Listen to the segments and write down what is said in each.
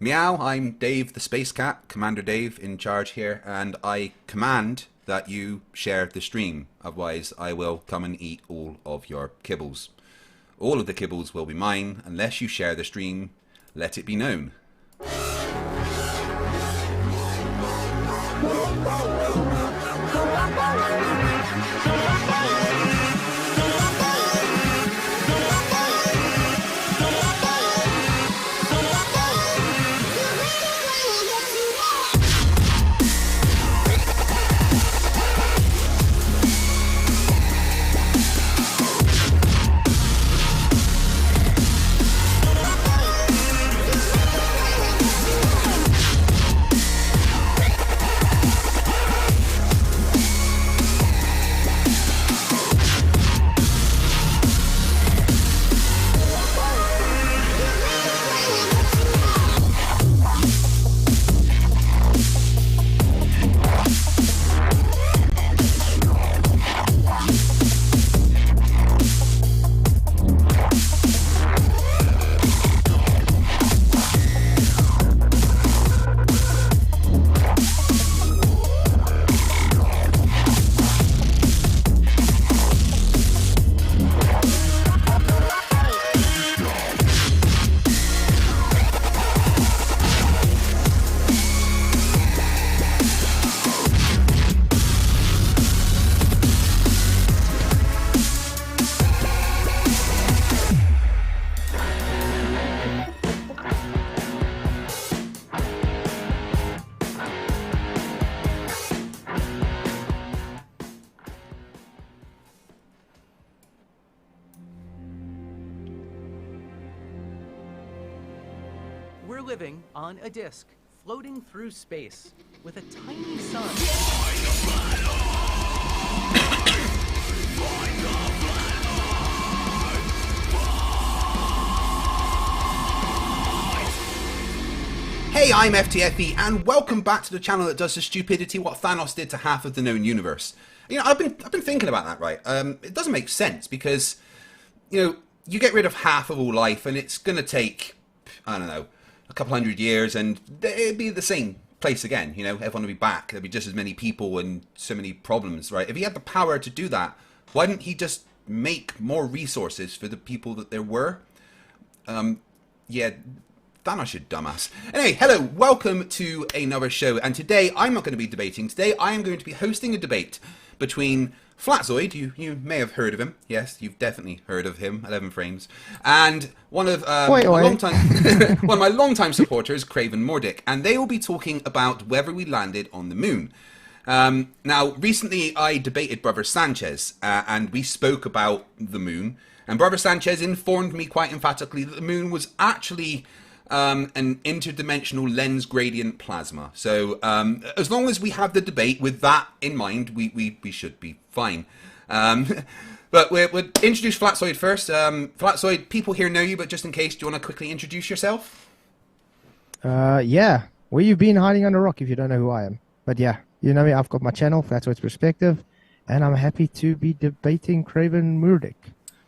Meow, I'm Dave the Space Cat, Commander Dave in charge here, and I command that you share the stream, otherwise I will come and eat all of your kibbles. All of the kibbles will be mine unless you share the stream, let it be known. We're living on a disk, floating through space, with a tiny sun. Hey, I'm FTFE, and welcome back to the channel that does to stupidity what Thanos did to half of the known universe. You know, I've been thinking about that, right? It doesn't make sense because, you know, you get rid of half of all life, and it's gonna take, I don't know, a couple hundred years, and it'd be the same place again. You know, everyone would be back. There'd be just as many people and so many problems, right? If he had the power to do that, why didn't he just make more resources for the people that there were? Yeah. Thanos, you dumbass. Anyway, hello, welcome to another show, and today I'm not going to be debating. Today I am going to be hosting a debate between Flatzoid, you may have heard of him, yes, you've definitely heard of him, 11 frames, and one of my long-time supporters, Craven Moordik, and they will be talking about whether we landed on the moon. Now, recently I debated Brother Sanchez, and we spoke about the moon, and Brother Sanchez informed me quite emphatically that the moon was actually an interdimensional lens gradient plasma. So as long as we have the debate with that in mind, we should be fine. But we'll introduce Flatzoid first. Flatzoid, people here know you, but just in case, do you want to quickly introduce yourself? Yeah. Where you've been hiding under a rock if you don't know who I am. But yeah, you know me, I've got my channel, Flatzoid's Perspective, and I'm happy to be debating Craven Moordik.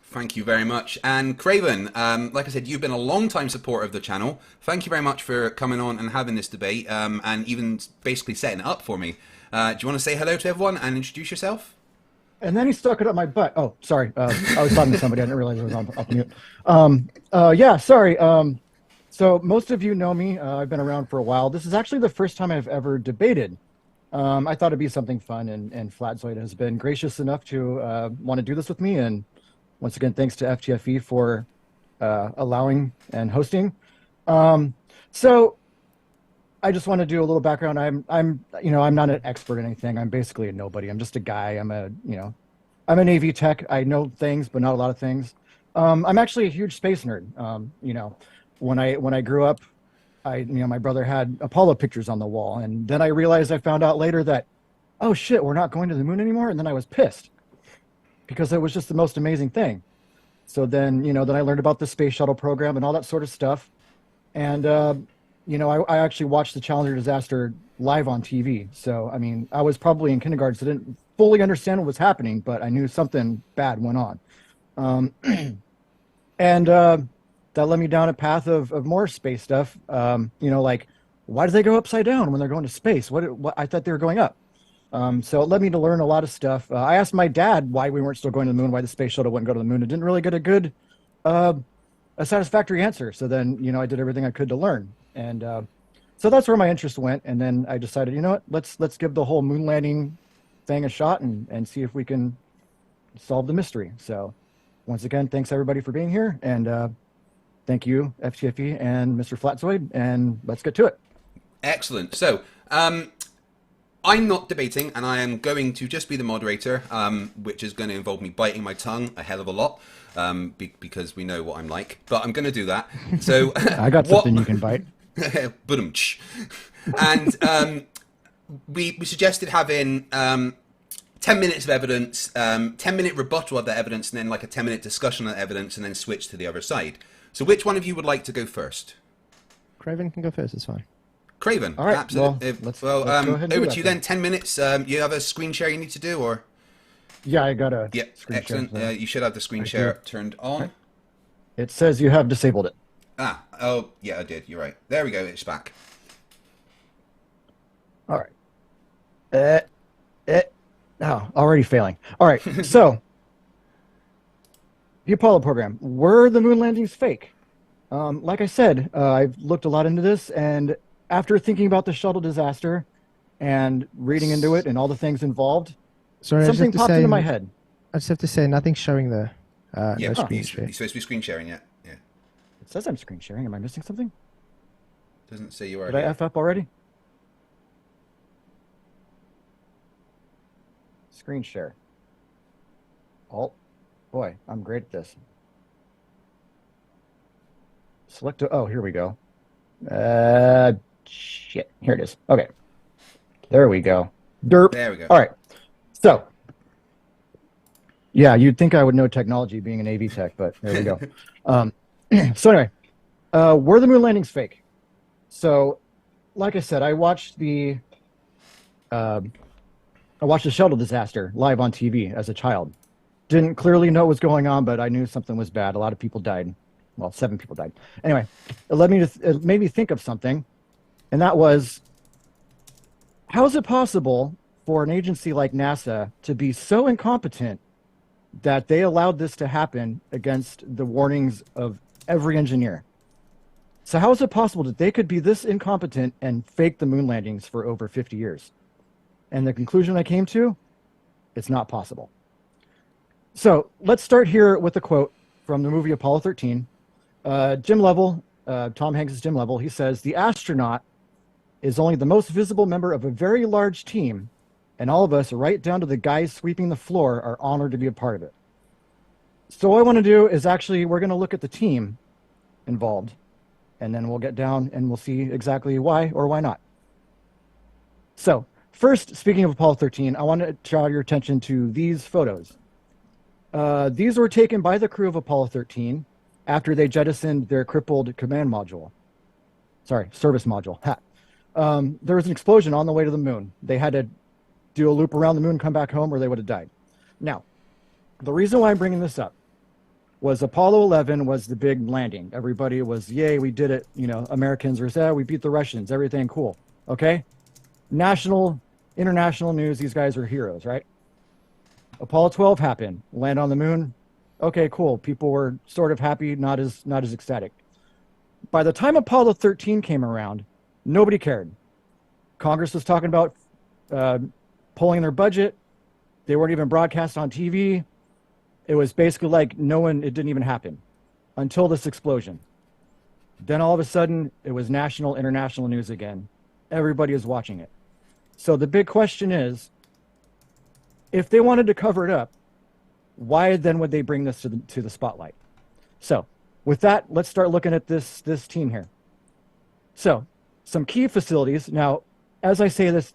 Thank you very much. And Craven, like I said, you've been a long-time supporter of the channel. Thank you very much for coming on and having this debate, and even basically setting it up for me. Do you want to say hello to everyone and introduce yourself? And then he stuck it up my butt. Oh, sorry. I was talking to somebody. I didn't realize I was on up mute. Yeah, sorry. So most of you know me. I've been around for a while. This is actually the first time I've ever debated. I thought it'd be something fun, and Flatzoid has been gracious enough to want to do this with me. And once again, thanks to FTFE for allowing and hosting. So I just want to do a little background. I'm not an expert in anything. I'm basically a nobody. I'm just a guy. I'm an AV tech. I know things, but not a lot of things. I'm actually a huge space nerd. When I grew up, my brother had Apollo pictures on the wall, and then I found out later that, oh shit, we're not going to the moon anymore. And then I was pissed, because it was just the most amazing thing. So then, then I learned about the space shuttle program and all that sort of stuff. And, I actually watched the Challenger disaster live on TV. So, I mean, I was probably in kindergarten, so I didn't fully understand what was happening, but I knew something bad went on. that led me down a path of more space stuff. Like, why do they go upside down when they're going to space? What I thought they were going up. So it led me to learn a lot of stuff. I asked my dad why we weren't still going to the moon, why the space shuttle wouldn't go to the moon. It didn't really get a satisfactory answer. So then, I did everything I could to learn. And so that's where my interest went. And then I decided, you know what, let's give the whole moon landing thing a shot and see if we can solve the mystery. So once again, thanks everybody for being here. And thank you, FTFE and Mr. Flatzoid. And let's get to it. Excellent. So, I'm not debating, and I am going to just be the moderator, which is going to involve me biting my tongue a hell of a lot, because we know what I'm like. But I'm going to do that. So I got something you can bite. Badum-tsh. And we suggested having 10 minutes of evidence, 10-minute rebuttal of that evidence, and then like a 10-minute discussion of that evidence, and then switch to the other side. So which one of you would like to go first? Craven can go first. It's fine. Craven, all right, absolutely. Let's go ahead and over do to you that then. 10 minutes. You have a screen share you need to do, or? Yeah, I got a screen excellent. share. You should have the screen share turned on. Right. It says you have disabled it. Oh, yeah, I did. You're right. There we go. It's back. All right. Already failing. All right. So, the Apollo program. Were the moon landings fake? Like I said, I've looked a lot into this, and after thinking about the shuttle disaster and reading into it and all the things involved, Sorry, something popped into my head. I just have to say, nothing's showing the Yeah, no screen you're share. supposed to be screen sharing, yeah. It says I'm screen sharing. Am I missing something? Doesn't say you are. Did I F up already? Screen share. Oh, boy, I'm great at this. Select. Oh, here we go. Shit. Here it is. Okay. There we go. Derp. There we go. All right. So, yeah, you'd think I would know technology being an AV tech, but there we go. So anyway, were the moon landings fake? So, like I said, I watched the shuttle disaster live on TV as a child. Didn't clearly know what was going on, but I knew something was bad. A lot of people died. Well, 7 people died. Anyway, it made me think of something, and that was, how is it possible for an agency like NASA to be so incompetent that they allowed this to happen against the warnings of every engineer? So how is it possible that they could be this incompetent and fake the moon landings for over 50 years? And the conclusion I came to, it's not possible. So let's start here with a quote from the movie Apollo 13. Jim Lovell, Tom Hanks' Jim Lovell, he says, "The astronaut is only the most visible member of a very large team, and all of us, right down to the guys sweeping the floor, are honored to be a part of it." So what I want to do is we're going to look at the team involved, and then we'll get down and we'll see exactly why or why not. So first, speaking of Apollo 13, I want to draw your attention to these photos. These were taken by the crew of Apollo 13 after they jettisoned their crippled command module. Sorry, service module. There was an explosion on the way to the moon. They had to do a loop around the moon, come back home, or they would have died. Now, the reason why I'm bringing this up was Apollo 11 was the big landing. Everybody was, yay, we did it. Americans were, we beat the Russians, everything cool. Okay? National, international news, these guys are heroes, right? Apollo 12 happened, land on the moon. Okay, cool. People were sort of happy, not as ecstatic. By the time Apollo 13 came around, nobody cared. Congress was talking about pulling their budget. They weren't even broadcast on TV. It was basically like it didn't even happen until this explosion. Then all of a sudden, it was national, international news again. Everybody is watching it. So the big question is, if they wanted to cover it up, why then would they bring this to the spotlight? So with that, let's start looking at this team here. So some key facilities. Now, as I say this,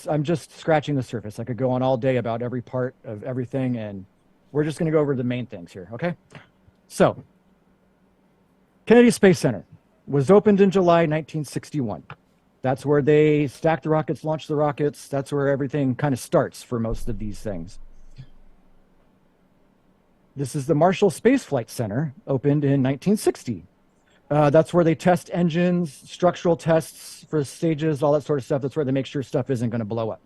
I'm just scratching the surface. I could go on all day about every part of everything, and we're just going to go over the main things here, okay? So Kennedy Space Center was opened in July 1961. That's where they stack the rockets, launch the rockets. That's where everything kind of starts for most of these things. This is the Marshall Space Flight Center, opened in 1960. That's where they test engines, structural tests for stages, all that sort of stuff. That's where they make sure stuff isn't going to blow up.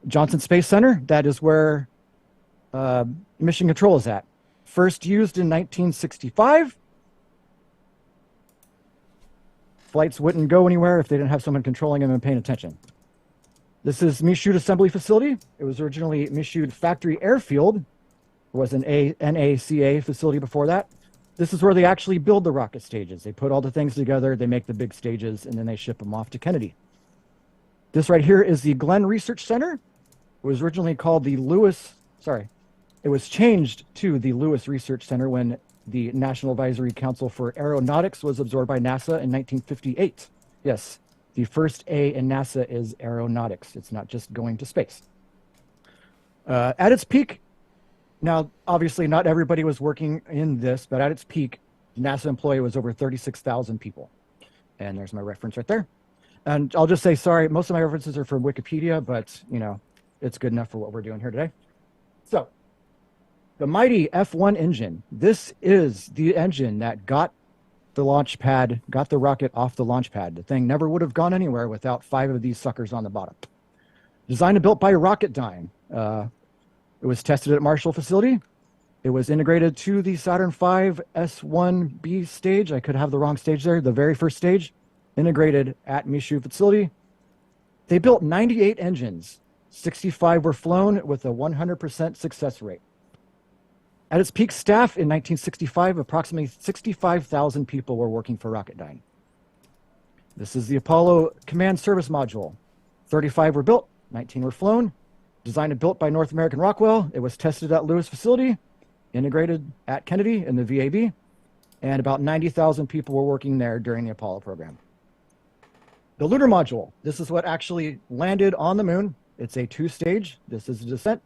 Johnson Space Center, that is where mission control is at. First used in 1965. Flights wouldn't go anywhere if they didn't have someone controlling them and paying attention. This is Michoud Assembly Facility. It was originally Michoud Factory Airfield. It was an NACA facility before that. This is where they actually build the rocket stages. They put all the things together, they make the big stages, and then they ship them off to Kennedy. This right here is the Glenn Research Center. It was originally called the it was changed to the Lewis Research Center when the National Advisory Council for Aeronautics was absorbed by NASA in 1958. Yes, the first A in NASA is aeronautics. It's not just going to space. At its peak, now obviously not everybody was working in this, but at its peak, NASA employee was over 36,000 people. And there's my reference right there. And I'll just say, sorry, most of my references are from Wikipedia, but you know, it's good enough for what we're doing here today. So, the mighty F1 engine. This is the engine that got the launch pad, got the rocket off the launch pad. The thing never would have gone anywhere without 5 of these suckers on the bottom. Designed and built by Rocketdyne. It was tested at Marshall facility. It was integrated to the Saturn V S1B stage. I could have the wrong stage there. The very first stage, integrated at Michoud facility. They built 98 engines. 65 were flown with a 100% success rate. At its peak staff in 1965, approximately 65,000 people were working for Rocketdyne. This is the Apollo Command Service Module. 35 were built, 19 were flown. Designed and built by North American Rockwell. It was tested at Lewis facility, integrated at Kennedy in the VAB, and about 90,000 people were working there during the Apollo program. The Lunar Module. This is what actually landed on the moon. It's a 2-stage. This is the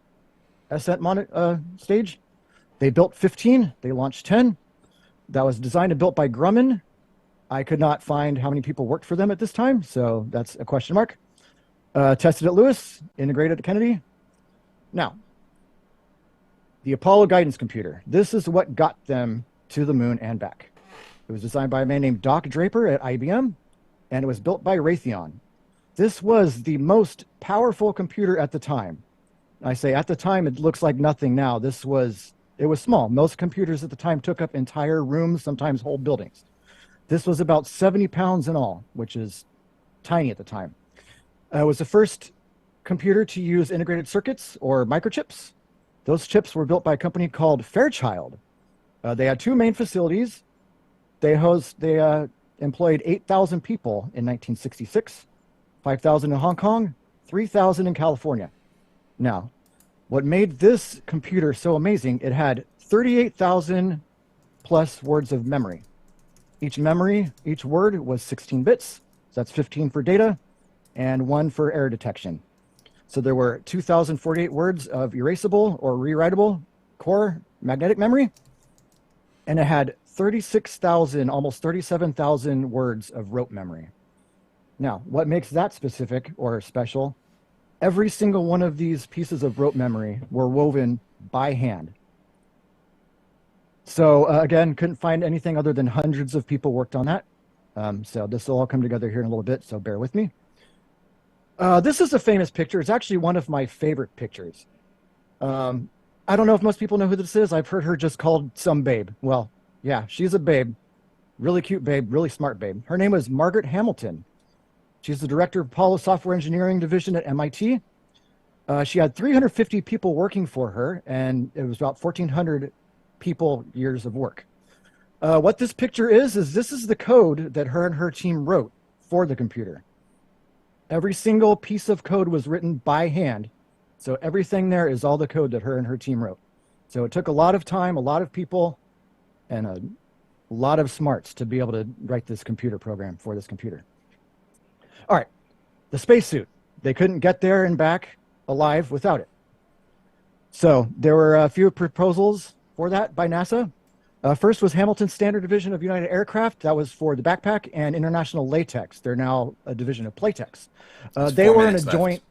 ascent stage. They built 15. They launched 10. That was designed and built by Grumman. I could not find how many people worked for them at this time, so that's a question mark. Tested at Lewis, integrated at Kennedy. Now, the Apollo guidance computer. This is what got them to the moon and back. It was designed by a man named Doc Draper at IBM, and it was built by Raytheon. This was the most powerful computer at the time. I say at the time, it looks like nothing now. It was small. Most computers at the time took up entire rooms, sometimes whole buildings. This was about 70 pounds in all, which is tiny at the time. It was the first computer to use integrated circuits or microchips. Those chips were built by a company called Fairchild. They had 2 main facilities. They employed 8,000 people in 1966, 5,000 in Hong Kong, 3,000 in California. Now, what made this computer so amazing, it had 38,000 plus words of memory. Each word was 16 bits. So that's 15 for data and 1 for error detection. So there were 2,048 words of erasable or rewritable core magnetic memory. And it had 36,000, almost 37,000 words of rope memory. Now, what makes that specific or special? Every single one of these pieces of rope memory were woven by hand. So again, couldn't find anything other than hundreds of people worked on that. So this will all come together here in a little bit, so bear with me. This is a famous picture. It's actually one of my favorite pictures. I don't know if most people know who this is. I've heard her just called some babe. Well, yeah, she's a babe. Really cute babe, really smart babe. Her name was Margaret Hamilton. She's the director of Apollo Software Engineering Division at MIT. She had 350 people working for her, and it was about 1,400 people years of work. What this picture is this is the code that her and her team wrote for the computer. Every single piece of code was written by hand. So everything there is all the code that her and her team wrote. So it took a lot of time, a lot of people, and a lot of smarts to be able to write this computer program for this computer. All right, the spacesuit. They couldn't get there and back alive without it. So there were a few proposals for that by NASA. First was Hamilton's Standard Division of United Aircraft. That was for the backpack, and International Latex. They're now a division of Playtex. They were in a joint,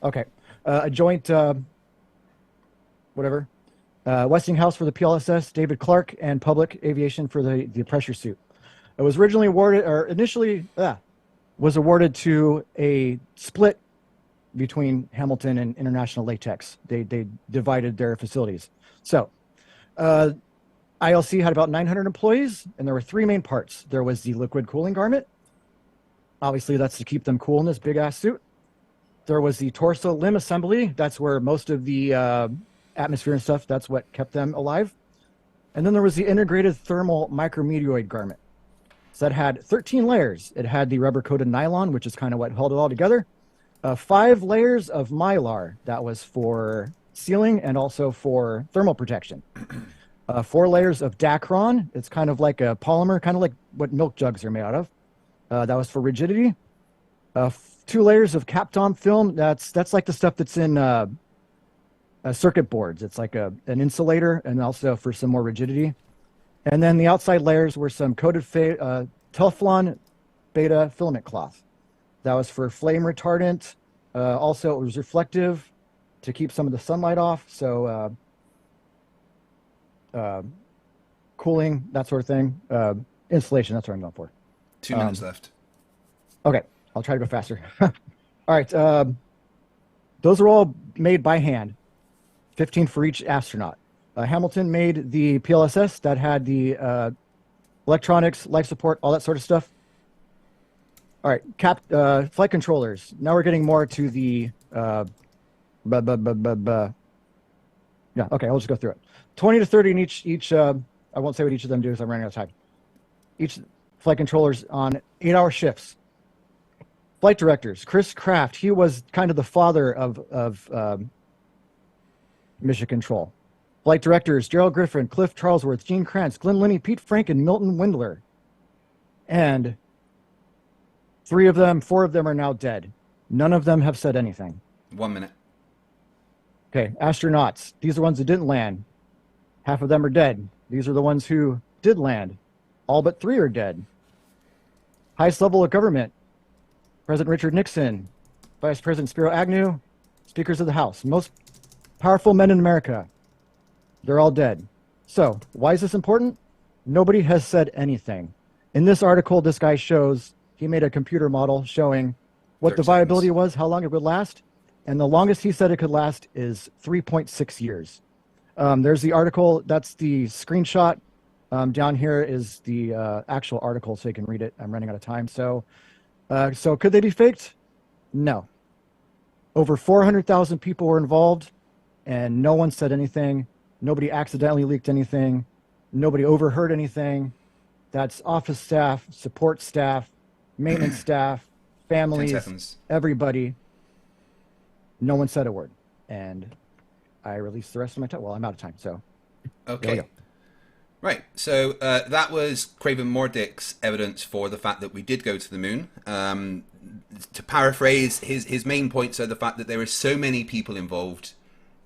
okay, a joint, whatever. Westinghouse for the PLSS, David Clark, and Public Aviation for the pressure suit. It was originally awarded, or initially was awarded to a split between Hamilton and International Latex. They divided their facilities. So ILC had about 900 employees, and there were three main parts. There was the liquid cooling garment. Obviously, that's to keep them cool in this big-ass suit. There was the torso limb assembly. That's where most of the atmosphere and stuff, that's what kept them alive. And then there was the integrated thermal micrometeoroid garment. So that had 13 layers. It had the rubber-coated nylon, which is kind of what held it all together. 5 layers of mylar. That was for sealing and also for thermal protection. 4 layers of Dacron. It's kind of like a polymer, kind of like what milk jugs are made out of. That was for rigidity. 2 layers of Kapton film. That's like the stuff that's in circuit boards. It's like an insulator and also for some more rigidity. And then the outside layers were some coated Teflon beta filament cloth. That was for flame retardant. Also, it was reflective to keep some of the sunlight off. So cooling, that sort of thing. Insulation, that's what I'm going for. 2 minutes left. Okay, I'll try to go faster. All right, those are all made by hand, 15 for each astronaut. Hamilton made the PLSS that had the electronics, life support, all that sort of stuff. All right, flight controllers. Now we're getting more to the... Yeah, okay, I'll just go through it. 20 to 30 in each I won't say what each of them do because I'm running out of time. Each flight controllers on 8-hour shifts. Flight directors, Chris Kraft, he was kind of the father of mission control. Flight directors, Gerald Griffin, Cliff Charlesworth, Gene Kranz, Glenn Linney, Pete Frank, and Milton Windler. And 4 of them are now dead. None of them have said anything. 1 minute. Okay, astronauts. These are the ones that didn't land. Half of them are dead. These are the ones who did land. All but 3 are dead. Highest level of government. President Richard Nixon, Vice President Spiro Agnew, Speakers of the House. Most powerful men in America. They're all dead. So, why is this important? Nobody has said anything. In this article, this guy shows, he made a computer model showing what the viability was, how long it would last. And the longest he said it could last is 3.6 years. There's the article, that's the screenshot. Down here is the actual article so you can read it. I'm running out of time. So could they be faked? No. Over 400,000 people were involved and no one said anything. Nobody accidentally leaked anything. Nobody overheard anything. That's office staff, support staff, maintenance staff, families, everybody. No one said a word. And I released the rest of my time. Well, I'm out of time, so. Okay. Right. So that was Craven Moordik's evidence for the fact that we did go to the moon. To paraphrase, his main points are the fact that there are so many people involved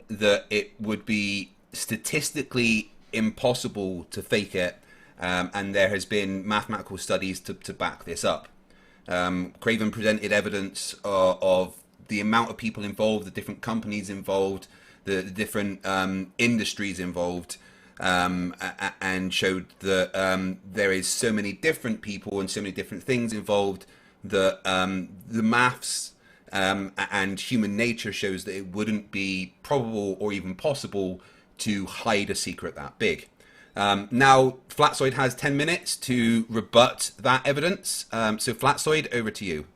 that it would be statistically impossible to fake it. And there has been mathematical studies to back this up. Craven presented evidence of the amount of people involved, the different companies involved, the different industries involved, and showed that there is so many different people and so many different things involved that the maths and human nature shows that it wouldn't be probable or even possible to hide a secret that big. Now, Flatzoid has 10 minutes to rebut that evidence. So, Flatzoid, over to you.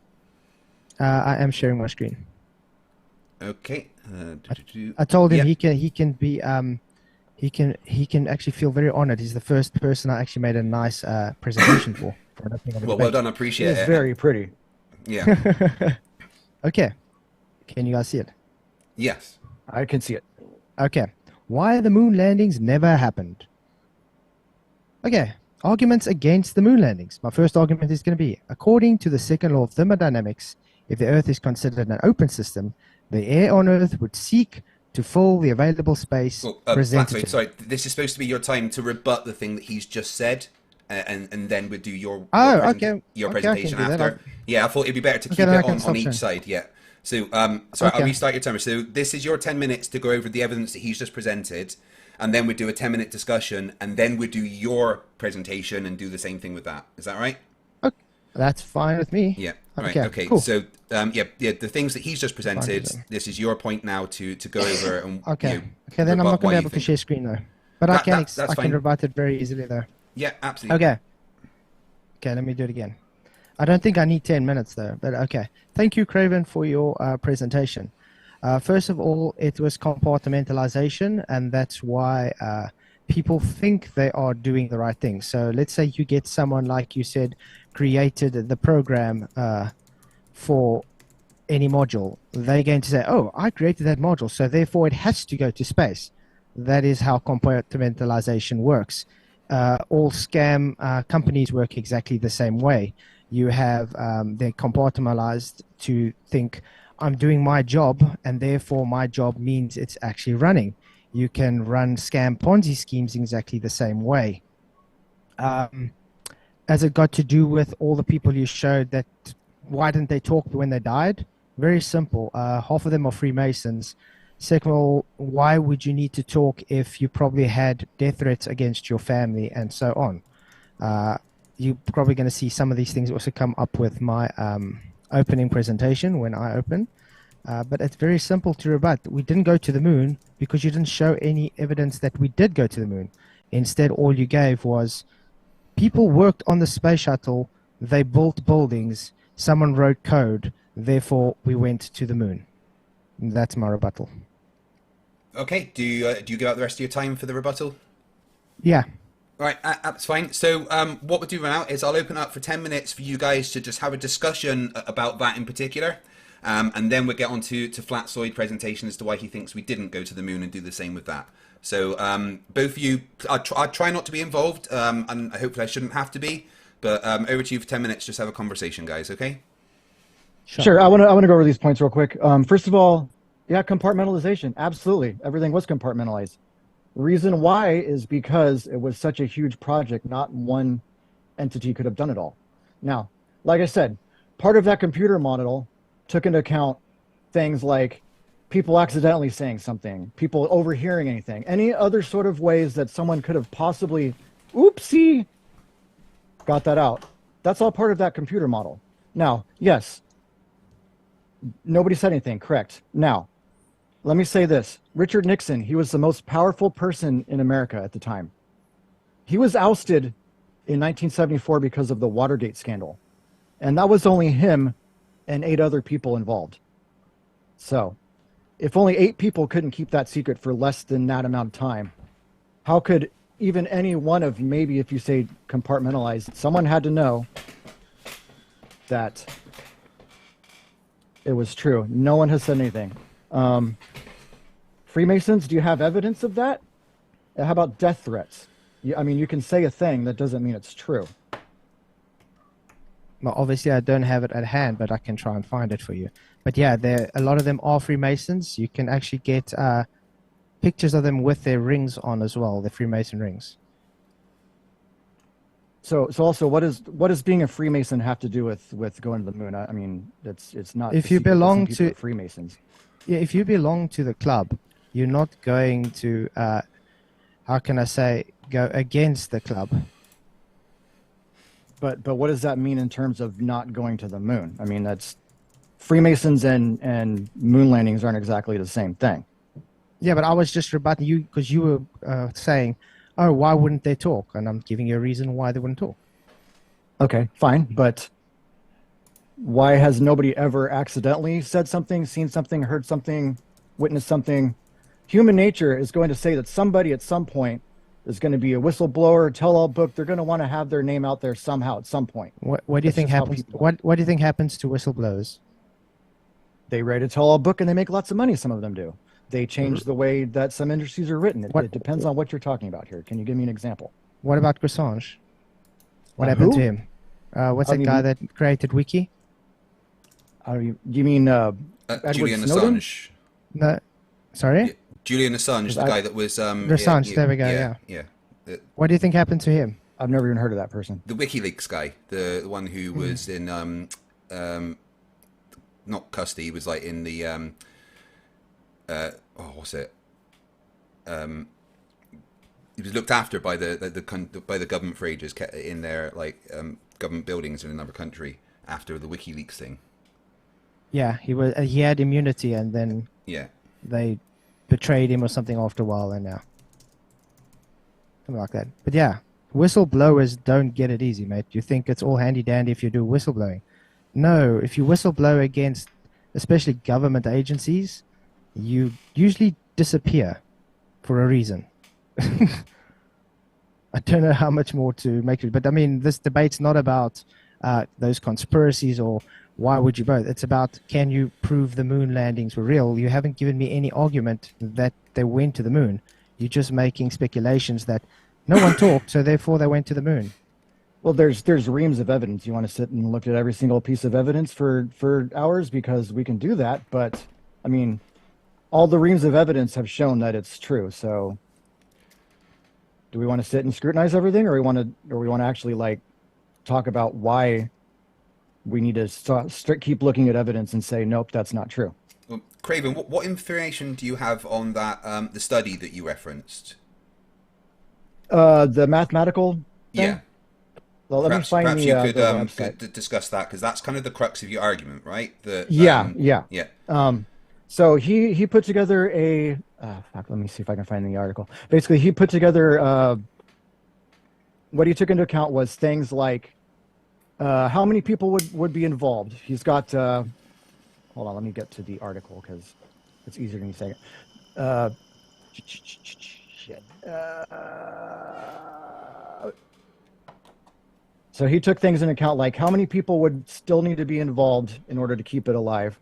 I am sharing my screen. Okay. I told him he can actually feel very honored. He's the first person I actually made a nice presentation for. Well done. I appreciate it. It's very pretty. Yeah. Okay. Can you guys see it? Yes. I can see it. Okay. Why the moon landings never happened. Okay. Arguments against the moon landings. My first argument is going to be, according to the second law of thermodynamics, if the Earth is considered an open system, the air on Earth would seek to fill the available space presented. Sorry, this is supposed to be your time to rebut the thing that he's just said, and then we'll do your presentation after. Yeah, I thought it'd be better to keep it on each side. Yeah. So, I'll restart your timer. So this is your 10 minutes to go over the evidence that he's just presented. and then we'd do a 10-minute discussion, and then we'd do your presentation and do the same thing with that. Is that right? Okay, that's fine with me. Yeah. Right. Okay. Cool. So, yeah, the things that he's just presented. This is your point now to go over. And, okay. You know, okay. Then I'm not going to be able to think. share screen though, but I can rebut it very easily though. Yeah. Absolutely. Okay. Okay. Let me do it again. I don't think I need 10 minutes though, but okay. Thank you, Craven, for your presentation. First of all, it was compartmentalization, and that's why people think they are doing the right thing. So let's say you get someone, like you said, created the program for any module. They're going to say, oh, I created that module, so therefore it has to go to space. That is how compartmentalization works. All scam companies work exactly the same way. You have, they're compartmentalized to think, I'm doing my job, and therefore my job means it's actually running. You can run scam Ponzi schemes exactly the same way. As it got to do with all the people you showed, that why didn't they talk when they died? Very simple. Half of them are Freemasons. Second of all, why would you need to talk if you probably had death threats against your family and so on? You're probably going to see some of these things also come up with my opening presentation when I open. But it's very simple to rebut. We didn't go to the moon because you didn't show any evidence that we did go to the moon. Instead, all you gave was people worked on the space shuttle, they built buildings, someone wrote code, therefore we went to the moon. That's my rebuttal. Okay. Do you give out the rest of your time for the rebuttal? Yeah. All right, that's fine. So what we'll do right now is I'll open up for 10 minutes for you guys to just have a discussion about that in particular. And then we'll get on to Flatzoid presentation as to why he thinks we didn't go to the moon and do the same with that. So both of you, I try not to be involved, and hopefully I shouldn't have to be. But over to you for 10 minutes. Just have a conversation, guys, okay? Sure. I want to go over these points real quick. First of all, yeah, compartmentalization. Absolutely. Everything was compartmentalized. Reason why is because it was such a huge project, not one entity could have done it all. Now, like I said, part of that computer model took into account things like people accidentally saying something, people overhearing anything, any other sort of ways that someone could have possibly, oopsie, got that out. That's all part of that computer model. Now, yes, nobody said anything, correct. Now, let me say this. Richard Nixon, he was the most powerful person in America at the time. He was ousted in 1974 because of the Watergate scandal. And that was only him and 8 other people involved. So, if only 8 people couldn't keep that secret for less than that amount of time, how could even any one of, maybe if you say compartmentalized, someone had to know that it was true. No one has said anything. Freemasons, do you have evidence of that? How about death threats? I mean, you can say a thing, that doesn't mean it's true. Well, obviously I don't have it at hand, but I can try and find it for you. But yeah, a lot of them are Freemasons. You can actually get pictures of them with their rings on as well, the Freemason rings. So also, what does being a Freemason have to do with going to the moon? I mean, it's not. If you belong to Freemasons, yeah, if you belong to the club, you're not going to, how can I say, go against the club. But what does that mean in terms of not going to the moon? I mean, that's Freemasons and moon landings aren't exactly the same thing. Yeah, but I was just rebutting you because you were saying, oh, why wouldn't they talk? And I'm giving you a reason why they wouldn't talk. Okay, fine. But why has nobody ever accidentally said something, seen something, heard something, witnessed something? Human nature is going to say that somebody at some point is going to be a whistleblower, tell-all book. They're going to want to have their name out there somehow at some point. What do you think happens? What do you think happens to whistleblowers? They write a tell-all book and they make lots of money. Some of them do. They change the way that some industries are written. It depends on what you're talking about here. Can you give me an example? What about Assange? What happened to him? What's that guy that created Wiki? You mean Julian Snowden? Assange? No, sorry? Yeah, Julian Assange, the guy that was... Assange, there we go, yeah. What do you think happened to him? I've never even heard of that person. The WikiLeaks guy, the one who was in... not custody, he was like in the... what's it? he was looked after by by the government for ages, in their government buildings in another country after the WikiLeaks thing. Yeah, he had immunity, and then Yeah. they betrayed him or something after a while, and now something like that. But yeah, whistleblowers don't get it easy, mate. You think it's all handy dandy if you do whistleblowing? No, if you whistleblow against, especially government agencies, you usually disappear for a reason. I don't know how much more to make it, but I mean, this debate's not about those conspiracies or why would you vote. It's about, can you prove the moon landings were real? You haven't given me any argument that they went to the moon. You're just making speculations that no one talked, so therefore they went to the moon. Well, there's reams of evidence. You want to sit and look at every single piece of evidence for hours, because we can do that. But I mean, all the reams of evidence have shown that it's true. So do we want to sit and scrutinize everything, or we want to actually like talk about why we need to keep looking at evidence and say, nope, that's not true? Well, Craven, what information do you have on that the study that you referenced? The mathematical thing? Yeah. Well, let me find perhaps the, you the website. could discuss that, because that's kind of the crux of your argument, right? Yeah. Yeah. So he put together a let me see if I can find the article. Basically, he put together what he took into account was things like how many people would be involved. He's got hold on, let me get to the article because it's easier than you say it. Shit. So he took things into account like how many people would still need to be involved in order to keep it alive.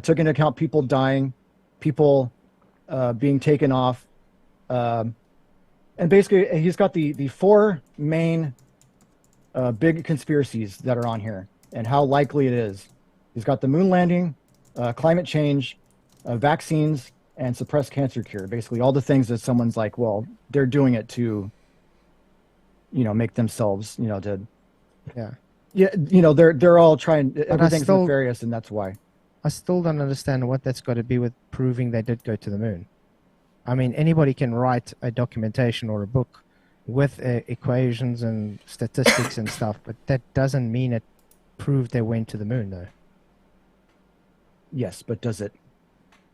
Took into account people dying, people being taken off. And basically, he's got the four main big conspiracies that are on here and how likely it is. He's got the moon landing, climate change, vaccines, and suppressed cancer cure. Basically, all the things that someone's like, well, they're doing it to, make themselves, to... Yeah, they're all trying. Everything's nefarious, and that's why. I still don't understand what that's got to be with proving they did go to the moon. I mean, anybody can write a documentation or a book with equations and statistics and stuff, but that doesn't mean it proved they went to the moon, though. Yes, but does it?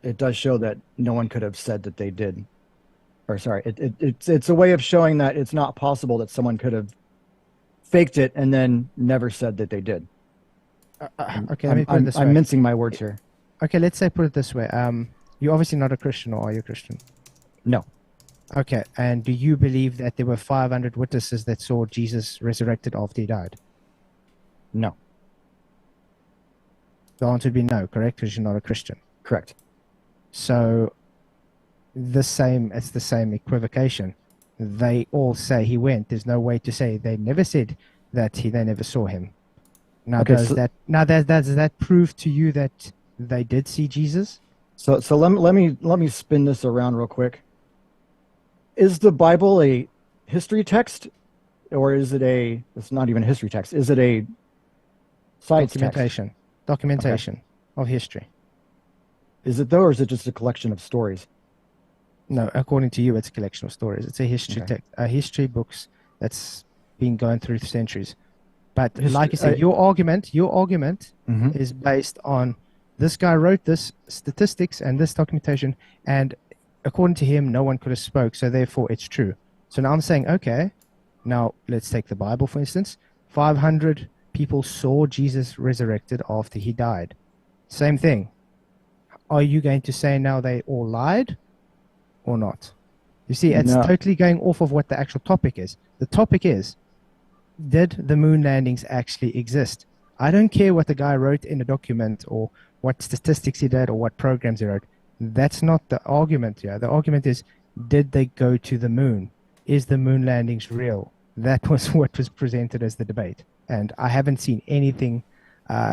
It does show that no one could have said that they did. Or sorry, it's a way of showing that it's not possible that someone could have faked it and then never said that they did. Okay, let me put it this way. I'm mincing my words here. Okay, let's say put it this way. You're obviously not a Christian, or are you a Christian? No. Okay, and do you believe that there were 500 witnesses that saw Jesus resurrected after he died? No. The answer would be no, correct? Because you're not a Christian. Correct. So, it's the same equivocation. They all say he went. There's no way to say they never said that they never saw him. Now, okay, does that prove to you that they did see Jesus? So let me spin this around real quick. Is the Bible a history text, or is it it's not even a history text? Is it a science documentation? Text? Documentation of history. Is it though, or is it just a collection of stories? No, according to you, it's a collection of stories. It's a history text, history books that's been going through centuries. But like you said, your argument is based on this guy wrote this statistics and this documentation, and according to him, no one could have spoke, so therefore it's true. So now I'm saying, okay, now let's take the Bible, for instance. 500 people saw Jesus resurrected after he died. Same thing. Are you going to say now they all lied or not? You see, it's totally going off of what the actual topic is. The topic is, did the moon landings actually exist? I don't care what the guy wrote in a document or what statistics he did or what programs he wrote. That's not the argument here. The argument is, did they go to the moon? Is the moon landings real? That was what was presented as the debate. And I haven't seen anything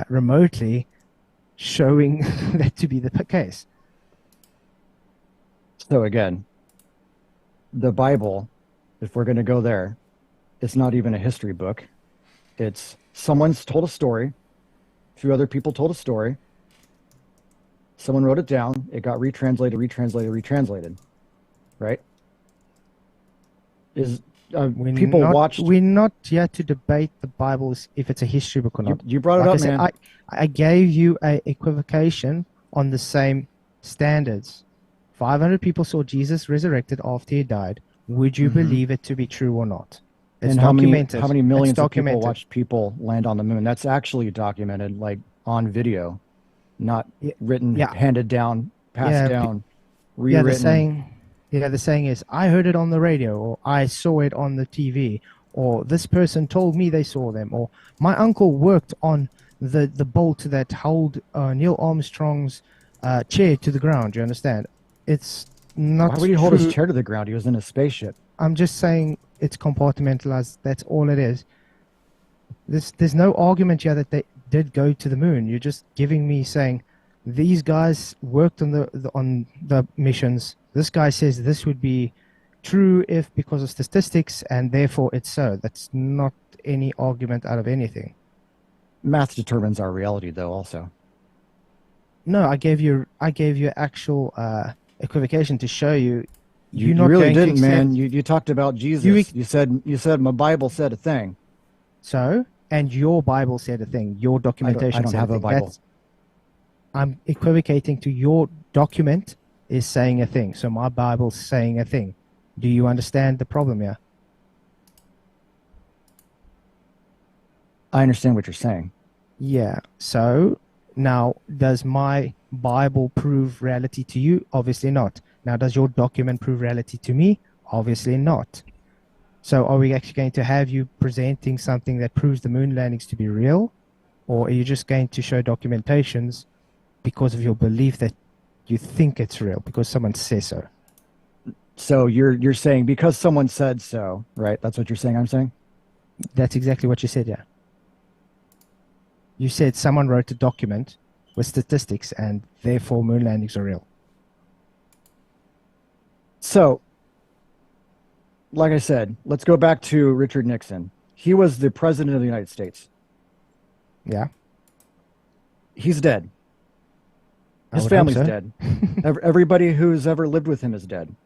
remotely showing that to be the case. So again, the Bible, if we're going to go there, it's not even a history book. It's someone's told a story. A few other people told a story. Someone wrote it down. It got retranslated. Right? Is We're not here to debate the Bible if it's a history book or not. You brought it Like up, I said, man. I gave you a equivocation on the same standards. 500 people saw Jesus resurrected after he died. Would you believe it to be true or not? It's And documented. how many millions of people documented. watched people land on the moon? That's actually documented, like on video, not written, handed down, passed down, rewritten. The saying is, I heard it on the radio, or I saw it on the TV, or this person told me they saw them, or my uncle worked on the bolt that held Neil Armstrong's chair to the ground. You understand? It's not. Why would he hold his chair to the ground? He was in a spaceship. I'm just saying it's compartmentalized. That's all it is. There's no argument here that they did go to the moon. You're just giving me saying these guys worked on the missions. This guy says this would be true if because of statistics, and therefore it's so. That's not any argument out of anything. Math determines our reality, though. Also, no, I gave you actual equivocation to show you. You really didn't, man. You talked about Jesus. You said my Bible said a thing. So, and your Bible said a thing. Your documentation. I don't have a Bible. I'm equivocating to your document is saying a thing. So my Bible's saying a thing. Do you understand the problem here? I understand what you're saying. Yeah. So now, does my Bible prove reality to you? Obviously not. Now, does your document prove reality to me? Obviously not. So are we actually going to have you presenting something that proves the moon landings to be real? Or are you just going to show documentations because of your belief that you think it's real, because someone says so? So you're saying because someone said so, right? That's what you're saying I'm saying? That's exactly what you said, yeah. You said someone wrote a document with statistics and therefore moon landings are real. So, like I said, let's go back to Richard Nixon. He was the president of the United States. Yeah. He's dead. His family's dead. Everybody who's ever lived with him is dead.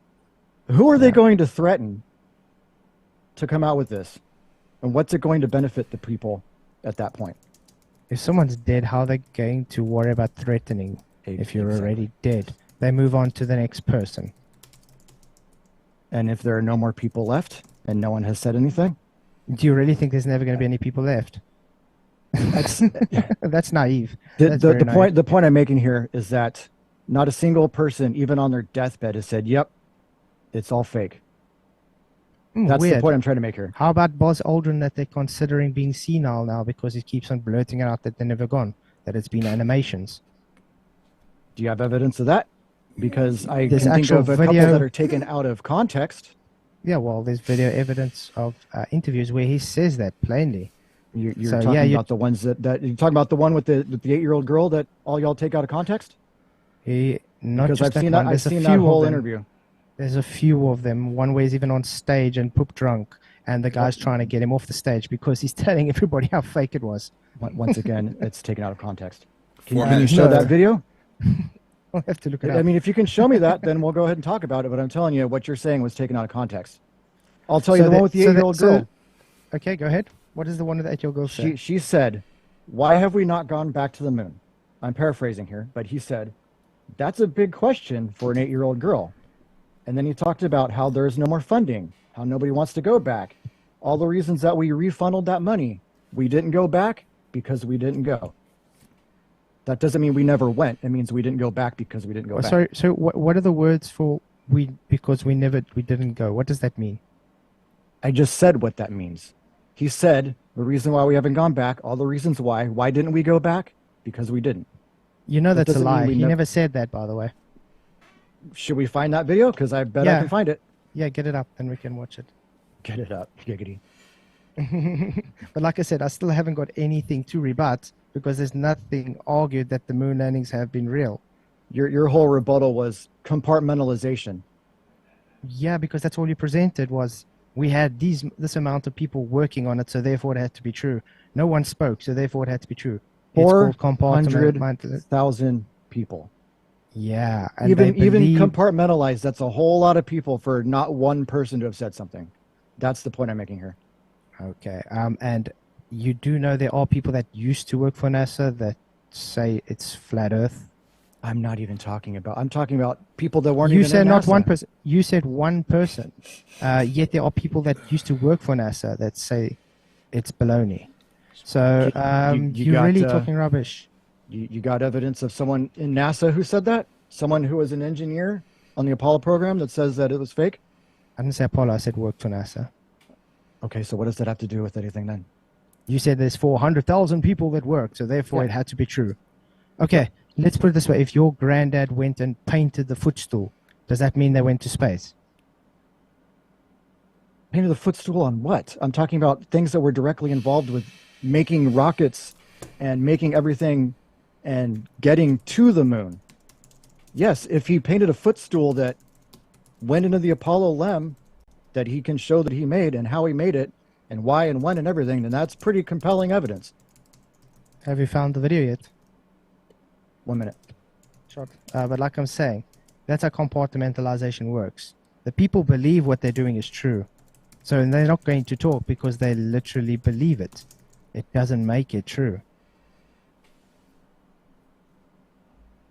Who are they going to threaten to come out with this? And what's it going to benefit the people at that point? If someone's dead, how are they going to worry about threatening if you're already dead? They move on to the next person. And if there are no more people left and no one has said anything? Do you really think there's never going to be any people left? That's naive. The point I'm making here is that not a single person, even on their deathbed, has said, yep, it's all fake. That's weird. the point I'm trying to make here. How about Buzz Aldrin that they're considering being senile now because he keeps on blurting out that they're never gone, that it's been animations? Do you have evidence of that? Because I There's can think of a couple video that are taken out of context. Yeah, well, there's video evidence of interviews where he says that plainly. You're talking about the ones that you're talking about the one with the 8-year-old girl that all y'all take out of context? Because I've seen that whole interview. There's a few of them. One where he's even on stage and poop drunk, and the guy's trying to get him off the stage because he's telling everybody how fake it was. Once again, it's taken out of context. Can you show that video? I'll have to look it up. I mean, if you can show me that, then we'll go ahead and talk about it. But I'm telling you, what you're saying was taken out of context. I'll tell you the one with the 8-year-old girl. Okay, go ahead. What is the one with the 8-year-old girl? She said, "Why have we not gone back to the moon?" I'm paraphrasing here, but he said, "That's a big question for an 8-year-old girl." And then he talked about how there's no more funding, how nobody wants to go back, all the reasons that we refunded that money. We didn't go back because we didn't go. That doesn't mean we never went. It means we didn't go back because we didn't go back. Sorry, so what are the words for because we didn't go? What does that mean? I just said what that means. He said the reason why we haven't gone back, all the reasons why. Why didn't we go back? Because we didn't. You know that's a lie. He never said that, by the way. Should we find that video? Because I bet I can find it. Yeah, get it up, then we can watch it. Get it up, giggity. But like I said, I still haven't got anything to rebut because there's nothing argued that the moon landings have been real. Your whole rebuttal was compartmentalization. Yeah, because that's all you presented was we had this amount of people working on it, so therefore it had to be true. No one spoke, so therefore it had to be true. 400,000 people. Yeah. And even compartmentalized, that's a whole lot of people for not one person to have said something. That's the point I'm making here. Okay. And you do know there are people that used to work for NASA that say it's flat Earth. I'm not even talking about. I'm talking about people that weren't You even said in not NASA. one person. You said one person. Yet there are people that used to work for NASA that say it's baloney. So You you're got, really talking rubbish. You got evidence of someone in NASA who said that? Someone who was an engineer on the Apollo program that says that it was fake? I didn't say Apollo. I said work for NASA. Okay, so what does that have to do with anything then? You said there's 400,000 people that worked, so therefore Yeah. it had to be true. Okay, let's put it this way. If your granddad went and painted the footstool, does that mean they went to space? Painted the footstool on what? I'm talking about things that were directly involved with making rockets and making everything and getting to the moon. Yes, if he painted a footstool that went into the Apollo LEM that he can show that he made and how he made it and why and when and everything, then that's pretty compelling evidence. Have you found the video yet? 1 minute. Shot. But like I'm saying, that's how compartmentalization works. The people believe what they're doing is true. So they're not going to talk because they literally believe it. It doesn't make it true.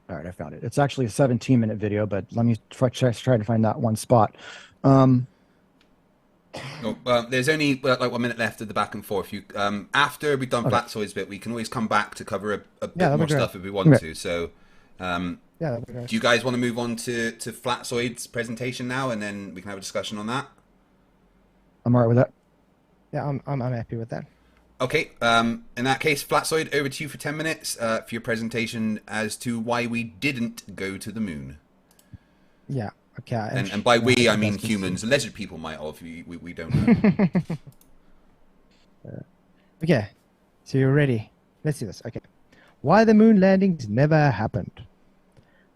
All right, I found it. It's actually a 17-minute video, but let me try to find that one spot. There's only like 1 minute left of the back and forth. After we've done Flatzoid's bit, we can always come back to cover a bit more stuff if we want to. So, Yeah, do you guys want to move on to Flatzoid's presentation now, and then we can have a discussion on that? I'm all right with that. yeah, I'm happy with that. Okay. In that case, Flatzoid, over to you for 10 minutes for your presentation as to why we didn't go to the moon. Yeah. Okay. And by we, I mean humans. Alleged people might have. We don't know. Okay. So you're ready. Let's do this. Okay. Why the moon landings never happened.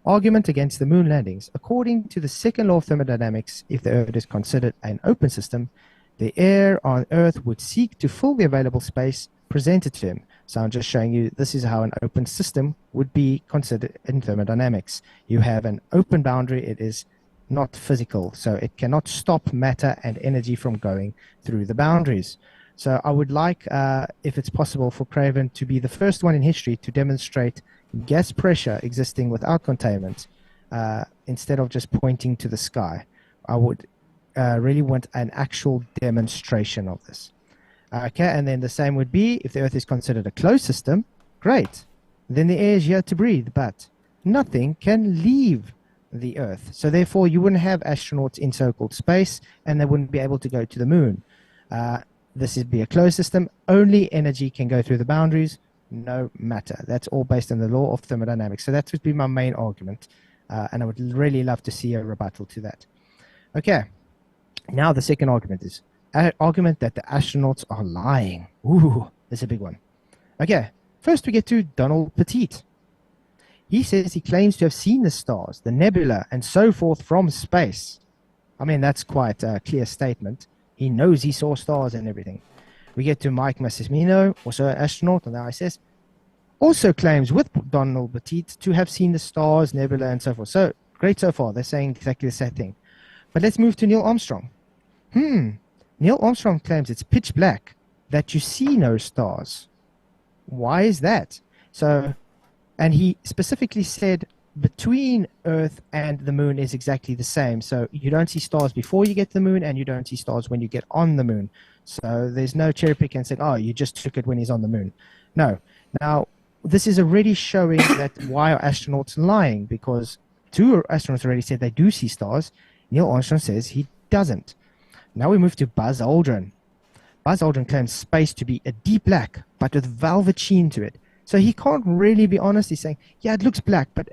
Argument against the moon landings. According to the second law of thermodynamics, if the Earth is considered an open system, the air on Earth would seek to fill the available space presented to him. So I'm just showing you this is how an open system would be considered in thermodynamics. You have an open boundary. It is not physical, so it cannot stop matter and energy from going through the boundaries. So I would like, if it's possible, for Craven to be the first one in history to demonstrate gas pressure existing without containment instead of just pointing to the sky. I would really want an actual demonstration of this. Okay, and then the same would be if the Earth is considered a closed system, great. Then the air is here to breathe, but nothing can leave the Earth. So therefore, you wouldn't have astronauts in so-called space, and they wouldn't be able to go to the moon. This would be a closed system. Only energy can go through the boundaries, no matter. That's all based on the law of thermodynamics. So that would be my main argument, and I would really love to see a rebuttal to that. Okay, now the second argument is an argument that the astronauts are lying. Ooh, that's a big one. Okay, first we get to Donald Pettit. He says he claims to have seen the stars, the nebula, and so forth from space. I mean, that's quite a clear statement. He knows he saw stars and everything. We get to Mike Massimino, also an astronaut on the ISS, also claims with Donald Pettit to have seen the stars, nebula, and so forth. So, great so far. They're saying exactly the same thing. But let's move to Neil Armstrong. Neil Armstrong claims it's pitch black, that you see no stars. Why is that? So, and he specifically said between Earth and the moon is exactly the same. So you don't see stars before you get to the moon, and you don't see stars when you get on the moon. So there's no cherry picking and saying, oh, you just took it when he's on the moon. No. Now, this is already showing that why are astronauts lying? Because two astronauts already said they do see stars. Neil Armstrong says he doesn't. Now we move to Buzz Aldrin. Buzz Aldrin claims space to be a deep black, but with velvet sheen to it. So he can't really be honest. He's saying, yeah, it looks black, but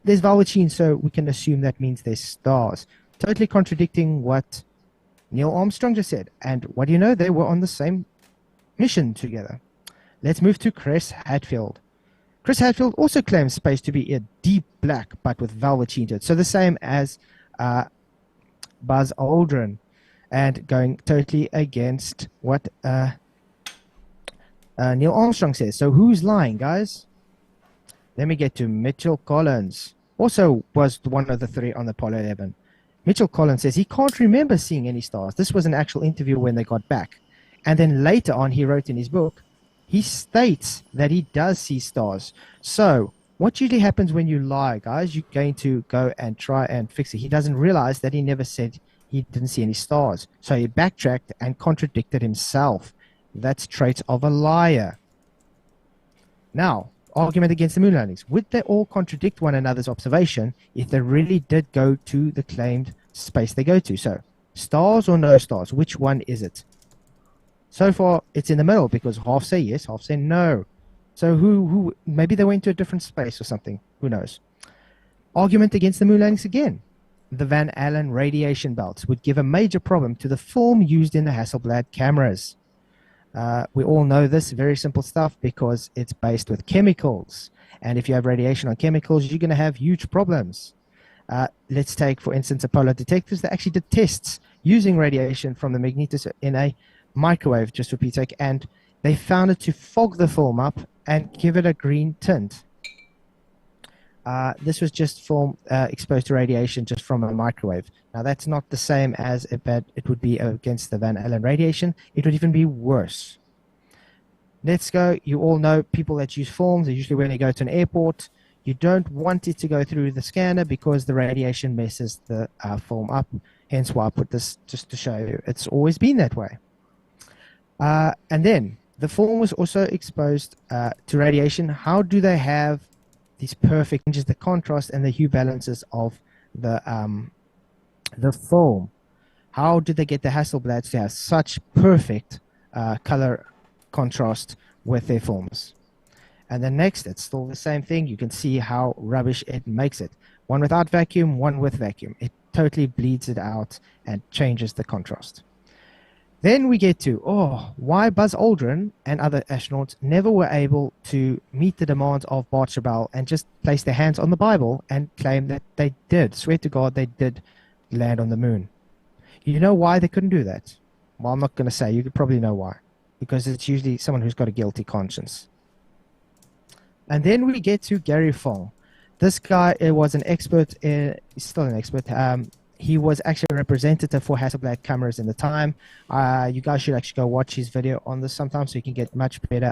there's velvet sheen, so we can assume that means there's stars. Totally contradicting what Neil Armstrong just said. And what do you know? They were on the same mission together. Let's move to Chris Hadfield. Chris Hadfield also claims space to be a deep black, but with velvet sheen to it. So the same as Buzz Aldrin. And going totally against what Neil Armstrong says. So who's lying, guys? Then we get to Mitchell Collins. Also was one of the three on the Apollo 11. Mitchell Collins says he can't remember seeing any stars. This was an actual interview when they got back. And then later on, he wrote in his book, he states that he does see stars. So what usually happens when you lie, guys, you're going to go and try and fix it. He doesn't realize that he never said he didn't see any stars. So he backtracked and contradicted himself. That's traits of a liar. Now, argument against the moon landings. Would they all contradict one another's observation if they really did go to the claimed space they go to? So, stars or no stars? Which one is it? So far, it's in the middle because half say yes, half say no. So who maybe they went to a different space or something. Who knows? Argument against the moon landings again. The Van Allen radiation belts would give a major problem to the film used in the Hasselblad cameras. We all know this, very simple stuff, because it's based with chemicals. And if you have radiation on chemicals, you're going to have huge problems. Let's take, for instance, Apollo detectors that actually did tests using radiation from the magnetoscope in a microwave, just for Pete's sake, and they found it to fog the film up and give it a green tint. This was just film exposed to radiation just from a microwave. Now, that's not the same as if it would be against the Van Allen radiation. It would even be worse. Let's go. You all know people that use films, usually when you go to an airport, you don't want it to go through the scanner because the radiation messes the film up. Hence why I put this just to show you. It's always been that way. And then the film was also exposed to radiation. How do they have these perfect changes, the contrast and the hue balances of the film? How did they get the Hasselblads to have such perfect color contrast with their films? And then next, it's still the same thing. You can see how rubbish it makes it. One without vacuum, one with vacuum. It totally bleeds it out and changes the contrast. Then we get to, why Buzz Aldrin and other astronauts never were able to meet the demands of Bart Schabel and just place their hands on the Bible and claim that they did, swear to God, they did land on the moon. You know why they couldn't do that? Well, I'm not going to say. You could probably know why. Because it's usually someone who's got a guilty conscience. And then we get to Gary Fong. This guy was an expert, he's still an expert. He was actually a representative for Hasselblad cameras in the time. You guys should actually go watch his video on this sometime so you can get much better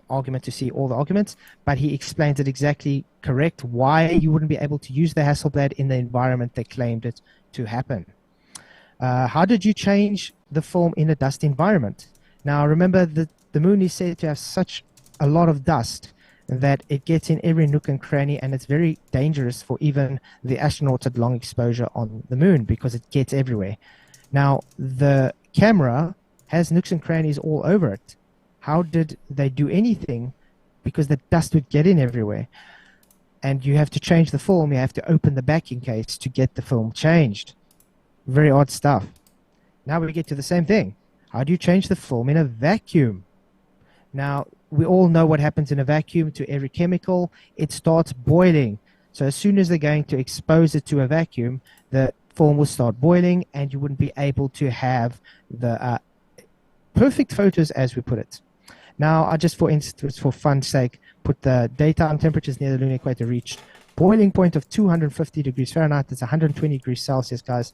argument to see all the arguments. But he explains it exactly correct why you wouldn't be able to use the Hasselblad in the environment they claimed it to happen. How did you change the film in a dust environment? Now remember that the moon is said to have such a lot of dust that it gets in every nook and cranny, and it's very dangerous for even the astronauts at long exposure on the moon because it gets everywhere. Now, the camera has nooks and crannies all over it. How did they do anything? Because the dust would get in everywhere. And you have to change the film. You have to open the backing case to get the film changed. Very odd stuff. Now we get to the same thing. How do you change the film in a vacuum? Now, we all know what happens in a vacuum to every chemical. It starts boiling. So as soon as they're going to expose it to a vacuum, the film will start boiling and you wouldn't be able to have the perfect photos, as we put it. Now, I just, for instance, for fun's sake, put the daytime temperatures near the lunar equator reached boiling point of 250 degrees Fahrenheit. That's 120 degrees Celsius, guys.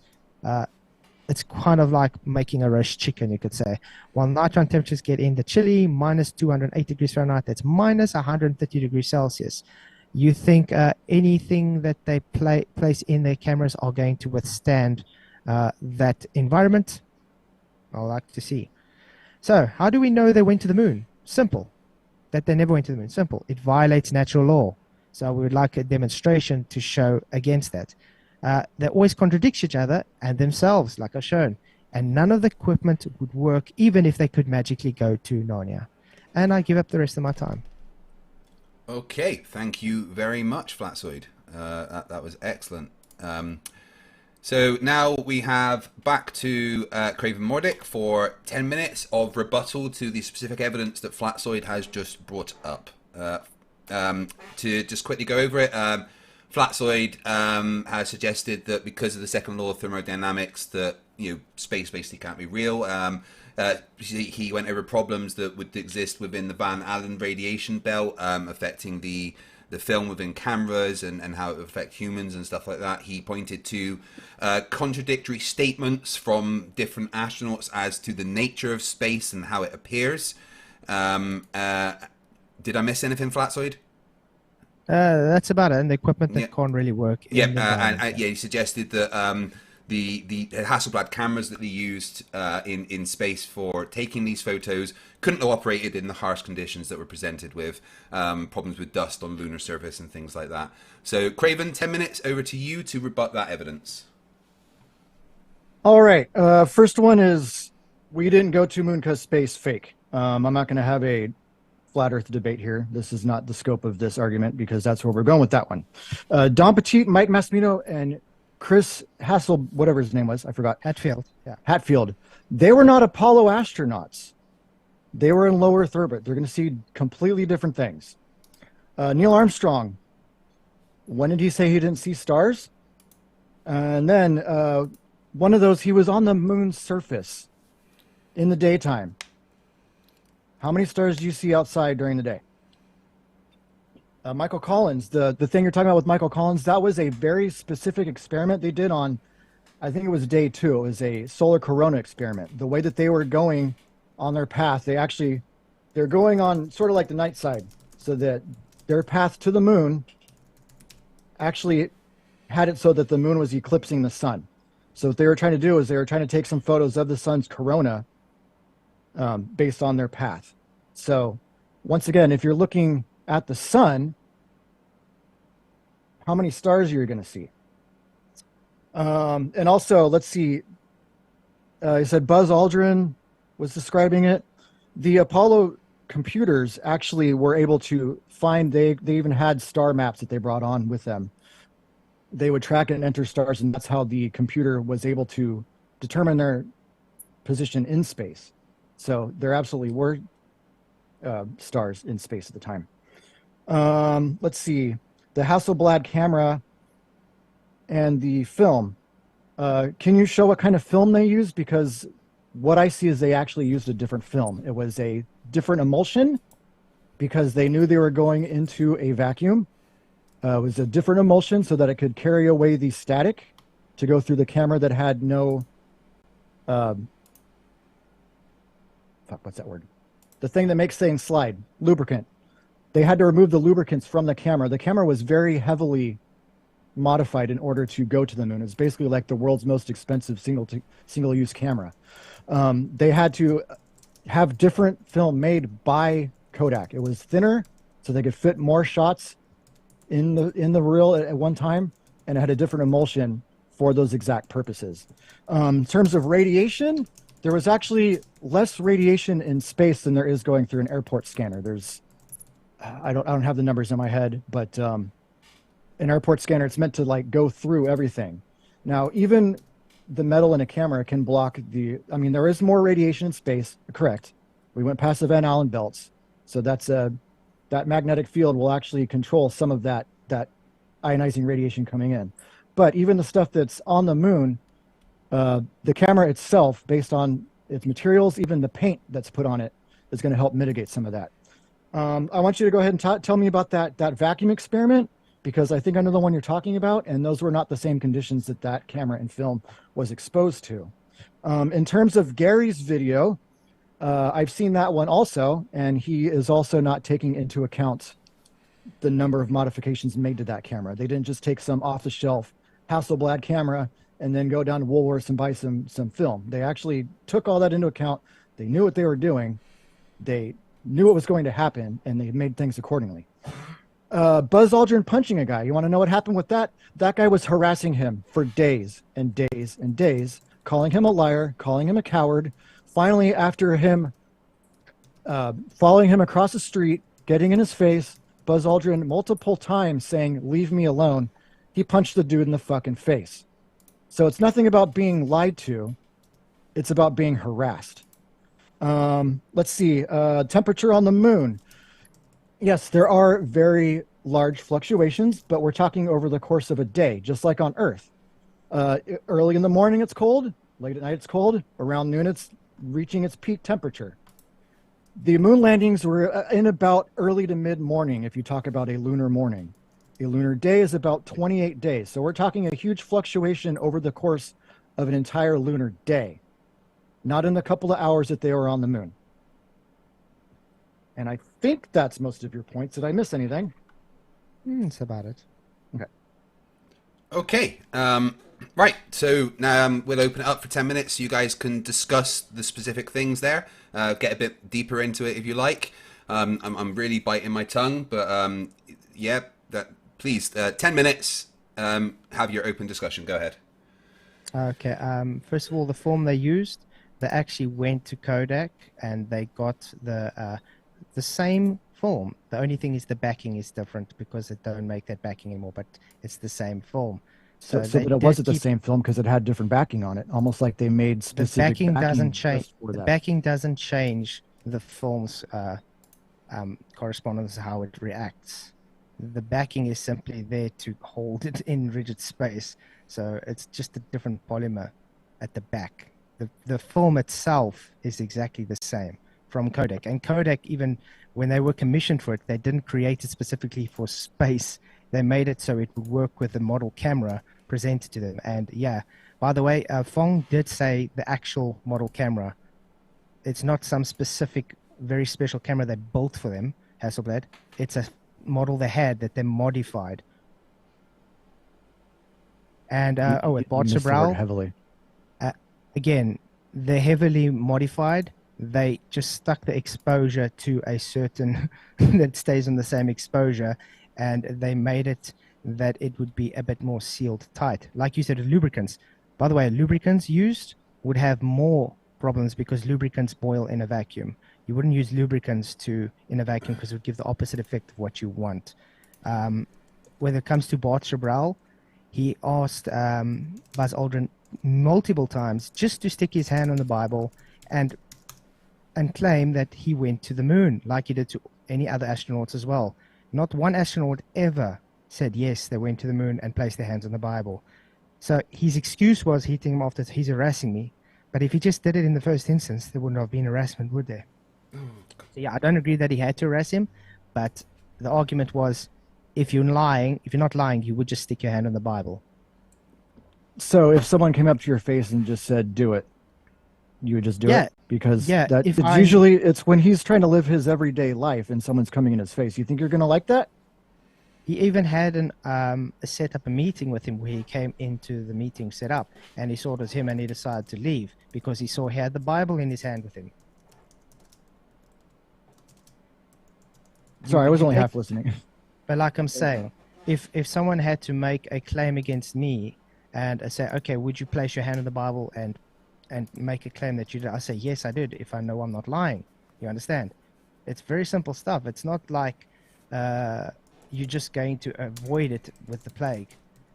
It's kind of like making a roast chicken, you could say. While nighttime temperatures get in the chilly, minus 208 degrees Fahrenheit, that's minus 130 degrees Celsius. You think anything that they place in their cameras are going to withstand that environment? I'd like to see. So, how do we know they went to the moon? Simple. That they never went to the moon. Simple. It violates natural law. So we would like a demonstration to show against that. They always contradict each other and themselves, like I've shown. And none of the equipment would work, even if they could magically go to Narnia. And I give up the rest of my time. Okay, thank you very much, Flatzoid. That was excellent. So now we have back to Craven Moordik for 10 minutes of rebuttal to the specific evidence that Flatzoid has just brought up. To just quickly go over it, Flatzoid has suggested that because of the second law of thermodynamics, that space basically can't be real. He went over problems that would exist within the Van Allen radiation belt, affecting the the film within cameras and how it would affect humans and stuff like that. He pointed to contradictory statements from different astronauts as to the nature of space and how it appears. Did I miss anything, Flatzoid? That's about it. And the equipment that can't really work. He suggested that the Hasselblad cameras that they used in space for taking these photos couldn't have operated in the harsh conditions that were presented with problems with dust on lunar surface and things like that. So, Craven, 10 minutes over to you to rebut that evidence. All right. First one is we didn't go to moon because space fake. I'm not going to have a flat Earth debate here. This is not the scope of this argument because that's where we're going with that one. Don Petit, Mike Massimino, and Chris Hassel, whatever his name was, I forgot. Hatfield. Yeah. Hatfield. They were not Apollo astronauts. They were in low Earth orbit. They're going to see completely different things. Neil Armstrong. When did he say he didn't see stars? And then one of those, he was on the moon's surface in the daytime. How many stars do you see outside during the day? Michael Collins, the thing you're talking about with Michael Collins, that was a very specific experiment they did on, I think it was day 2. It was a solar corona experiment. The way that they were going on their path, they're going on sort of like the night side, so that their path to the moon actually had it so that the moon was eclipsing the sun. So what they were trying to do is they were trying to take some photos of the sun's corona based on their path. So once again, if you're looking at the sun, how many stars you're going to see? And also, let's see. He said Buzz Aldrin was describing it. The Apollo computers actually were able to find, they even had star maps that they brought on with them. They would track and enter stars, and that's how the computer was able to determine their position in space. So there absolutely were stars in space at the time. Let's see. The Hasselblad camera and the film. Can you show what kind of film they used? Because what I see is they actually used a different film. It was a different emulsion because they knew they were going into a vacuum. It was a different emulsion so that it could carry away the static to go through the camera that had no... what's that word? The thing that makes things slide. Lubricant. They had to remove the lubricants from the camera. The camera was very heavily modified in order to go to the moon. It's basically like the world's most expensive single-use camera. They had to have different film made by Kodak. It was thinner, so they could fit more shots in the reel at one time, and it had a different emulsion for those exact purposes. In terms of radiation, there was actually less radiation in space than there is going through an airport scanner. There's, I don't have the numbers in my head, but an airport scanner, it's meant to like go through everything. Now, even the metal in a camera can block there is more radiation in space, correct. We went past the Van Allen belts. So that magnetic field will actually control some of that ionizing radiation coming in. But even the stuff that's on the moon, the camera itself, based on its materials, even the paint that's put on it, is going to help mitigate some of that. I want you to go ahead and tell me about that vacuum experiment, because I think I know the one you're talking about, and those were not the same conditions that camera and film was exposed to. In terms of Gary's video, I've seen that one also, and he is also not taking into account the number of modifications made to that camera. They didn't just take some off-the-shelf Hasselblad camera and then go down to Woolworths and buy some film. They actually took all that into account. They knew what they were doing. They knew what was going to happen, and they made things accordingly. Buzz Aldrin punching a guy. You want to know what happened with that? That guy was harassing him for days and days and days, calling him a liar, calling him a coward. Finally, after him following him across the street, getting in his face, Buzz Aldrin multiple times saying, "Leave me alone," he punched the dude in the fucking face. So it's nothing about being lied to. It's about being harassed. Let's see. Temperature on the moon. Yes, there are very large fluctuations, but we're talking over the course of a day, just like on Earth. Early in the morning, it's cold. Late at night, it's cold. Around noon, it's reaching its peak temperature. The moon landings were in about early to mid-morning if you talk about a lunar morning. A lunar day is about 28 days. So we're talking a huge fluctuation over the course of an entire lunar day, not in the couple of hours that they were on the moon. And I think that's most of your points. Did I miss anything? That's about it. Okay. Okay. Right. So now we'll open it up for 10 minutes. So you guys can discuss the specific things there. Get a bit deeper into it if you like. I'm really biting my tongue, but yeah. Please, 10 minutes. Have your open discussion. Go ahead. Okay. First of all, the form they used, they actually went to Kodak and they got the same form. The only thing is the backing is different because they don't make that backing anymore, but it's the same form. So but it wasn't the same film because it had different backing on it, almost like they made specific backing doesn't change. for The that. backing doesn't change the film's correspondence, how it reacts. The backing is simply there to hold it in rigid space. So it's just a different polymer at the back. The film itself is exactly the same from Kodak. And Kodak, even when they were commissioned for it, they didn't create it specifically for space. They made it so it would work with the model camera presented to them. And yeah, by the way, Fong did say the actual model camera, it's not some specific, very special camera they built for them, Hasselblad. It's a model they had that they modified. And at Bartzerbrouw, heavily. Again, they're heavily modified. They just stuck the exposure to a certain that stays on the same exposure, and they made it that it would be a bit more sealed tight. Like you said, with lubricants. By the way, lubricants used would have more problems because lubricants boil in a vacuum. You wouldn't use lubricants in a vacuum because it would give the opposite effect of what you want. When it comes to Bartzerbrouw, he asked Buzz Aldrin multiple times just to stick his hand on the Bible and claim that he went to the moon, like he did to any other astronauts as well. Not one astronaut ever said, yes, they went to the moon and placed their hands on the Bible. So his excuse was hitting him off that he's harassing me. But if he just did it in the first instance, there wouldn't have been harassment, would there? So yeah, I don't agree that he had to harass him, but the argument was, if you're not lying, you would just stick your hand on the Bible. So if someone came up to your face and just said, do it, you would just do it? Because usually it's when he's trying to live his everyday life and someone's coming in his face. You think you're going to like that? He even had set up a meeting with him where he came into the meeting set up, and he saw it was him and he decided to leave because he saw he had the Bible in his hand with him. Sorry, I was only half listening. But like I'm saying, if someone had to make a claim against me and say, okay, would you place your hand on the Bible and make a claim that you did? I say, yes, I did, if I know I'm not lying. You understand? It's very simple stuff. It's not like you're just going to avoid it with the plague.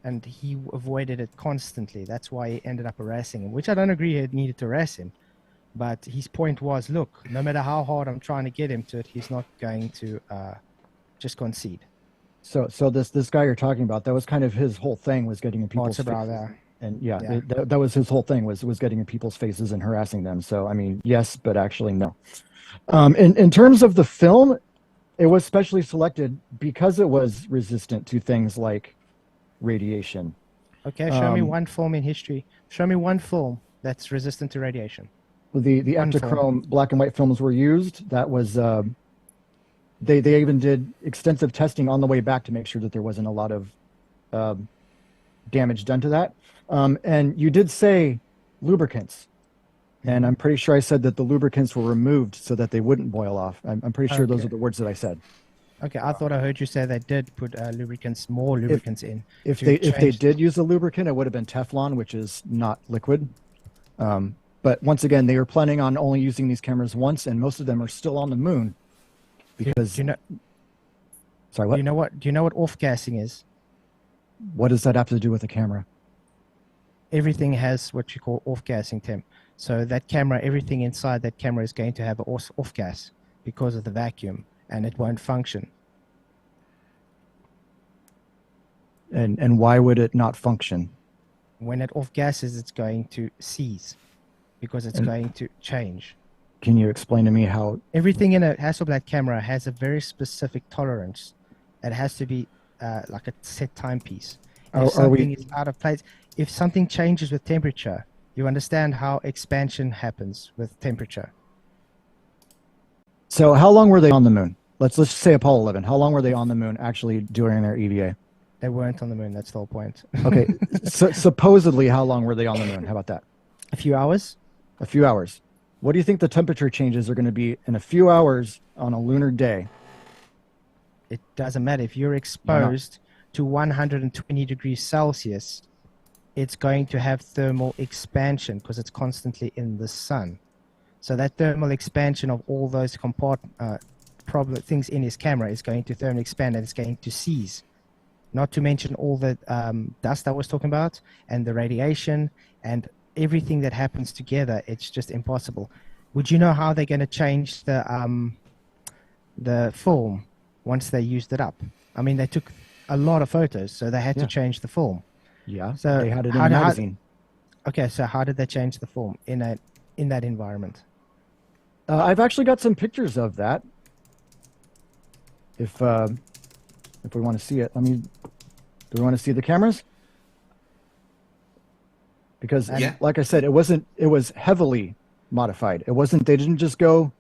And he avoided it constantly. That's why he ended up harassing him, which I don't agree he needed to harass him. But his point was, look, no matter how hard I'm trying to get him to it, he's not going to just concede. So this guy you're talking about, that was kind of his whole thing, was getting in people's faces. And that was his whole thing, was getting in people's faces and harassing them. So, I mean, yes, but actually no. In terms of the film, it was specially selected because it was resistant to things like radiation. Okay, show me one film in history. Show me one film that's resistant to radiation. The Ektachrome black and white films were used. That was they even did extensive testing on the way back to make sure that there wasn't a lot of damage done to that. And you did say lubricants, and I'm pretty sure I said that the lubricants were removed so that they wouldn't boil off. I'm pretty sure those are the words that I said. Okay, I thought I heard you say they did put more lubricants in. If they did use a lubricant, it would have been Teflon, which is not liquid. But once again, they were planning on only using these cameras once, and most of them are still on the moon. Because sorry, what? Do you know what off-gassing is? What does that have to do with the camera? Everything has what you call off-gassing, Tim. So that camera, everything inside that camera is going to have an off-gas because of the vacuum, and it won't function. And why would it not function? When it off-gasses, it's going to seize because it's going to change. Can you explain to me how? Everything in a Hasselblad camera has a very specific tolerance. It has to be like a set timepiece. If something is out of place, if something changes with temperature, you understand how expansion happens with temperature. So how long were they on the moon? Let's just say Apollo 11. How long were they on the moon actually doing their EVA? They weren't on the moon. That's the whole point. Okay. So supposedly, how long were they on the moon? How about that? A few hours. A few hours. What do you think the temperature changes are going to be in a few hours on a lunar day? It doesn't matter. If you're exposed to 120 degrees Celsius, it's going to have thermal expansion because it's constantly in the sun. So that thermal expansion of all those things in his camera is going to thermally expand and it's going to seize. Not to mention all the dust I was talking about and the radiation and everything that happens together. It's just impossible. Would you know how they're going to change the film once they used it up? I mean, they took a lot of photos, so they had to change the film. Yeah, so they had it in the magazine. Okay, so how did they change the film in that environment? I've actually got some pictures of that. If we want to see it, do we want to see the cameras? Because, like I said, it was heavily modified. They didn't just go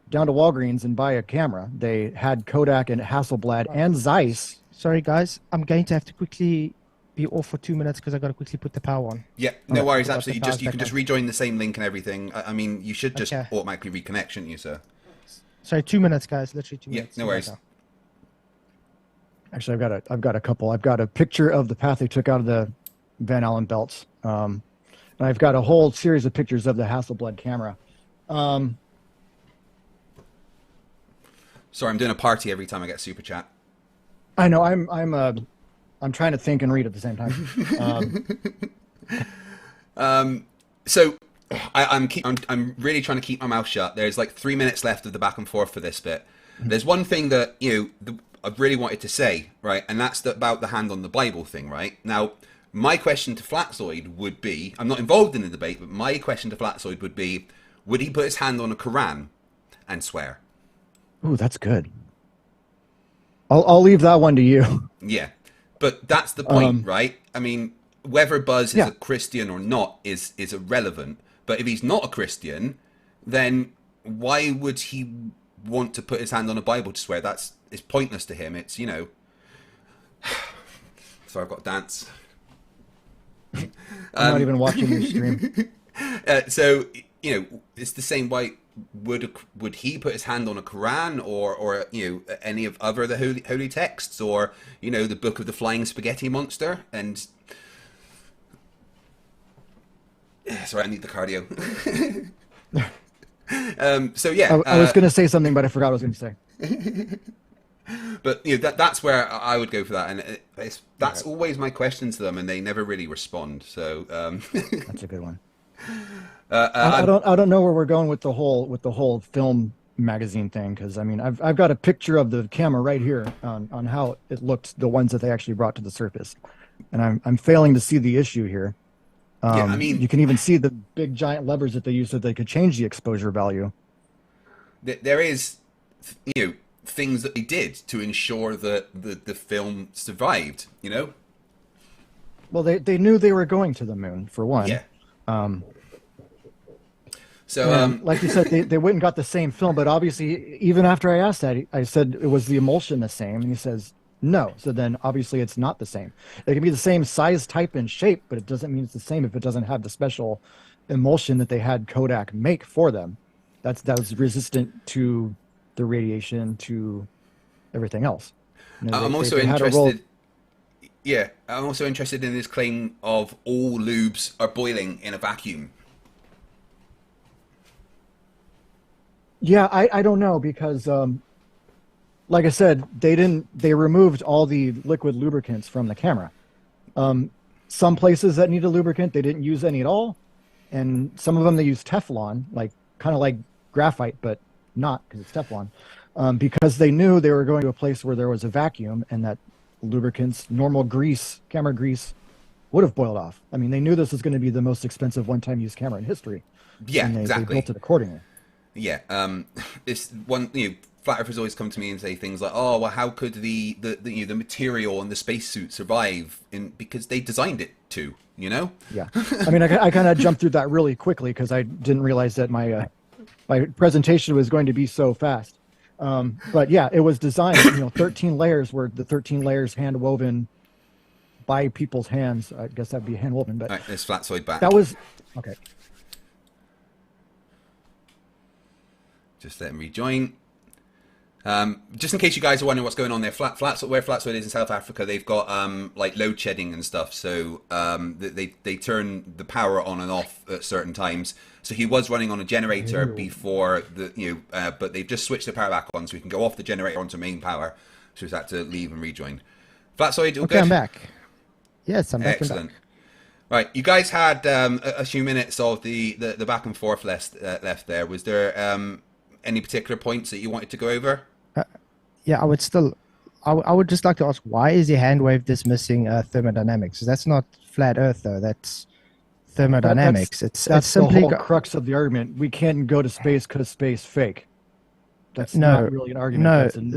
down to Walgreens and buy a camera. They had Kodak and Hasselblad and Zeiss. Sorry, guys. I'm going to have to quickly be off for 2 minutes because I've got to quickly put the power on. Yeah, no worries. Absolutely. You can just rejoin the same link and everything. I mean, you should just automatically reconnect, shouldn't you, sir? Sorry, 2 minutes, guys. Literally 2 minutes. Yeah, no worries. Actually, I've got a couple. I've got a picture of the path they took out of the Van Allen belts. And I've got a whole series of pictures of the Hasselblad camera. Sorry, I'm doing a party every time I get super chat. I know. I'm trying to think and read at the same time. So I'm really trying to keep my mouth shut. There's like 3 minutes left of the back and forth for this bit. There's one thing that I really wanted to say, right, and that's about the hand on the Bible thing, right? Now, my question to Flatzoid would be, I'm not involved in the debate, but my question to Flatzoid would be, would he put his hand on a Quran and swear? Ooh, that's good. I'll leave that one to you. Yeah, but that's the point, right? I mean, whether Buzz is a Christian or not is irrelevant. But if he's not a Christian, then why would he want to put his hand on a Bible to swear? It's pointless to him. It's, Sorry, I've got to dance. I'm not even watching your stream. So, it's the same way. Would he put his hand on a Quran or any of the holy texts or the Book of the Flying Spaghetti Monster? And sorry, I need the cardio. So yeah, I was going to say something, but I forgot what I was going to say. But that's where I would go for that, and that's always my question to them, and they never really respond. So that's a good one. I don't know where we're going with the whole film magazine thing, because I mean I've got a picture of the camera right here on how it looked, the ones that they actually brought to the surface, and I'm failing to see the issue here. I mean, you can even see the big giant levers that they used so they could change the exposure value. There is things that they did to ensure that the film survived. Well, they knew they were going to the moon, for one. Yeah. Like you said, they went and got the same film, but obviously, even after I asked that, I said, was the emulsion the same? And he says, no. So then obviously it's not the same. It can be the same size, type, and shape, but it doesn't mean it's the same if it doesn't have the special emulsion that they had Kodak make for them. That was resistant to the radiation, to everything else. I'm also interested. Yeah, I'm also interested in this claim of all lubes are boiling in a vacuum. Yeah, I don't know, because like I said, they removed all the liquid lubricants from the camera. Some places that need a lubricant, they didn't use any at all. And some of them they used Teflon, kind of like graphite, but not, because it's Teflon. Because they knew they were going to a place where there was a vacuum and that lubricants, normal grease, camera grease, would have boiled off. I mean, they knew this was going to be the most expensive one-time use camera in history. Yeah, and they exactly. built it accordingly. Yeah, this one, flat earthers always come to me and say things like, "Oh, well, how could the material and the spacesuit survive?" Because they designed it to, Yeah, I mean, I kind of jumped through that really quickly because I didn't realize that my presentation was going to be so fast. But yeah, it was designed. 13 layers were the 13 layers hand woven by people's hands. I guess that'd be hand woven, but All right, there's Flatzoid back. that was okay. Just let him rejoin. Just in case you guys are wondering what's going on there, where Flatzoid is in South Africa, they've got like load shedding and stuff. So they turn the power on and off at certain times. So he was running on a generator before but they've just switched the power back on, so we can go off the generator onto main power. So he's had to leave and rejoin. Flatzoid, all good? I'm back. Yes, I'm back. Excellent. Right, you guys had a few minutes of the back and forth left there. Was there any particular points that you wanted to go over? Yeah, I would just like to ask, why is the hand wave dismissing thermodynamics? That's not flat Earth, though. That's thermodynamics. That's simply the whole crux of the argument. We can't go to space because space fake. That's not really an argument. No,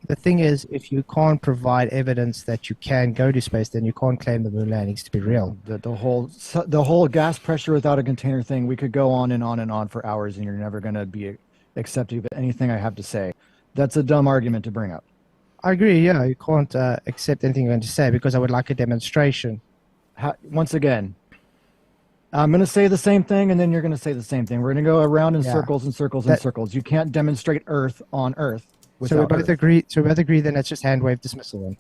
the thing is, if you can't provide evidence that you can go to space, then you can't claim the moon landings to be real. The whole gas pressure without a container thing, we could go on and on and on for hours, and you're never going to be accepting of anything I have to say. That's a dumb argument to bring up. I agree. Yeah, you can't accept anything I'm going to say because I would like a demonstration. Once again, I'm going to say the same thing, and then you're going to say the same thing. We're going to go around in circles and circles and circles. You can't demonstrate Earth on Earth. So we both agree. So we both agree. Then it's just hand wave dismissal. Then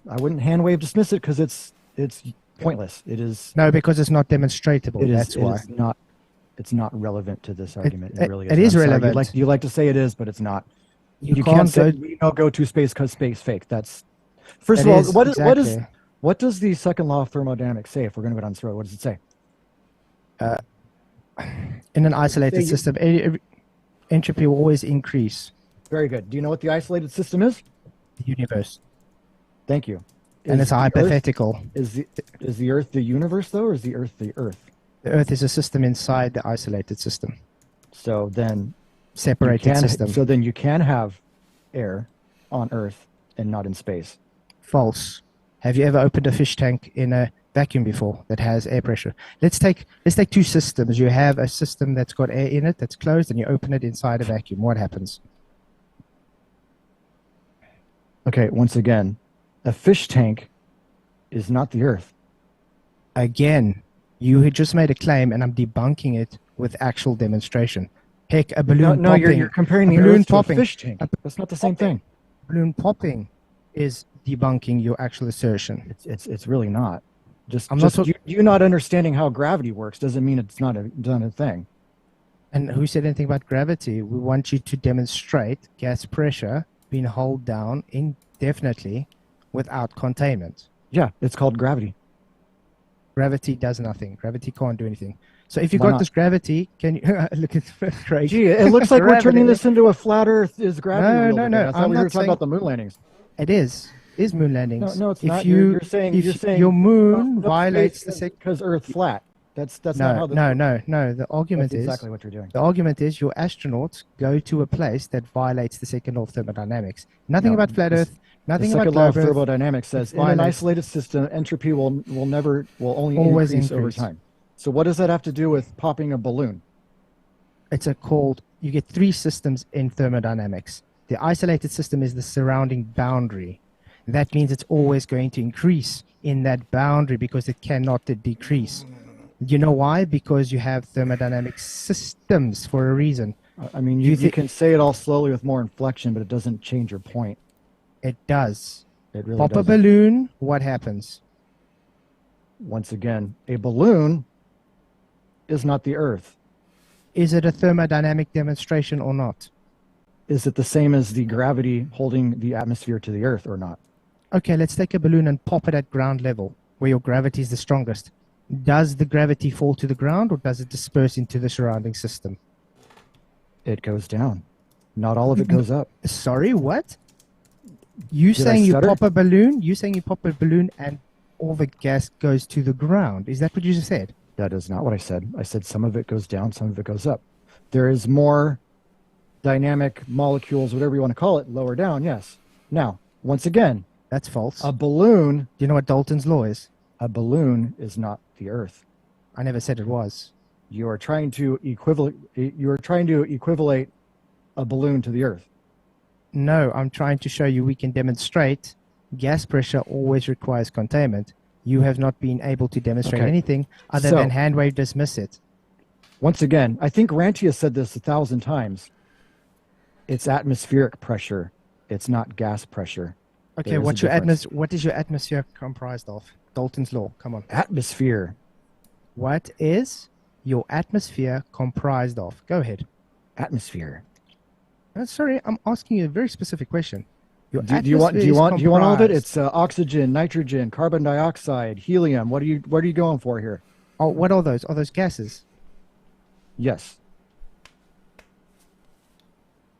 I wouldn't hand wave dismiss it because it's pointless. It is because it's not demonstratable. That's why it's not relevant to this argument. It really is. It is relevant. You like to say it is, but it's not. You can't can't say we don't go to space because space fake. That's first of all. What does the second law of thermodynamics say? If we're going to go down this road, what does it say? In an isolated system, entropy will always increase. Very good. Do you know what the isolated system is? The universe. Thank you. And it's a hypothetical. Is the Earth the universe, though, or is the Earth the Earth? The Earth is a system inside the isolated system. So then... Separated system. So then you can have air on Earth and not in space. False. Have you ever opened a fish tank in a vacuum before that has air pressure? Let's take two systems. You have a system that's got air in it, that's closed, and you open it inside a vacuum. What happens? Okay, once again, a fish tank is not the Earth. Again, you had just made a claim, and I'm debunking it with actual demonstration. Heck, a balloon popping. You're comparing the Earth to a fish tank. That's not the same thing. Balloon popping is debunking your actual assertion. It's really not. You not understanding how gravity works doesn't mean it's not a thing. And who said anything about gravity? We want you to demonstrate gas pressure being held down indefinitely without containment. Yeah, it's called gravity. Gravity does nothing. Gravity can't do anything. So if you got this gravity, can you look at crazy? Gee, it looks like we're turning this into a flat Earth is gravity. No. I thought we were talking about the moon landings. It is moon landings. No, it's not. You're saying your moon violates the because Earth flat. That's not how. No. The argument is exactly what you're doing. The argument is your astronauts go to a place that violates the second law of thermodynamics. Nothing about flat Earth. Nothing about the second law of thermodynamics says in an isolated system, entropy will only always increase over time. So what does that have to do with popping a balloon? You get three systems in thermodynamics. The isolated system is the surrounding boundary. That means it's always going to increase in that boundary because it cannot decrease. You know why? Because you have thermodynamic systems for a reason. I mean, you can say it all slowly with more inflection, but it doesn't change your point. It does. It really does. Pop a balloon, what happens? Once again, a balloon is not the Earth. Is it a thermodynamic demonstration or not? Is it the same as the gravity holding the atmosphere to the Earth or not? Okay, let's take a balloon and pop it at ground level, where your gravity is the strongest. Does the gravity fall to the ground, or does it disperse into the surrounding system? It goes down. Not all of it goes up. Sorry, what? You saying you pop a balloon and all the gas goes to the ground. Is that what you just said? That is not what I said. I said some of it goes down, some of it goes up. There is more dynamic molecules, whatever you want to call it, lower down, yes. Now, once again, That's false. a balloon, Do you know what Dalton's law is? a balloon is not the Earth. I never said it was. You are trying to equivalate a balloon to the Earth. No, I'm trying to show you we can demonstrate gas pressure always requires containment. You have not been able to demonstrate Okay. anything other So- than hand wave dismiss it. Once again, I think Ranty has said this 1,000 times. It's atmospheric pressure. It's not gas pressure. Okay, There is a what is your atmosphere comprised of? Dalton's law. Come on. Atmosphere. What is your atmosphere comprised of? Go ahead. Atmosphere. Sorry, I'm asking you a very specific question. Your Do you want atmosphere is all of it? comprised- It's oxygen, nitrogen, carbon dioxide, helium. What are you going for here? Oh, what are those? Are those gases? Yes.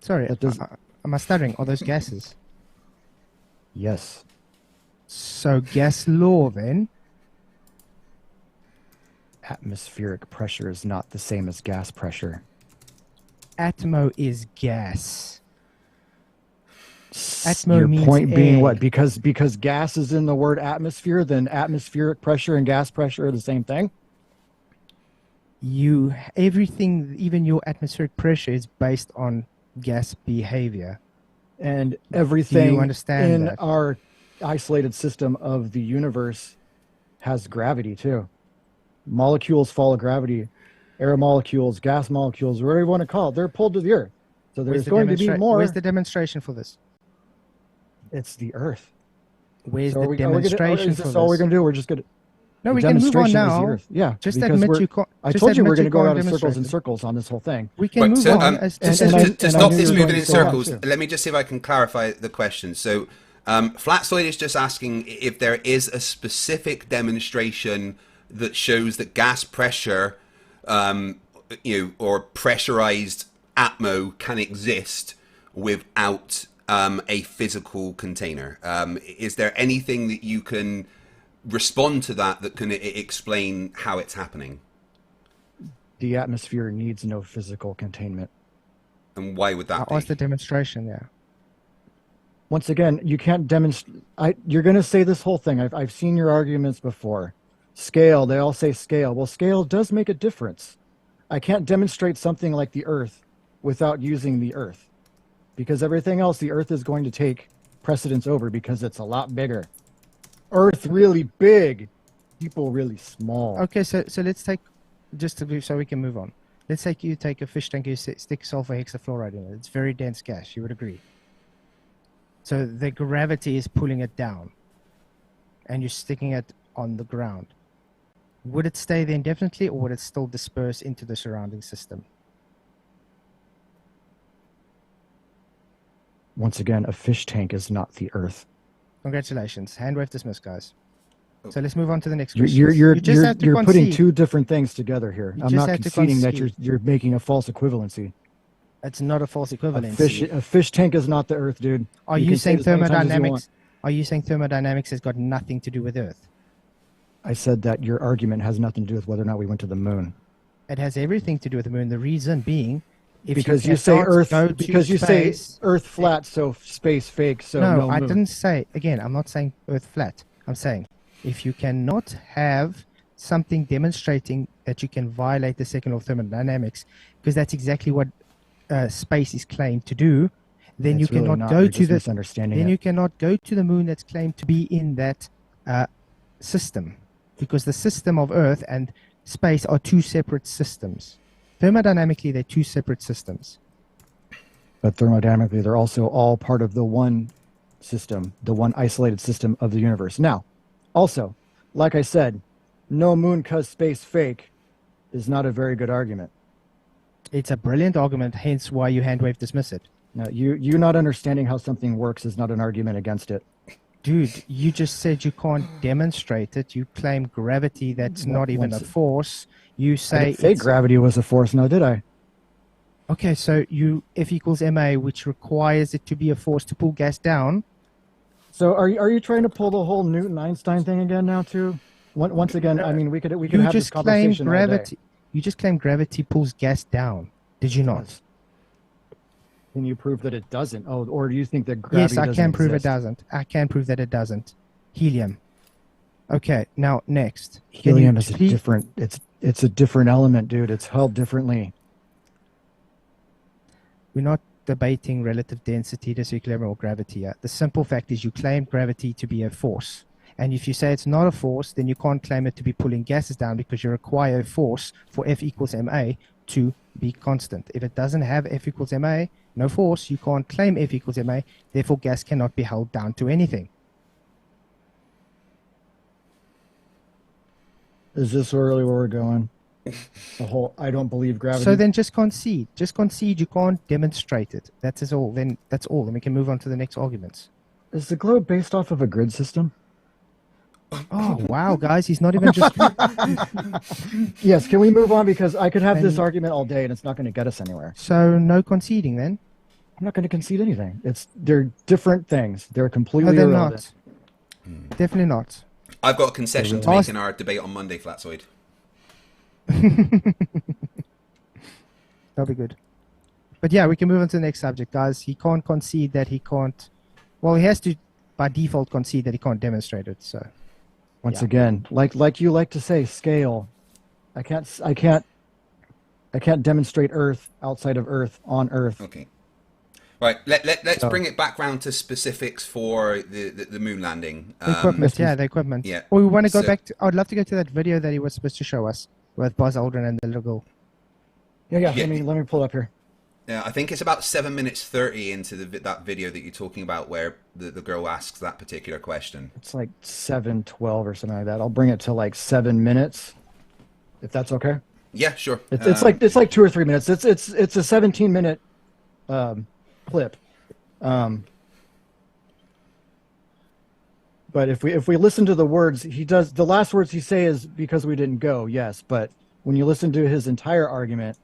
Sorry, That does- am I stuttering? Are those gases? Yes. So gas law then. Atmospheric pressure is not the same as gas pressure. Atmo is gas. Atmo Your means point being air. what? Because gas is in the word atmosphere, then atmospheric pressure and gas pressure are the same thing? Everything, even your atmospheric pressure is based on gas behavior. And everything understand in that? our isolated system of the universe has gravity too. Molecules follow gravity. Air molecules, gas molecules, whatever you want to call it, they're pulled to the Earth. So there's going to be more. Where's the demonstration for this? It's the Earth. Where's So the are we demonstration is for this this? all we're going to do? We're just going to. No, the we can move on demonstration is the now. Earth. Yeah, Just because admit we're- you can't. I just told you admit we're going to go can't around in circles demonstrate and it. circles on this whole thing. We can Right, move so, on. to and I stop knew this you were moving going in to say that circles, too. let me just see if I can clarify the question. So, Flatzoid is just asking if there is a specific demonstration that shows that gas pressure, or pressurized atmo can exist without a physical container. Is there anything that you can respond to that can explain how it's happening? The atmosphere needs no physical containment. And why would that I asked be? the demonstration. Yeah. Once again, you can't demonstrate. You're going to say this whole thing. I've seen your arguments before. Scale, they all say scale. Well, scale does make a difference. I can't demonstrate something like the Earth without using the Earth, because everything else, the Earth is going to take precedence over because it's a lot bigger. Earth really big, people really small. Okay, so let's take so we can move on. Let's say you take a fish tank, you stick sulfur hexafluoride in it. It's very dense gas. You would agree. So the gravity is pulling it down, and you're sticking it on the ground. Would it stay there indefinitely, or would it still disperse into the surrounding system? Once again, a fish tank is not the Earth. Congratulations. Hand wave dismissed, guys. So let's move on to the next You're question. you're You just have to you're putting concede. two different things together here. You I'm just not have to conceding that concede. you're making a false equivalency. It's not a false A equivalency. fish tank is not the Earth, dude. Are You you can say saying it as many times as you want. thermodynamics? Are you saying thermodynamics has got nothing to do with Earth? I said that your argument has nothing to do with whether or not we went to the moon. It has everything to do with the moon. The reason being, if Because you say cannot Earth, go to because you say space- Earth flat, so space fake, so no, no, I moon. didn't say. Again, I'm not saying Earth flat. I'm saying if you cannot have something demonstrating that you can violate the second law of thermodynamics, because that's exactly what space is claimed to do, then It's you really cannot not. go You're to just the. misunderstanding Then it. you cannot go to the moon that's claimed to be in that system, because the system of Earth and space are two separate systems. Thermodynamically, they're two separate systems. But thermodynamically, they're also all part of the one system, the one isolated system of the universe. Now, also, like I said, no moon 'cause space fake is not a very good argument. It's a brilliant argument, hence why you hand wave dismiss it. Now, you not understanding how something works is not an argument against it. Dude, you just said you can't demonstrate it. You claim gravity that's not even a Once- force. You I say didn't say it's- gravity was a force, now did I? Okay, so you F equals ma, which requires it to be a force to pull gas down. So are you trying to pull the whole Newton-Einstein thing again now too? Once again, I mean, we could You have this just claimed conversation all day. gravity. You just claimed gravity pulls gas down. Did you not? Yes. Can you prove that it doesn't? Oh, or do you think that gravity Yes, I doesn't can prove it exist? doesn't. I can prove that it doesn't. Helium. Okay, now next. Can Helium you is a please- different. It's a different element, dude. It's held differently. We're not debating relative density, disequilibrium, or gravity here. The simple fact is you claim gravity to be a force. And if you say it's not a force, then you can't claim it to be pulling gases down because you require a force for F equals ma to be constant. If it doesn't have F equals ma, no force, you can't claim F equals ma, therefore gas cannot be held down to anything. Is this really where we're going? The whole I don't believe gravity. So then just concede. Just concede you can't demonstrate it. That's all. Then that's all. Then we can move on to the next arguments. Is the globe based off of a grid system? Oh, wow, guys. He's not even just... Yes, can we move on? Because I could have this Then- argument all day and it's not going to get us anywhere. So no conceding then? I'm not going to concede anything. They're different things. They're No, completely they're irrelevant. not. Definitely not. I've got a concession to really- make in our debate on Monday, Flatzoid. That'll be good. But yeah, we can move on to the next subject, guys. He can't concede that he can't... Well, he has to, by default, concede that he can't demonstrate it, so... Once Yeah. again, like you like to say, scale. I can't demonstrate Earth outside of Earth on Earth. Okay. Right, let's So- bring it back round to specifics for the moon landing. The equipment, the equipment. yeah, Well, we want to go so- back to... I'd love to go to that video that he was supposed to show us with Buzz Aldrin and the little girl. Yeah. Yeah. Let me pull it up here. Yeah, I think it's about 7 minutes 30 into that video that you're talking about where the girl asks that particular question. It's like 7:12 or something like that. I'll bring it to like 7 minutes, if that's okay. Yeah, sure. It's like 2 or 3 minutes. It's a 17-minute clip. But if we listen to the words, the last words he say is because we didn't go. Yes, but when you listen to his entire argument,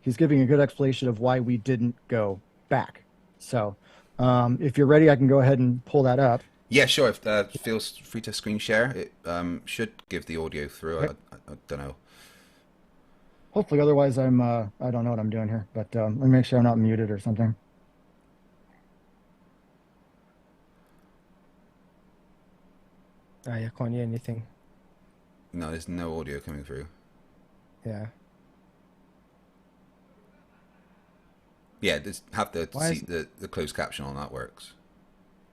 he's giving a good explanation of why we didn't go back. So, if you're ready, I can go ahead and pull that up. Yeah, sure. If feel free to screen share. It should give the audio through. Okay. I don't know. Hopefully, otherwise I don't know what I'm doing here. But let me make sure I'm not muted or something. I can't hear anything. No, there's no audio coming through. Yeah. Yeah, just have to Why see the closed caption on that works.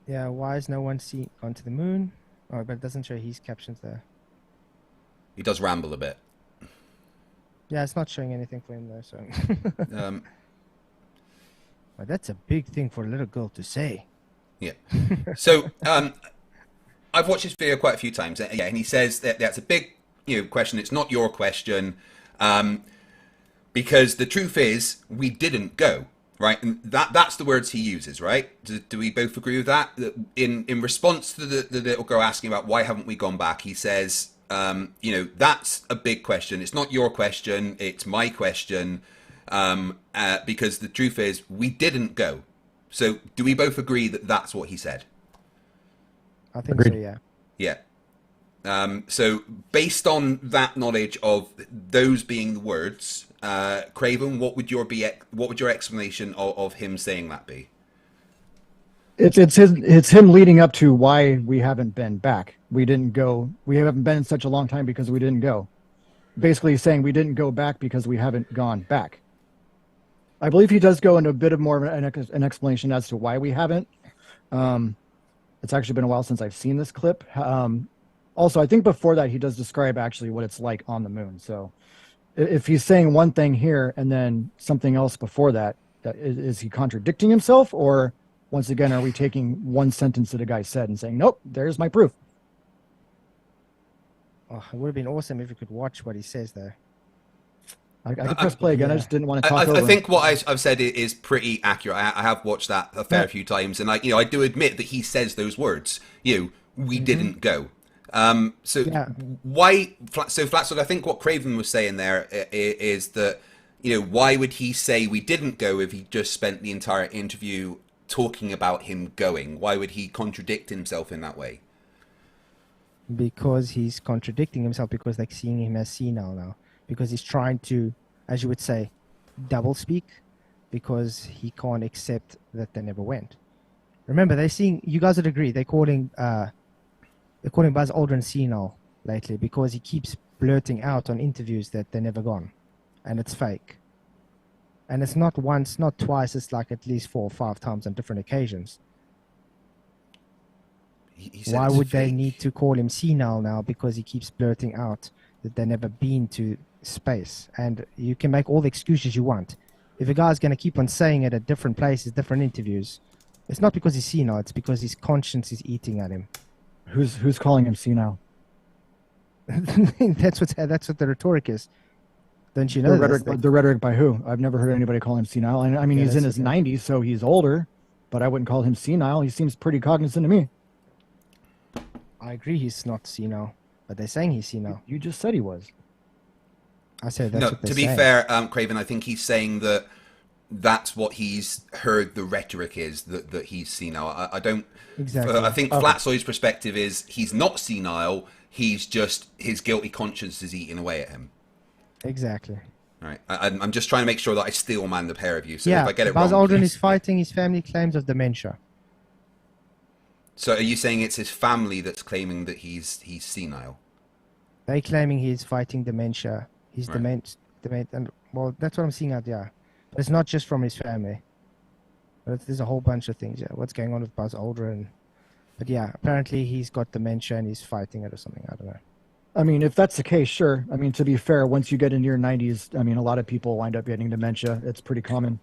Yeah, why is no one gone to the moon? Oh, but it doesn't show his captions there. He does ramble a bit. Yeah, it's not showing anything for him though, so... Um, Well, that's a big thing for a little girl to say. Yeah. So I've watched this video quite a few times. Yeah, and he says that that's a big question. It's not your question because the truth is we didn't go, right? And that's the words he uses, right? Do we both agree with that? That in response to the little girl asking about why haven't we gone back, he says, that's a big question. It's not your question. It's my question. Because the truth is we didn't go. So do we both agree that that's what he said? I think Agreed. so, yeah. Yeah. So based on that knowledge of those being the words, Craven, what would your explanation of him saying that be? It's him leading up to why we haven't been back. We didn't go. We haven't been in such a long time because we didn't go. Basically saying we didn't go back because we haven't gone back. I believe he does go into a bit of more of an explanation as to why we haven't. It's actually been a while since I've seen this clip. Also, I think before that he does describe actually what it's like on the moon. So if he's saying one thing here and then something else before that, is he contradicting himself? Or once again, are we taking one sentence that a guy said and saying, nope, there's my proof? Oh, it would have been awesome if you could watch what he says there. I could press play again. I just didn't want to talk over I him. think what I've said is pretty accurate. I have watched that a fair few times, and I do admit that he says those words. We didn't go. So Yeah. why? So Flatzoid, I think what Craven was saying there is that why would he say we didn't go if he just spent the entire interview talking about him going? Why would he contradict himself in that way? Because he's contradicting himself, because they're seeing him as senile now. Because he's trying to, as you would say, double speak, because he can't accept that they never went. Remember, they're seeing, you guys would agree, they're calling Buzz Aldrin senile lately because he keeps blurting out on interviews that they're never gone. And it's fake. And it's not once, not twice, it's like at least 4 or 5 times on different occasions. Why would they need to call him senile now? Because he keeps blurting out that they've never been to space. And you can make all the excuses you want. If a guy's going to keep on saying it at different places, different interviews, it's not because he's senile, it's because his conscience is eating at him. Who's calling him senile? That's what the rhetoric is. Don't you know the rhetoric by who? I've never heard anybody call him senile. I mean, he's in his 90s, so he's older, but I wouldn't call him senile. He seems pretty cognizant to me. I agree he's not senile, but they're saying he's senile. You just said he was. I said that's no, what they're to be saying. fair, Craven, I think he's saying that that's what he's heard the rhetoric is, that he's senile. I don't... Exactly. I think Flatzoid's perspective is he's not senile, he's just... his guilty conscience is eating away at him. Exactly. Right. I'm just trying to make sure that I steel man the pair of you, so yeah, if I get it Buzz wrong... Aldrin is fighting his family claims of dementia. So are you saying it's his family that's claiming that he's senile? They're claiming he's fighting dementia. He's Right. and well, that's what I'm seeing out there. But it's not just from his family. But there's a whole bunch of things. Yeah, what's going on with Buzz Aldrin? But yeah, apparently he's got dementia and he's fighting it or something. I don't know. I mean, if that's the case, sure. I mean, to be fair, once you get into your 90s, I mean, a lot of people wind up getting dementia. It's pretty common.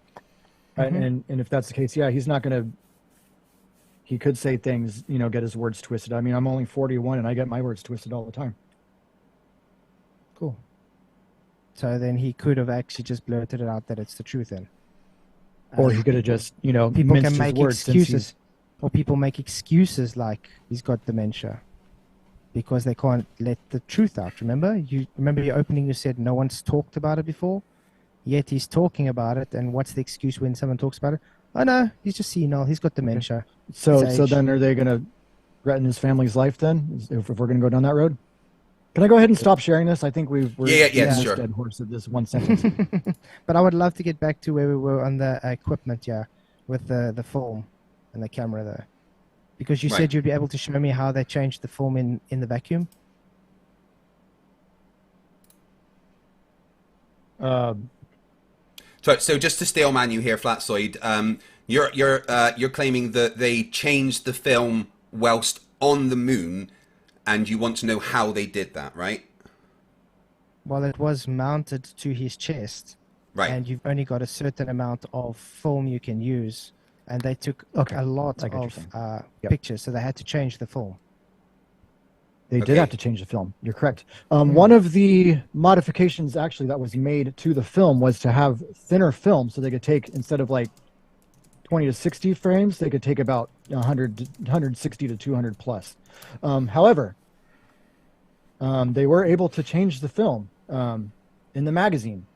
And if that's the case, yeah, he's not going to... He could say things, get his words twisted. I mean, I'm only 41 and I get my words twisted all the time. Cool. So then he could have actually just blurted it out that it's the truth then. Or he could have just, People minced can his make words since excuses. Or people make excuses like he's got dementia. Because they can't let the truth out. Remember your opening, you said no one's talked about it before? Yet he's talking about it. And what's the excuse when someone talks about it? Oh no, he's just senile. He's got dementia. Okay. So then are they going to threaten his family's life then, if we're going to go down that road? Can I go ahead and stop sharing this? I think we're sure. dead horse of this one sentence. But I would love to get back to where we were on the equipment, with the film and the camera there. Because you said you'd be able to show me how they changed the film in the vacuum. So just to steel man you here, Flatzoid, you're claiming that they changed the film whilst on the moon, and you want to know how they did that, right? Well, it was mounted to his chest, Right. And you've only got a certain amount of film you can use, and they took a lot of pictures, so they had to change the film. They did have to change the film. You're correct. One of the modifications actually that was made to the film was to have thinner film, so they could take, instead of like 20 to 60 frames, they could take about 160 to 200 plus. However, they were able to change the film in the magazine.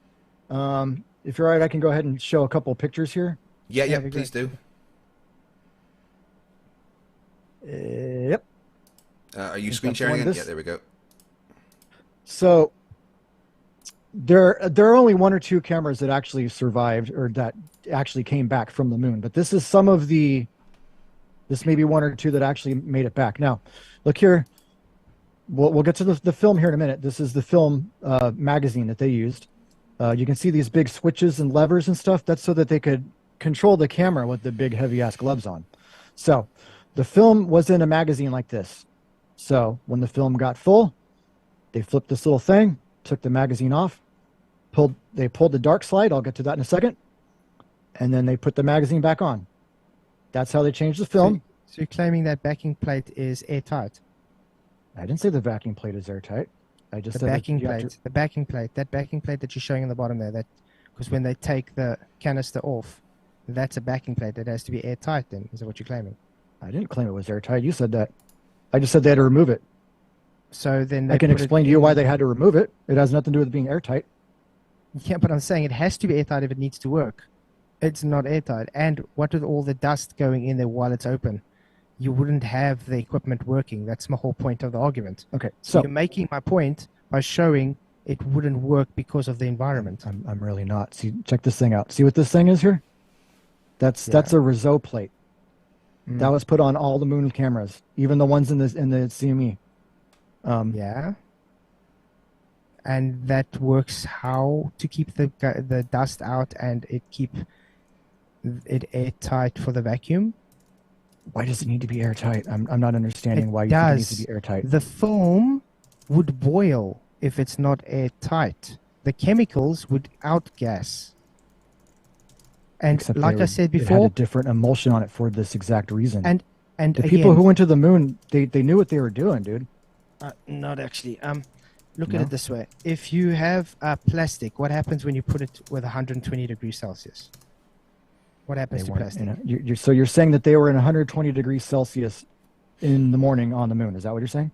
If you're all right, I can go ahead and show a couple of pictures here. Yeah, please do. Yep. Are you screen sharing it? Yeah, there we go. So there are only 1 or 2 cameras that actually survived or that actually came back from the moon. But this is this may be 1 or 2 that actually made it back. Now, look here. We'll get to the film here in a minute. This is the film magazine that they used. You can see these big switches and levers and stuff. That's so that they could control the camera with the big heavy-ass gloves on. So the film was in a magazine like this. So when the film got full, they flipped this little thing, took the magazine off, they pulled the dark slide. I'll get to that in a second. And then they put the magazine back on. That's how they changed the film. So you're claiming that backing plate is airtight? I didn't say the backing plate is airtight. I just said the backing plate that you're showing on the bottom there, because when they take the canister off, that's a backing plate that has to be airtight then. Is that what you're claiming? I didn't claim it was airtight. You said that. I just said they had to remove it. So then I can explain to you why they had to remove it. It has nothing to do with being airtight. Yeah, but I'm saying it has to be airtight if it needs to work. It's not airtight. And what with all the dust going in there while it's open, you wouldn't have the equipment working. That's my whole point of the argument. Okay, So so you're making my point by showing it wouldn't work because of the environment. I'm really not. See, check this thing out. See what this thing is here? That's a Rizzo plate. That was put on all the moon cameras, even the ones in the CME. Yeah. And that works how to keep the dust out and it keep it airtight for the vacuum. Why does it need to be airtight? I'm not understanding It why you think it needs to does. be airtight. The film would boil if it's not airtight. The chemicals would outgas. And Except like I said it had before, a different emulsion on it for this exact reason. and the again, people who went to the moon, they knew what they were doing, dude. not actually. Look No? at it this way: if you have plastic, what happens when you put it with 120 degrees Celsius? What happens They to weren't plastic? so you're saying that they were in 120 degrees Celsius in the morning on the moon. Is that what you're saying?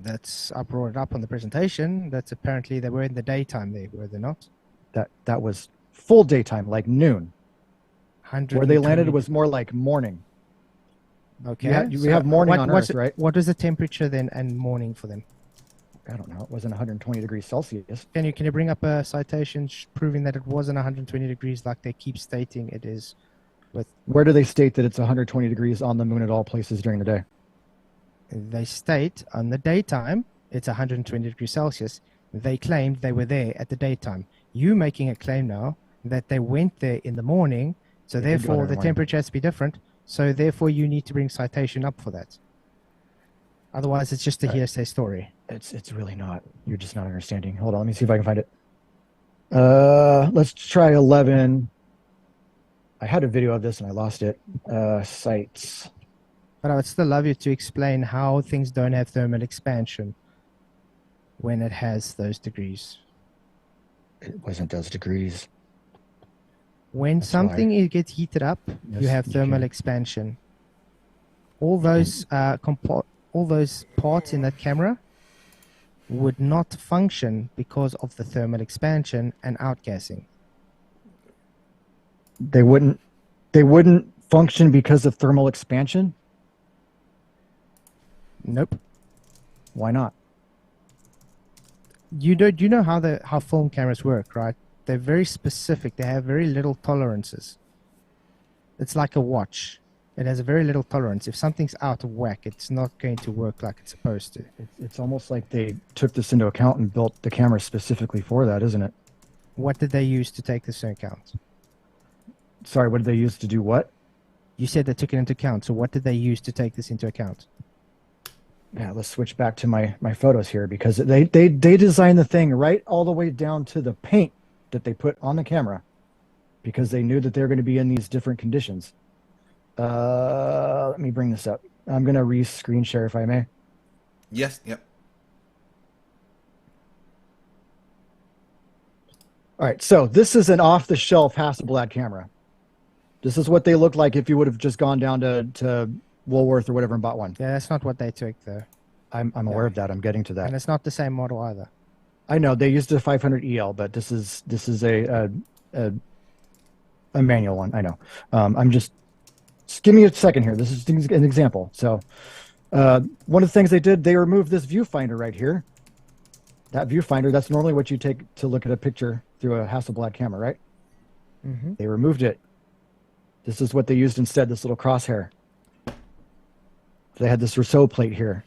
I brought it up on the presentation. That's apparently they were in the daytime. Were they not? That was full daytime, like noon. Where they landed 120. was more like morning. Okay. We have morning on Earth, right? What was the temperature then and morning for them? I don't know. It wasn't 120 degrees Celsius. Can you bring up a citation proving that it wasn't 120 degrees like they keep stating it is? Where do they state that it's 120 degrees on the moon at all places during the day? They state on the daytime it's 120 degrees Celsius. They claimed they were there at the daytime. You making a claim now that they went there in the morning, so They did go there therefore in the the morning. temperature has to be different. So therefore you need to bring citation up for that. Otherwise it's just a Right. hearsay story. It's really not. You're just not understanding. Hold on, let me see if I can find it. Let's try 11. I had a video of this and I lost it. Sites. But I would still love you to explain how things don't have thermal expansion when it has those degrees. It wasn't those degrees. When That's something gets heated up, Yes, you have you thermal can. expansion. All those all those parts in that camera would not function because of the thermal expansion and outgassing. They wouldn't function because of thermal expansion? Nope. Why not? You know how film cameras work, right? They're very specific. They have very little tolerances. It's like a watch. It has a very little tolerance. If something's out of whack, it's not going to work like it's supposed to. It's almost like they took this into account and built the camera specifically for that, isn't it? What did they use to take this into account? Sorry, what did they use to do what? You said they took it into account. So what did they use to take this into account? Yeah, let's switch back to my photos here because they designed the thing right all the way down to the paint that they put on the camera because they knew that they're going to be in these different conditions. Let me bring this up. I'm going to re-screen share if I may. Yes. Yep. All right, so this is an off-the-shelf Hasselblad camera. This is what they look like if you would have just gone down to Woolworth or whatever and bought one. Yeah, that's not what they took though. I'm aware of that. I'm getting to that. And it's not the same model either. I know they used a 500 EL, but this is a manual one. I know. I'm just give me a second here. This is an example. So one of the things they did, they removed this viewfinder right here. That viewfinder, that's normally what you take to look at a picture through a Hasselblad camera, right? Mm-hmm. They removed it. This is what they used instead, this little crosshair. They had this Rousseau plate here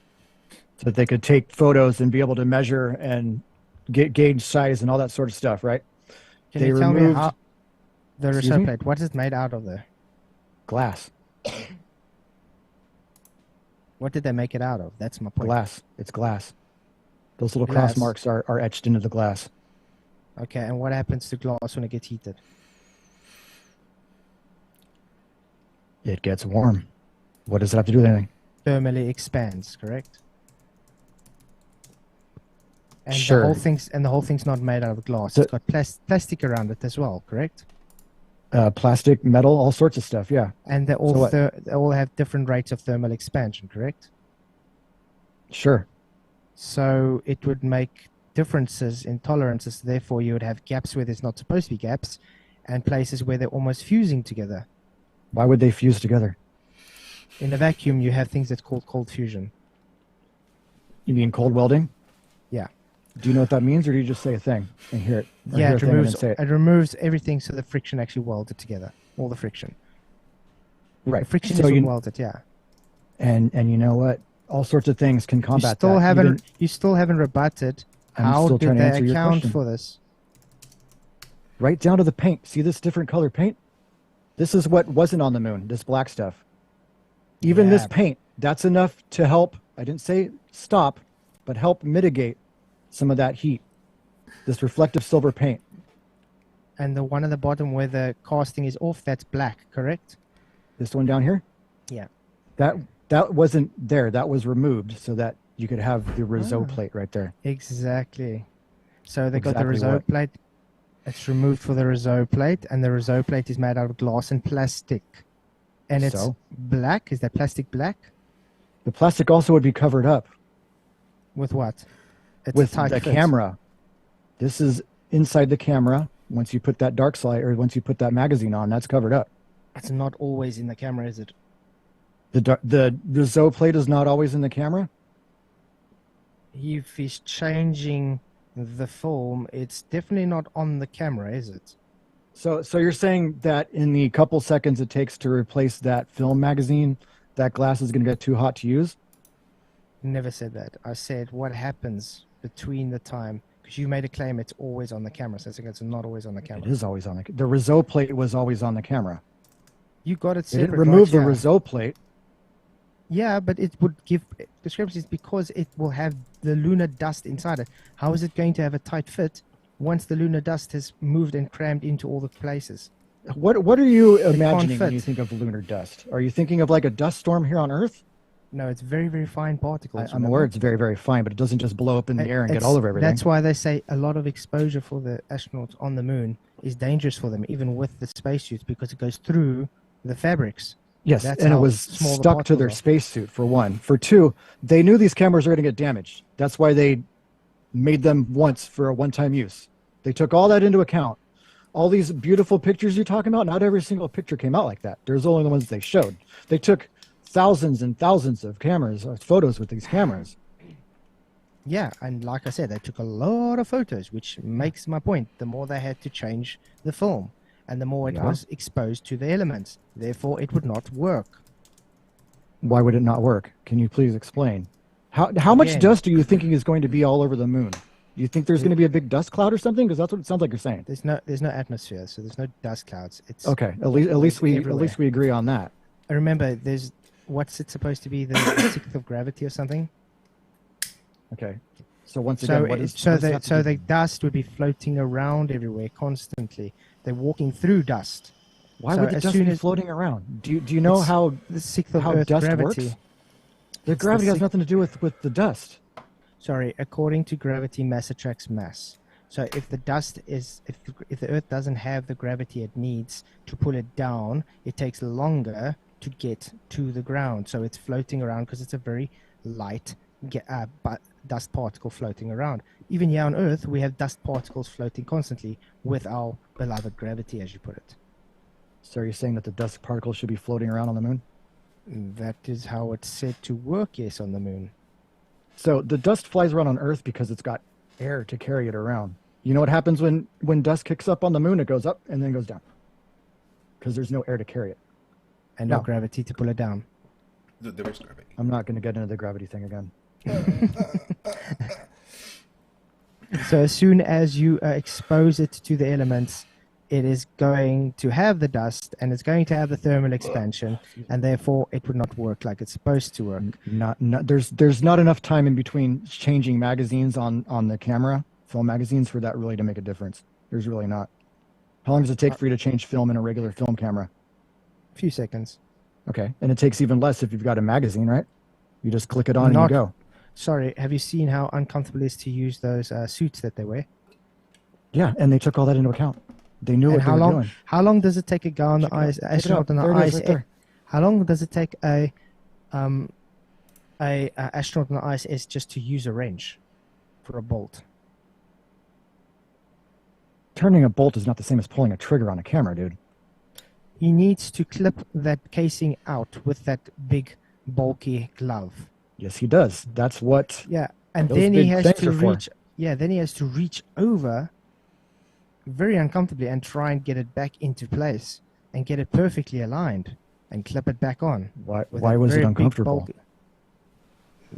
so that they could take photos and be able to measure and gauge size and all that sort of stuff, right? Can They you tell me removed- how the Excuse Rousseau me? plate? What is it made out of there? Glass. What did they make it out of? That's my point. Glass. It's glass. Those little Glass. cross marks are etched into the glass. Okay, and what happens to glass when it gets heated? It gets warm. What does it have to do with anything? Thermally expands, correct? And Sure. the whole thing's not made out of glass. So- It's got plastic around it as well, correct? Plastic, metal, all sorts of stuff. Yeah, And they So all what? they all have different rates of thermal expansion, correct? sure. So it would make differences in tolerances. Therefore, you would have gaps where there's not supposed to be gaps, and places where they're almost fusing together. Why would they fuse together? In a vacuum, you have things that's called cold fusion. You mean cold welding? Yeah. Do you know what that means, or do you just say a thing and hear it? Or Yeah, hear a it thing and removes, then say it? it removes everything so the friction actually welds it together. All the friction. Right. The friction So is what you welds it, yeah. and you know what? All sorts of things can You combat still that. haven't you still haven't rebutted I'm how still did trying to they answer your account question. for this? Right down to the paint. See this different color paint? This is what wasn't on the moon, this black stuff. Even this Yeah. paint, that's enough to help, I didn't say stop, but help mitigate some of that heat. This reflective silver paint. And the one at the bottom where the casting is off, that's black, correct? This one down here, Yeah. that wasn't there. That was removed so that you could have the Roseau plate right there. Exactly. So they got the Exactly Roseau what? plate. It's removed for the Roseau plate, and the Roseau plate is made out of glass and plastic. And it's So? black. Is that plastic black? The plastic also would be covered up With what? It's with a tight the fit. camera. This is inside the camera. Once you put that dark slide, or once you put that magazine on, that's covered up. It's not always in the camera, is it? The Roseau plate is not always in the camera. If he's changing the film, it's definitely not on the camera, is it? So you're saying that in the couple seconds it takes to replace that film magazine, that glass is going to get too hot to use? Never said that. I said what happens between the time, because you made a claim it's always on the camera. So I think it's not always on the It camera. is always on the Roseau plate was always on the camera. You got it They separate. didn't remove the right? Yeah. Roseau plate. Yeah, but it would give discrepancies because it will have the lunar dust inside it. How is it going to have a tight fit once the lunar dust has moved and crammed into all the places? What are you can't imagining when fit. you think of lunar dust? Are you thinking of like a dust storm here on Earth? No, it's very, very fine particles. I'm aware it's very, very fine, but it doesn't just blow up in the air and get It's- all over everything. That's why they say a lot of exposure for the astronauts on the moon is dangerous for them, even with the spacesuits, because it goes through the fabrics. Yes, That's and it how was small the stuck to their particles are. spacesuit, for one. For two, they knew these cameras were going to get damaged. That's why they made them once for a one-time use. They took all that into account. All these beautiful pictures you're talking about, not every single picture came out like that. There's only the ones they showed. They took thousands and thousands of cameras, photos with these cameras. Yeah, and like I said, they took a lot of photos, which makes my point. The more they had to change the film, and the more it Yeah. was exposed to the elements. Therefore, it would not work. Why would it not work? Can you please explain? How much Again. dust are you thinking is going to be all over the moon? Do you think there's going to be a big dust cloud or something? Because that's what it sounds like you're saying. There's no atmosphere, so there's no dust clouds. It's Okay, at least we everywhere. agree on that. Remember, there's what's it supposed to be, the sixth of gravity or something? Okay. So once again, So what is so what does the that so have to the do- dust would be floating around everywhere constantly. They're walking through dust. why so would the as dust soon be as- floating around? Do you know It's how The sixth of how Earth dust gravity. works? The It's the gravity has six- nothing to do with the dust. Sorry, according to gravity, mass attracts mass. So if the dust is, if the Earth doesn't have the gravity it needs to pull it down, it takes longer to get to the ground. So it's floating around because it's a very light dust particle floating around. Even here on Earth, we have dust particles floating constantly with our beloved gravity, as you put it. So are you saying that the dust particles should be floating around on the moon? That is how it's said to work, yes, on the moon. So the dust flies around on Earth because it's got air to carry it around. You know what happens when dust kicks up on the moon? It goes up and then goes down because there's no air to carry it. And no No. gravity to pull it down. There is gravity. I'm not going to get into the gravity thing again. So as soon as you expose it to the elements, it is going to have the dust and it's going to have the thermal expansion, and therefore it would not work like it's supposed to work. Not there's not enough time in between changing magazines on the camera, film magazines, for that really to make a difference. There's really not. How long does it take for you to change film in a regular film camera? A few seconds. Okay, and it takes even less if you've got a magazine, right? You just click it on and Not- you go. Sorry, have you seen how uncomfortable it is to use those suits that they wear? Yeah, and they took all that into account. They knew And what they were doing. how long does it take a guy on the Check it out. ice, Check it astronaut out. on the There it is, ice? right there. How long does it take a astronaut on the ISS just to use a wrench for a bolt? Turning a bolt is not the same as pulling a trigger on a camera, dude. he needs to clip that casing out with that big, bulky glove. Yes, he does. That's what. Yeah, and Those then he big has things to are for. reach. Yeah, then he has to reach over very uncomfortably and try and get it back into place and get it perfectly aligned and clip it back on. Why with why a was it very big, uncomfortable? bulky-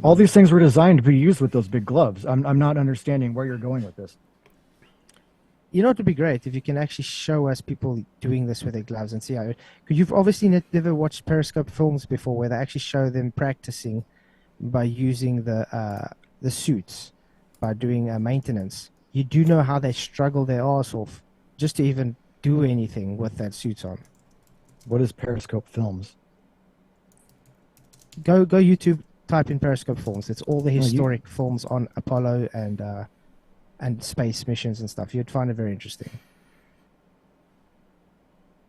All these things were designed to be used with those big gloves. I'm not understanding where you're going with this. You know, it would be great if you can actually show us people doing this with their gloves and see how. Because you've obviously never watched Periscope films before, where they actually show them practicing by using the suits, by doing maintenance. You do know how they struggle their arse off just to even do anything with that suit on. What is Periscope Films? Go YouTube, type in Periscope films. It's all the you- historic films on Apollo and space missions and stuff. You'd find it very interesting.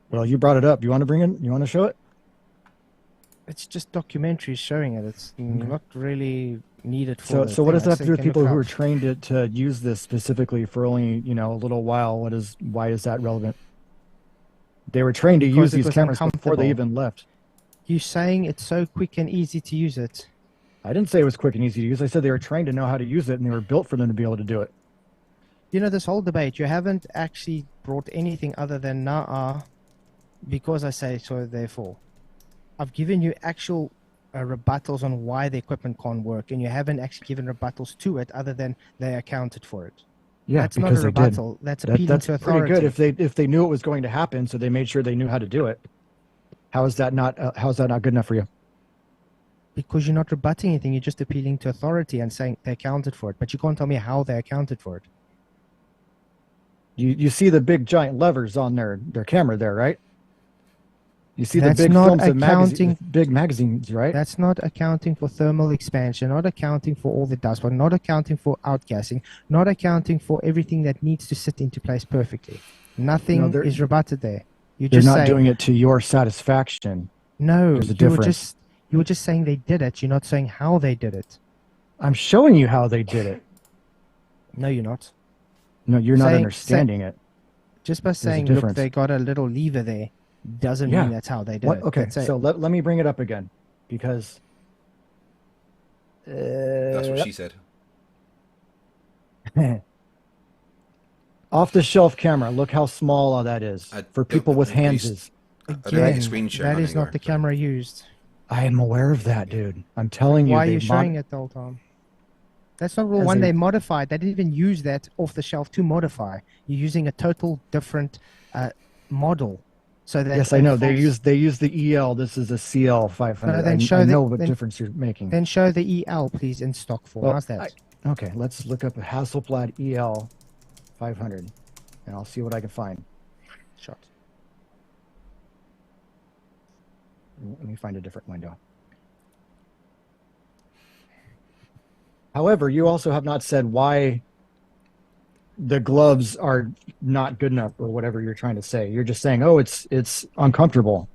Well, you brought it up. You want to bring it? You want to show it? It's just documentaries showing it. It's not really needed for. So, the so what thing. does that have to do with Can look people who up. are trained to use this specifically for only a little while? Why is that relevant? They were trained to Because use it these was cameras before uncomfortable. they even left. You saying it's so quick and easy to use it? I didn't say it was quick and easy to use. I said they were trained to know how to use it, and they were built for them to be able to do it. You know, this whole debate, you haven't actually brought anything other than nah, because I say so, therefore. I've given you actual rebuttals on why the equipment can't work, and you haven't actually given rebuttals to it other than they accounted for it. Yeah, That's not because a they did. rebuttal. That's appealing That's to authority. pretty good if they knew it was going to happen, so they made sure they knew how to do it. How is that not good enough for you? Because you're not rebutting anything, you're just appealing to authority and saying they accounted for it. But you can't tell me how they accounted for it. You see the big giant levers on their camera there, right? You see That's the big not films of accounting- big magazines, right? That's not accounting for thermal expansion, not accounting for all the dust, but not accounting for outgassing, not accounting for everything that needs to sit into place perfectly. Nothing they're- is rebutted there. You're They're just not saying, doing it to your satisfaction. no, There's a you were difference. just saying they did it. You're not saying how they did it. I'm showing you how they did it. No, you're not. No, you're not Saying- understanding it. Just by a saying, look, difference. they got a little lever there, doesn't Yeah. mean that's how they did What? it. Okay, That's it. so let me bring it up again because That's what she said. off the shelf camera. Look how small all that is I for don't- people with can you hands. s- I don't have a Again, screen share that on is not anywhere, the so- camera used. I am aware of that, dude. I'm telling you. Why are they you showing mod- it the whole time? That's not the As one a- they modified. They didn't even use that off the shelf to modify. You're using a total different model. So that Yes, I know. They use the EL. This is a CL 500. No, then I show the- know what then- difference you're making. Then show the EL, please, in stock form. Well, How's that? Okay, let's look up a Hasselblad EL 500, and I'll see what I can find. Shot. Let me find a different window. However, you also have not said why the gloves are not good enough or whatever you're trying to say. You're just saying, oh, it's uncomfortable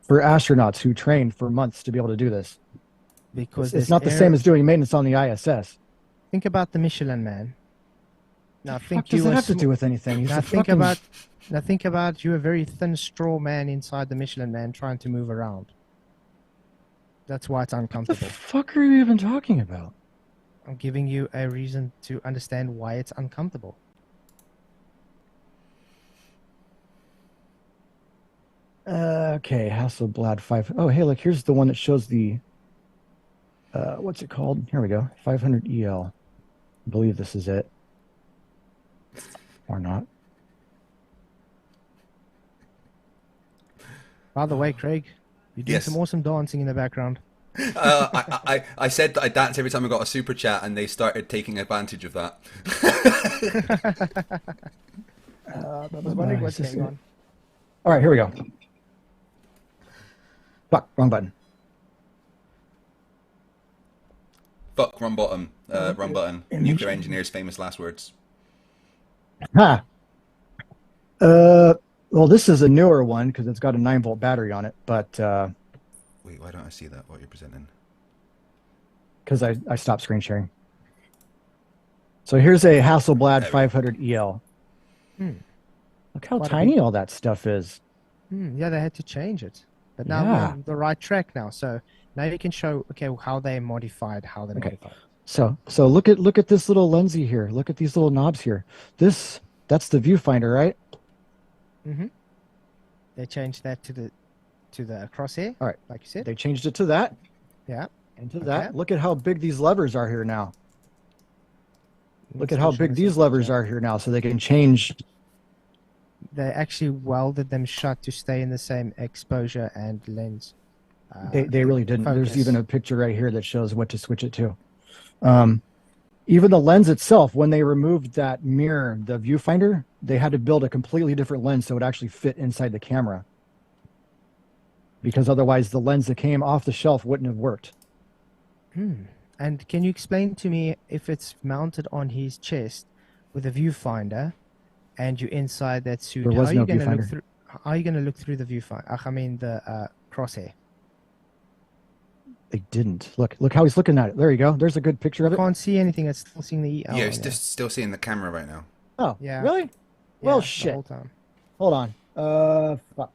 for astronauts who trained for months to be able to do this. Because It's not the same as doing maintenance on the ISS. Think about the Michelin Man. Now What think does you that were have to sm- do with anything? He's Now a think fucking- about now think about you a very thin straw man inside the Michelin Man trying to move around. That's why it's What the uncomfortable. fuck are you even talking about? I'm giving you a reason to understand why it's uncomfortable. Okay, Hasselblad 5. Oh, hey, look, here's the one that shows the, what's it called? Here we go, 500 EL. I believe this is it. Or not. By the way, Craig, you're doing Yes. some awesome dancing in the background. I said that I dance every time I got a super chat, and they started taking advantage of that. I was wondering what's going on. All right, here we go. Fuck, wrong button. Fuck, wrong button. Wrong button. Nuclear engineer's famous last words. Ha! Well, this is a newer one because it's got a 9-volt battery on it, but Wait, why don't I see that? What you're presenting? because I stopped screen sharing. So here's a Hasselblad 500 EL. Hmm. Look how What a tiny all that stuff is. Yeah, they had to change it. But now we're on the right track now. So now you can show, okay, how they modified, modified. So look at this little lensy here. Look at these little knobs here. That's the viewfinder, right? Mm-hmm. They changed that to the crosshair. All right. Like you said. They changed it to that. Yeah. And to that. Look at how big these levers are here now. Look at how big these levers are here now, so they can change. They actually welded them shut to stay in the same exposure and lens. They really didn't. Focus. There's even a picture right here that shows what to switch it to. Even the lens itself, when they removed that mirror, the viewfinder, they had to build a completely different lens so it actually fit inside the camera. Because otherwise the lens that came off the shelf wouldn't have worked. And can you explain to me if it's mounted on his chest with a viewfinder and you're inside that suit, There was no viewfinder. How are you going to look through the viewfinder? I mean the crosshair. They didn't. Look how he's looking at it. There you go. There's a good picture of it. Can't see anything. It's still seeing the Yeah, it's just still seeing the camera right now. Oh, yeah. Really? Yeah, Well, the shit. whole time. Hold on. Fuck.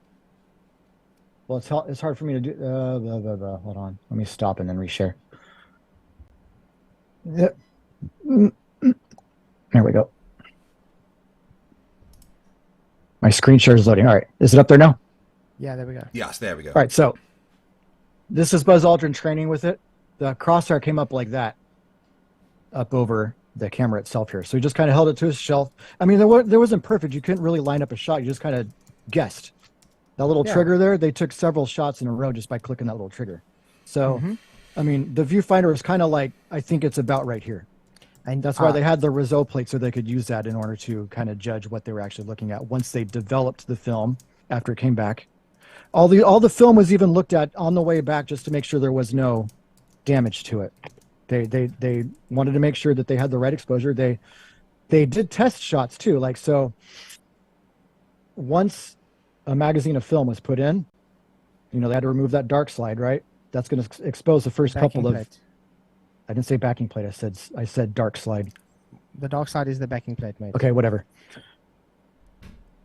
Well, it's hard for me to do. Blah, blah, blah. Hold on. Let me stop and then reshare. Yep. There we go. My screen share is loading. All right. Is it up there now? Yeah, there we go. Yes, there we go. All right. So this is Buzz Aldrin training with it. The crosshair came up like that, up over the camera itself here. So he just kind of held it to his shelf. I mean, there wasn't perfect. You couldn't really line up a shot. You just kind of guessed. That little trigger there, they took several shots in a row just by clicking that little trigger. So, I mean, the viewfinder is kind of like, I think it's about right here. And that's why they had the Rizzo plate, so they could use that in order to kind of judge what they were actually looking at once they developed the film after it came back. All the film was even looked at on the way back just to make sure there was no damage to it. They wanted to make sure that they had the right exposure. They did test shots too. Like, so once a magazine of film was put in, you know, they had to remove that dark slide, right? That's going to expose the first couple of. I didn't say backing plate. I said dark slide. The dark side is the backing plate, mate. Okay, whatever.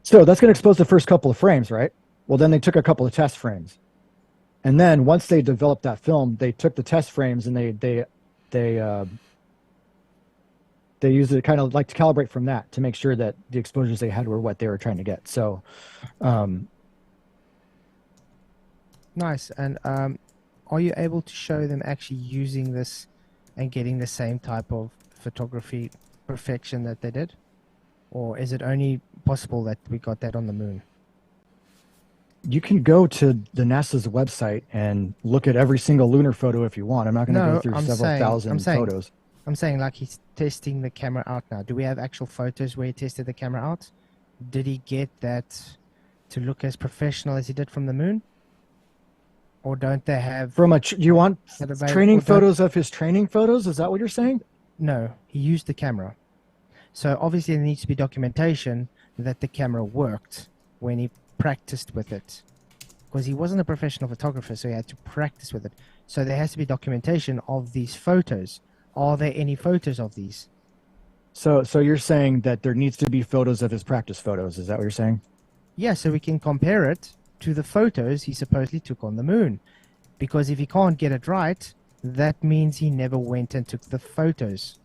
So that's going to expose the first couple of frames, right? Well, then they took a couple of test frames, and then once they developed that film, they took the test frames and they used it kind of like to calibrate from that to make sure that the exposures they had were what they were trying to get. So, nice. And are you able to show them actually using this and getting the same type of photography perfection that they did? Or is it only possible that we got that on the moon? You can go to the NASA's website and look at every single lunar photo if you want. I'm not going to go through several thousand photos. I'm saying like he's testing the camera out now. Do we have actual photos where he tested the camera out? Did he get that to look as professional as he did from the moon? Or don't they have... you want training photos of his training photos? Is that what you're saying? No, he used the camera. So obviously there needs to be documentation that the camera worked when he practiced with it. Because he wasn't a professional photographer, so he had to practice with it. So there has to be documentation of these photos. Are there any photos of these? So you're saying that there needs to be photos of his practice photos. Is that what you're saying? Yeah, so we can compare it to the photos he supposedly took on the moon. Because if he can't get it right, that means he never went and took the photos.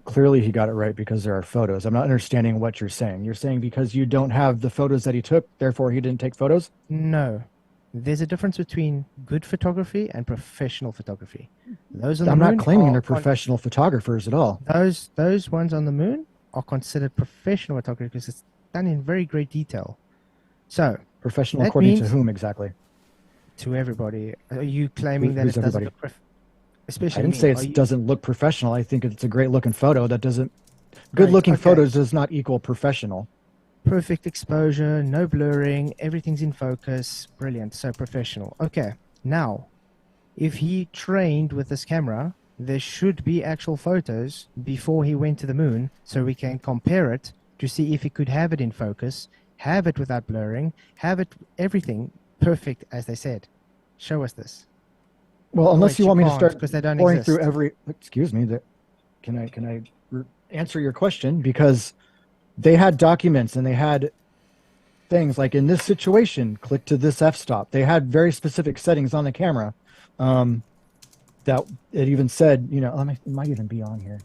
Clearly he got it right because there are photos. I'm not understanding what you're saying. You're saying because you don't have the photos that he took, therefore he didn't take photos? No. There's a difference between good photography and professional photography. Those on the I'm moon not claiming they're professional photographers at all. Those ones on the moon are considered professional photography because it's done in very great detail. So professional according to whom exactly? To everybody. Are you claiming that it doesn't look especially I didn't say it doesn't look professional. I think it's a great looking photo. That doesn't good looking photos does not equal professional. Perfect exposure, no blurring, everything's in focus. Brilliant. So professional. Okay. Now, if he trained with this camera, there should be actual photos before he went to the moon so we can compare it to see if he could have it in focus, have it without blurring, have it everything perfect as they said. Show us this. Well, unless you want me to start going through every... Excuse me. Can I answer your question? Because they had documents and they had things like in this situation, click to this f-stop. They had very specific settings on the camera that it even said, you know, it might even be on here.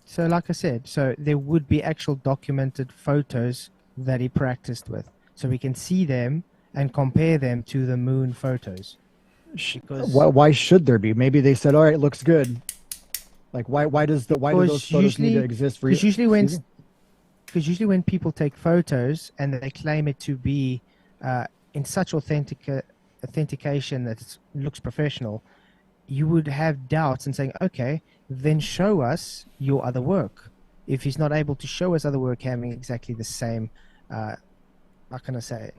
So like I said, so there would be actual documented photos that he practiced with. So we can see them and compare them to the moon photos. Because Why should there be? Maybe they said, all right, looks good. Like why do those photos need to exist for you? Because usually when people take photos and they claim it to be in such authentication that it looks professional, you would have doubts and saying, okay, then show us your other work. If he's not able to show us other work having exactly the same, how can I say,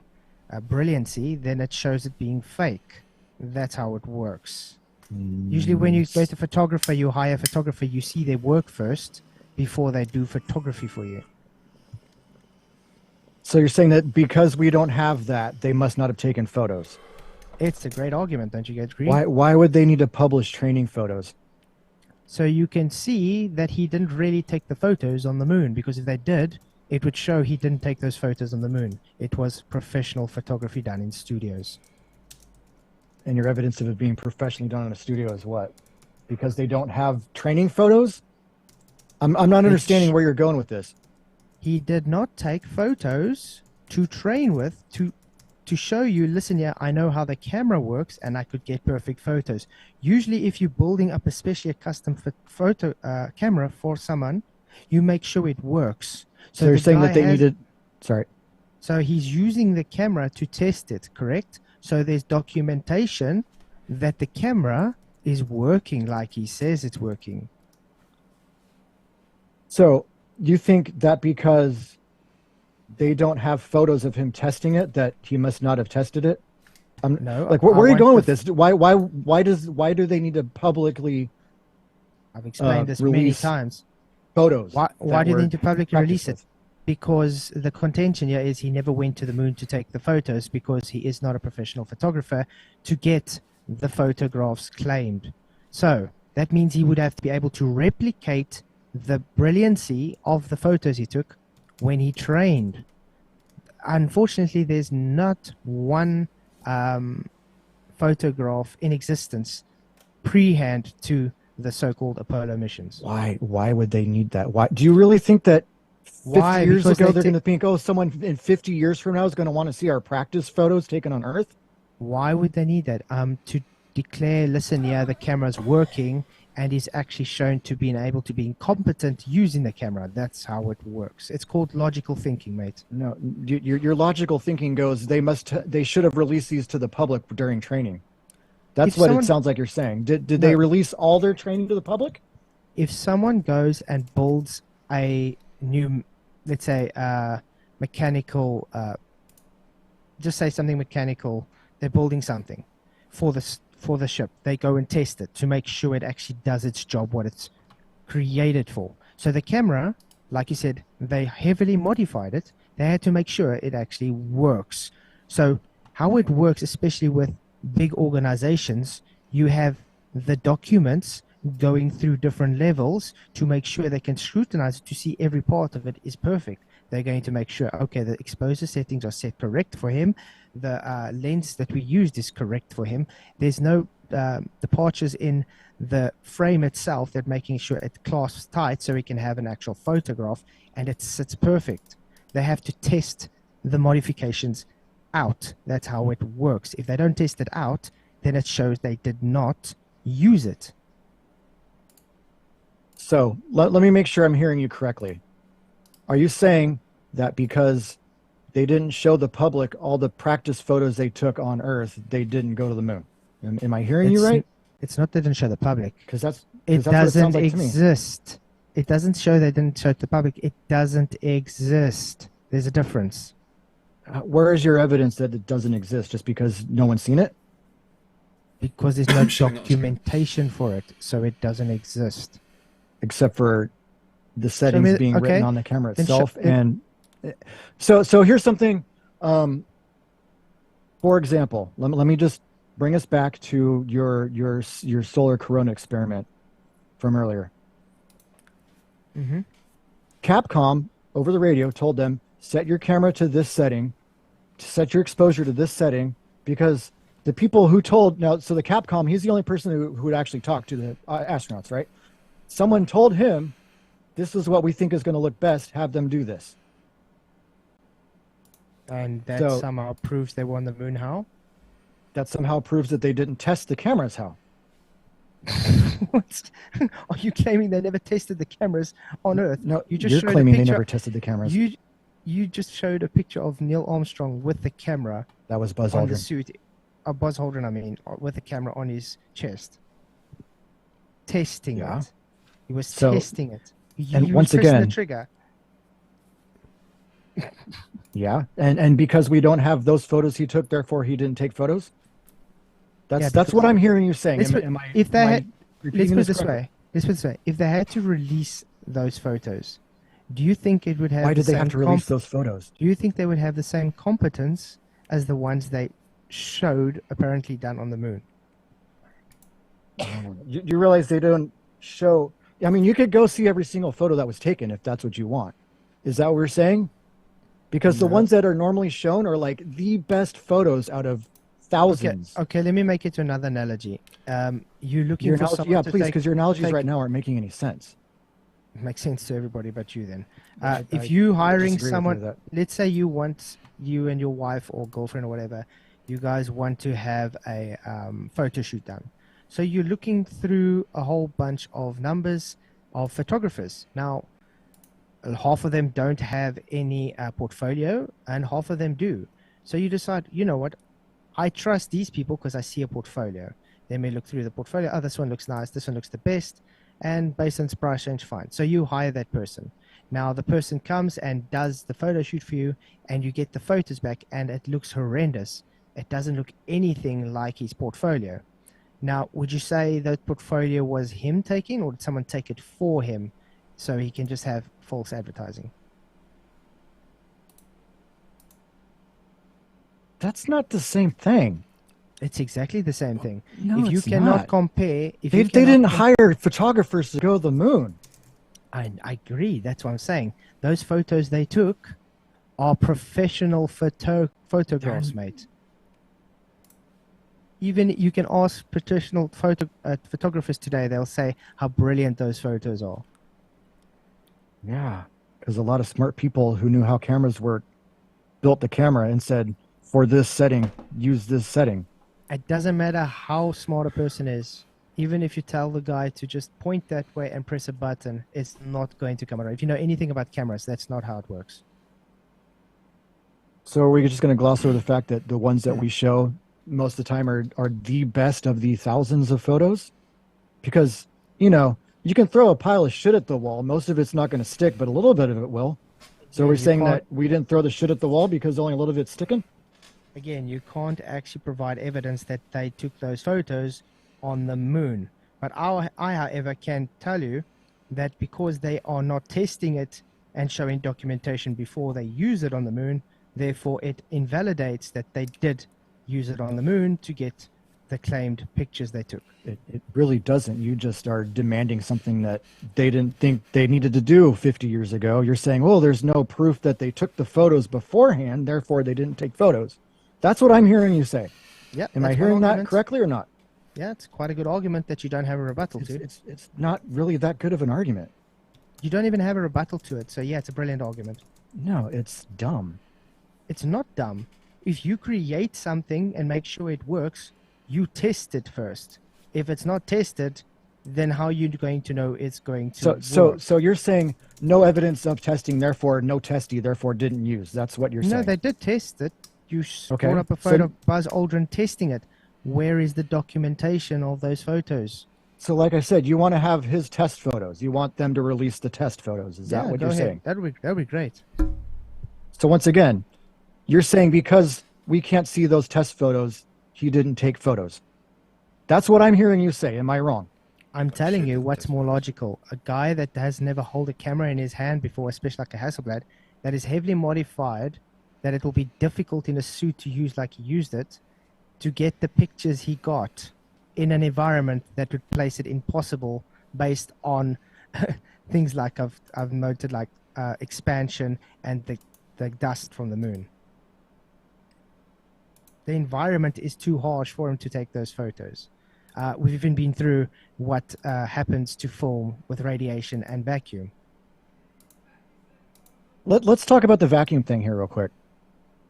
brilliancy, then it shows it being fake. That's how it works. Usually when you go to a photographer, you hire a photographer, you see their work first before they do photography for you. So you're saying that because we don't have that, they must not have taken photos. It's a great argument, don't you guys agree? Why would they need to publish training photos? So you can see that he didn't really take the photos on the moon, because if they did, it would show he didn't take those photos on the moon. It was professional photography done in studios. And your evidence of it being professionally done in a studio is what? Because they don't have training photos? I'm not understanding where you're going with this. He did not take photos to train with, to show you, listen here, I know how the camera works and I could get perfect photos. Usually if you're building up especially a custom photo camera for someone, you make sure it works. So you're saying that they needed... Sorry. So he's using the camera to test it, correct? So there's documentation that the camera is working like he says it's working. So you think that because they don't have photos of him testing it, that he must not have tested it? No. Like, where are you going with this? Why do they need to publicly? I've explained this many times. Photos. Why do they need to publicly release it? Because the contention here is he never went to the moon to take the photos because he is not a professional photographer to get the photographs claimed. So that means he would have to be able to replicate the brilliancy of the photos he took when he trained. Unfortunately, there's not one photograph in existence pre-hand to the so-called Apollo missions. Why would they need that? Why do you really think that 50 years ago they're going to think, oh, someone in 50 years from now is going to want to see our practice photos taken on Earth? Why would they need that? To declare, listen, yeah, the camera's working and is actually shown to be able to be incompetent using the camera. That's how it works. It's called logical thinking, mate. No, your logical thinking goes, they should have released these to the public during training. That's what it sounds like you're saying. Did they release all their training to the public? If someone goes and builds a new, let's say, mechanical, just say something mechanical, they're building something for the ship. They go and test it to make sure it actually does its job, what it's created for. So the camera, like you said, they heavily modified it. They had to make sure it actually works. So how it works, especially with big organizations, you have the documents going through different levels to make sure they can scrutinize it to see every part of it is perfect. They're going to make sure, okay, the exposure settings are set correct for him. The lens that we used is correct for him. There's no departures in the frame itself that making sure it clasps tight so we can have an actual photograph and it sits perfect. They have to test the modifications out. That's how it works. If they don't test it out, then it shows they did not use it. So let me make sure I'm hearing you correctly. Are you saying that because they didn't show the public all the practice photos they took on Earth, they didn't go to the moon? Am I hearing you right? It's not they didn't show the public. Because that's it what it doesn't sounds like exist. It doesn't show they didn't show it to the public. It doesn't exist. There's a difference. Where is your evidence that it doesn't exist? Just because no one's seen it? Because there's no documentation for it, so it doesn't exist. Except for the settings being written on the camera itself. Then so here's something. For example, let me just bring us back to your solar corona experiment from earlier. Mm-hmm. Capcom over the radio told them, set your camera to this setting to set your exposure to this setting, because the people who told, now, so the Capcom, he's the only person who would actually talk to the astronauts, right? Someone told him, this is what we think is going to look best, have them do this. And that So- somehow proves they were on the moon. How? That somehow proves that they didn't test the cameras. How? What? Are you claiming they never tested the cameras on Earth? No, you just you're showed claiming a they picture. never tested the cameras. You just showed a picture of Neil Armstrong with the camera That was Buzz on the Aldrin. suit. Buzz Aldrin, I mean, with the camera on his chest. Testing Yeah. it. He was So- testing it. and He was once pressing again- the trigger. Yeah, and because we don't have those photos he took, therefore he didn't take photos. That's because- what I'm hearing you saying. Let's Am, put- am I, if they am I had- repeating Let's put it this correctly? way. Let's put it this way. If they had to release those photos, do you think it would have? Why the did they have same to release those photos? Do you think they would have the same competence as the ones they showed apparently done on the moon? You realize they don't show. I mean, you could go see every single photo that was taken if that's what you want. Is that what we're saying? Because the No. ones that are normally shown are like the best photos out of thousands. Okay, let me make it to another analogy. You're looking Your for analogy, someone yeah, to please, take- because your analogies take- right now aren't making any sense. makes sense to everybody but you then. I If you hiring disagree with you someone, with let's say you and your wife or girlfriend or whatever, you guys want to have a photo shoot done. So you're looking through a whole bunch of numbers of photographers. Now, half of them don't have any portfolio and half of them do. So you decide, you know what, I trust these people because I see a portfolio. They may look through the portfolio. Oh, this one looks nice. This one looks the best. And based on price range, fine. So you hire that person. Now the person comes and does the photo shoot for you, and you get the photos back, and it looks horrendous. It doesn't look anything like his portfolio. Now, would you say that portfolio was him taking, or did someone take it for him so he can just have false advertising? That's not the same thing. It's exactly the same thing. No, if you it's cannot not. compare, if They you cannot didn't hire photographers to go to the moon. I agree. That's what I'm saying. Those photos they took are professional photographs, mate. Even you can ask professional photographers today, they'll say how brilliant those photos are. Yeah, because a lot of smart people who knew how cameras work built the camera and said, for this setting, use this setting. It doesn't matter how smart a person is. Even if you tell the guy to just point that way and press a button, it's not going to come out. If you know anything about cameras, that's not how it works. So are we just going to gloss over the fact that the ones that we show most of the time are the best of the thousands of photos? Because, you know, you can throw a pile of shit at the wall. Most of it's not going to stick, but a little bit of it will. So Yeah, we're you saying can't- that we didn't throw the shit at the wall because only a little of it's sticking? Again, you can't actually provide evidence that they took those photos on the moon. But I, however, can tell you that because they are not testing it and showing documentation before they use it on the moon, therefore it invalidates that they did use it on the moon to get the claimed pictures they took. It really doesn't. You just are demanding something that they didn't think they needed to do 50 years ago. You're saying, well, there's no proof that they took the photos beforehand, therefore they didn't take photos. That's what I'm hearing you say. Yeah, Am I that's one hearing that argument. correctly or not? Yeah, it's quite a good argument that you don't have a rebuttal to. It's not really that good of an argument. You don't even have a rebuttal to it. So yeah, it's a brilliant argument. No, it's dumb. It's not dumb. If you create something and make sure it works, you test it first. If it's not tested, then how are you going to know it's going to work? So you're saying no evidence of testing, therefore no testy, therefore didn't use. That's what you're No, saying. they did test it. You Okay, brought up a so- photo of Buzz Aldrin testing it. Where is the documentation of those photos? So like I said, you want to have his test photos. You want them to release the test photos. Is that what go you're ahead. saying? That'd be great. So once again, you're saying because we can't see those test photos, he didn't take photos. That's what I'm hearing you say. Am I wrong? I'm telling you what's more logical. A guy that has never held a camera in his hand before, especially like a Hasselblad, that is heavily modified, that it will be difficult in a suit to use like he used it, to get the pictures he got in an environment that would place it impossible based on things like I've noted like expansion and the dust from the moon. The environment is too harsh for him to take those photos. We've even been through what happens to film with radiation and vacuum. Let's talk about the vacuum thing here real quick.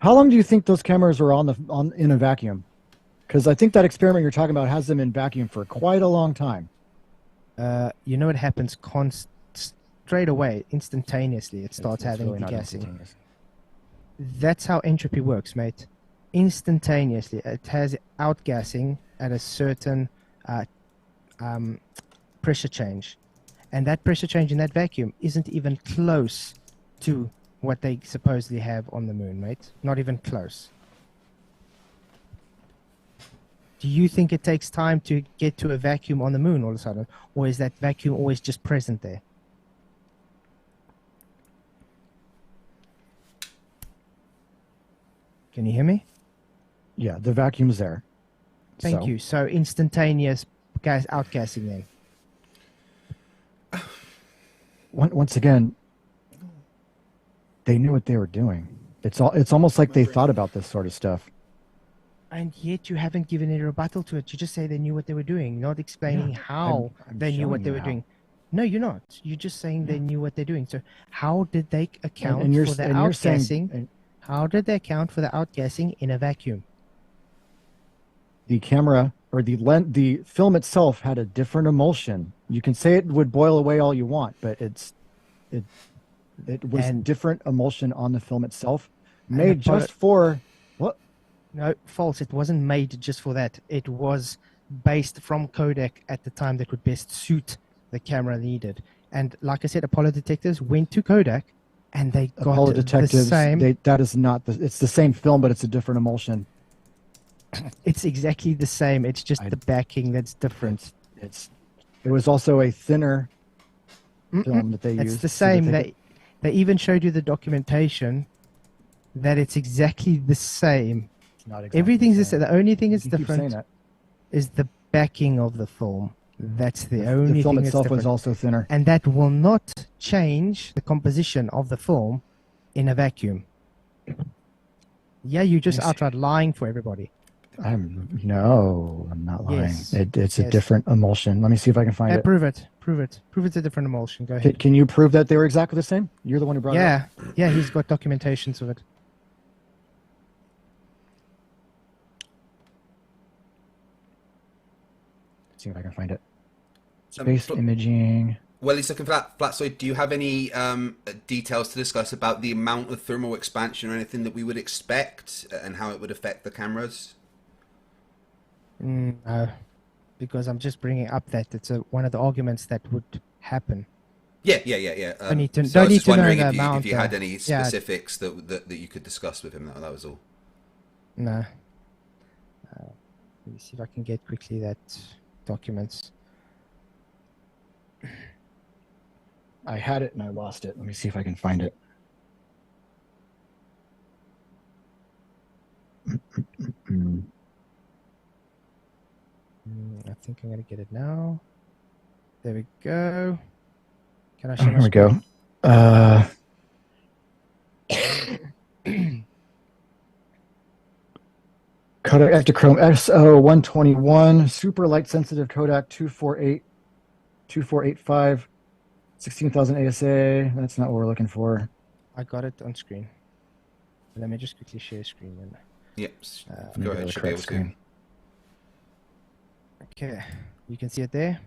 How long do you think those cameras were in a vacuum? Because I think that experiment you're talking about has them in vacuum for quite a long time. You know what happens straight away, instantaneously. It starts It's having really not degassing. instantaneous. That's how entropy works, mate. Instantaneously, it has outgassing at a certain pressure change, and that pressure change in that vacuum isn't even close to what they supposedly have on the moon, mate. Not even close. Do you think it takes time to get to a vacuum on the moon all of a sudden, or is that vacuum always just present there? Can you hear me? Yeah, the vacuum's there. Thank you. So instantaneous gas outgassing then. Once again, they knew what they were doing. It's almost like they thought about this sort of stuff. And yet you haven't given any rebuttal to it. You just say they knew what they were doing, not explaining how I'm they knew what showing they you were how. doing. No, you're not. You're just saying they knew what they're doing. So how did they account And you're- for the and you're saying- outgassing? and- How did they account for the outgassing in a vacuum? The camera or the film itself had a different emulsion. You can say it would boil away all you want, but it was And- different emulsion on the film itself, And made the poly- just for what? No, false. It wasn't made just for that. It was based from Kodak at the time that would best suit the camera needed. And like I said, Apollo detectives went to Kodak and they got Apollo the Detectives. same. That is not it's the same film, but it's a different emulsion. It's exactly the same. It's just the backing that's different. It was also a thinner film that they used. It's the so that same. they They even showed you the documentation that it's exactly the same. it's not exactly Everything's the the same. same. The only thing that's You keep saying different that. is the backing of the film. That's the The only film thing itself that's was different. also thinner. And that will not change the composition of the film in a vacuum. Yeah, you just Let me see. outright lying for everybody. I'm not lying. Yes. It's a Yes. different emulsion. Let me see if I can find it. Prove it. Prove it. Prove it's a different emulsion. Go ahead. Can you prove that they were exactly the same? You're the one who brought it up. Yeah, he's got documentations of it. See if I can find it. Um, Space but- imaging. Well, he's looking for that Flatzoid. Do you have any details to discuss about the amount of thermal expansion or anything that we would expect and how it would affect the cameras? No, because I'm just bringing up that it's one of the arguments that would happen. Yeah. Don't need to- so I don't was need just to know wondering the if you amount, had though. any Yeah. specifics that you could discuss with him. That was all. No. Let me see if I can get quickly that documents. I had it and I lost it. Let me see if I can find it. I think I'm gonna get it now. There we go. Can I show Oh, my here we go. Kodak Ektachrome SO121 super light sensitive Kodak 2485 16,000 ASA. That's not what we're looking for. I got it on screen. Let me just quickly share screen then. Yep. Let me Go to ahead. the Should be able correct to. screen. Okay, you can see it there.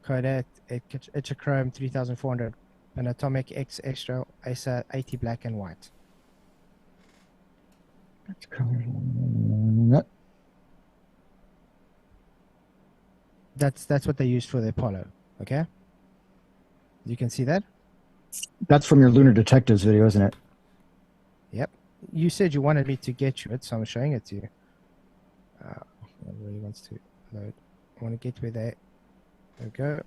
Kodak Ektachrome 3400, an atomic X extra ASA 80 black and white. That's what they used for the Apollo. Okay, you can see that. That's from your Lunar Detectives video, isn't it? Yep. You said you wanted me to get you it, so I'm showing it to you. It really wants to load. I want to get where they. There we go.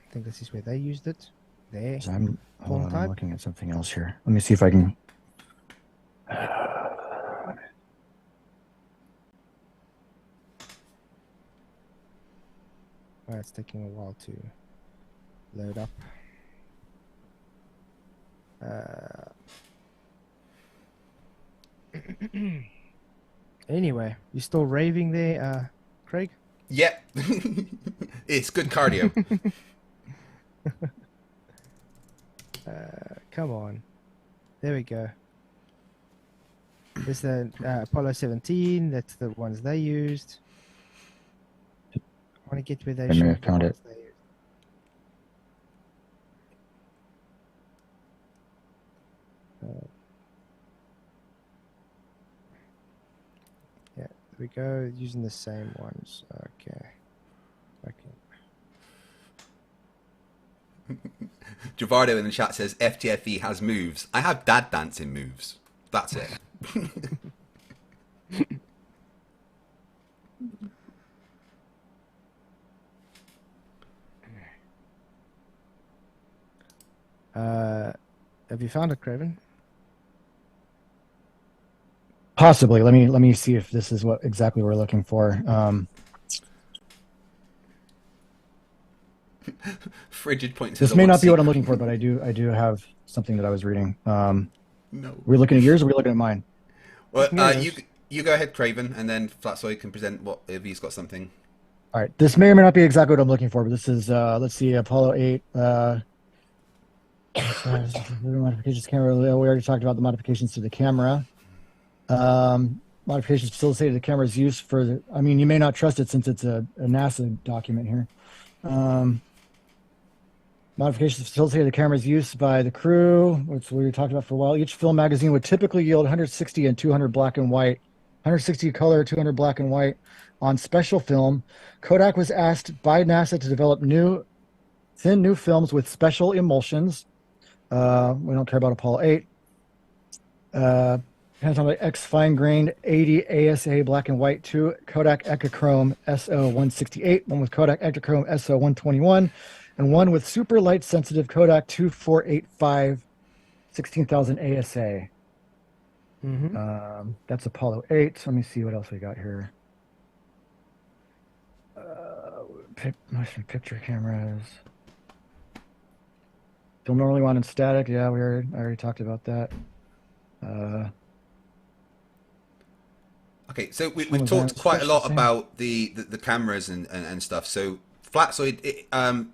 I think this is where they used it. There. So I'm type. looking at something else here. Let me see if I can. Oh, it's taking a while to load up. Anyway, you still raving there, Craig? Yeah. It's good cardio. Come on. There we go. There's the Apollo 17. That's the ones they used. I want to get where they I may showed have the found ones it. they used. Yeah, there we go. Using the same ones. Okay. Javardo in the chat says FTFE has moves. I have dad dancing moves. That's it. Have you found it, Craven? Possibly. Let me see if this is what exactly we're looking for. Frigid point. This may not be what I'm looking for, but I do have something that I was reading. No. We're looking at yours, or we're looking at mine? Well, you go ahead, Craven, and then Flatzoid can present what if he's got something. All right. This may or may not be exactly what I'm looking for, but this is let's see, Apollo 8. Modifications camera. We already talked about the modifications to the camera. Modifications facilitated the camera's use for. I mean, you may not trust it since it's a NASA document here. Modifications facilitated the camera's use by the crew, which we talked about for a while. Each film magazine would typically yield 160 and 200 black and white, 160 color, 200 black and white on special film. Kodak was asked by NASA to develop thin new films with special emulsions. We don't care about Apollo 8. Panasonic X fine grained 80 ASA black and white, 2 Kodak Ektachrome SO168, one with Kodak Ektachrome SO121, and one with super light sensitive Kodak 2485 16,000 ASA. That's Apollo 8. Let me see what else we got here. Motion picture cameras. Film normally wanted static. Yeah, I already talked about that. Okay, so we've talked quite a lot about the cameras and stuff. So Flatzoid,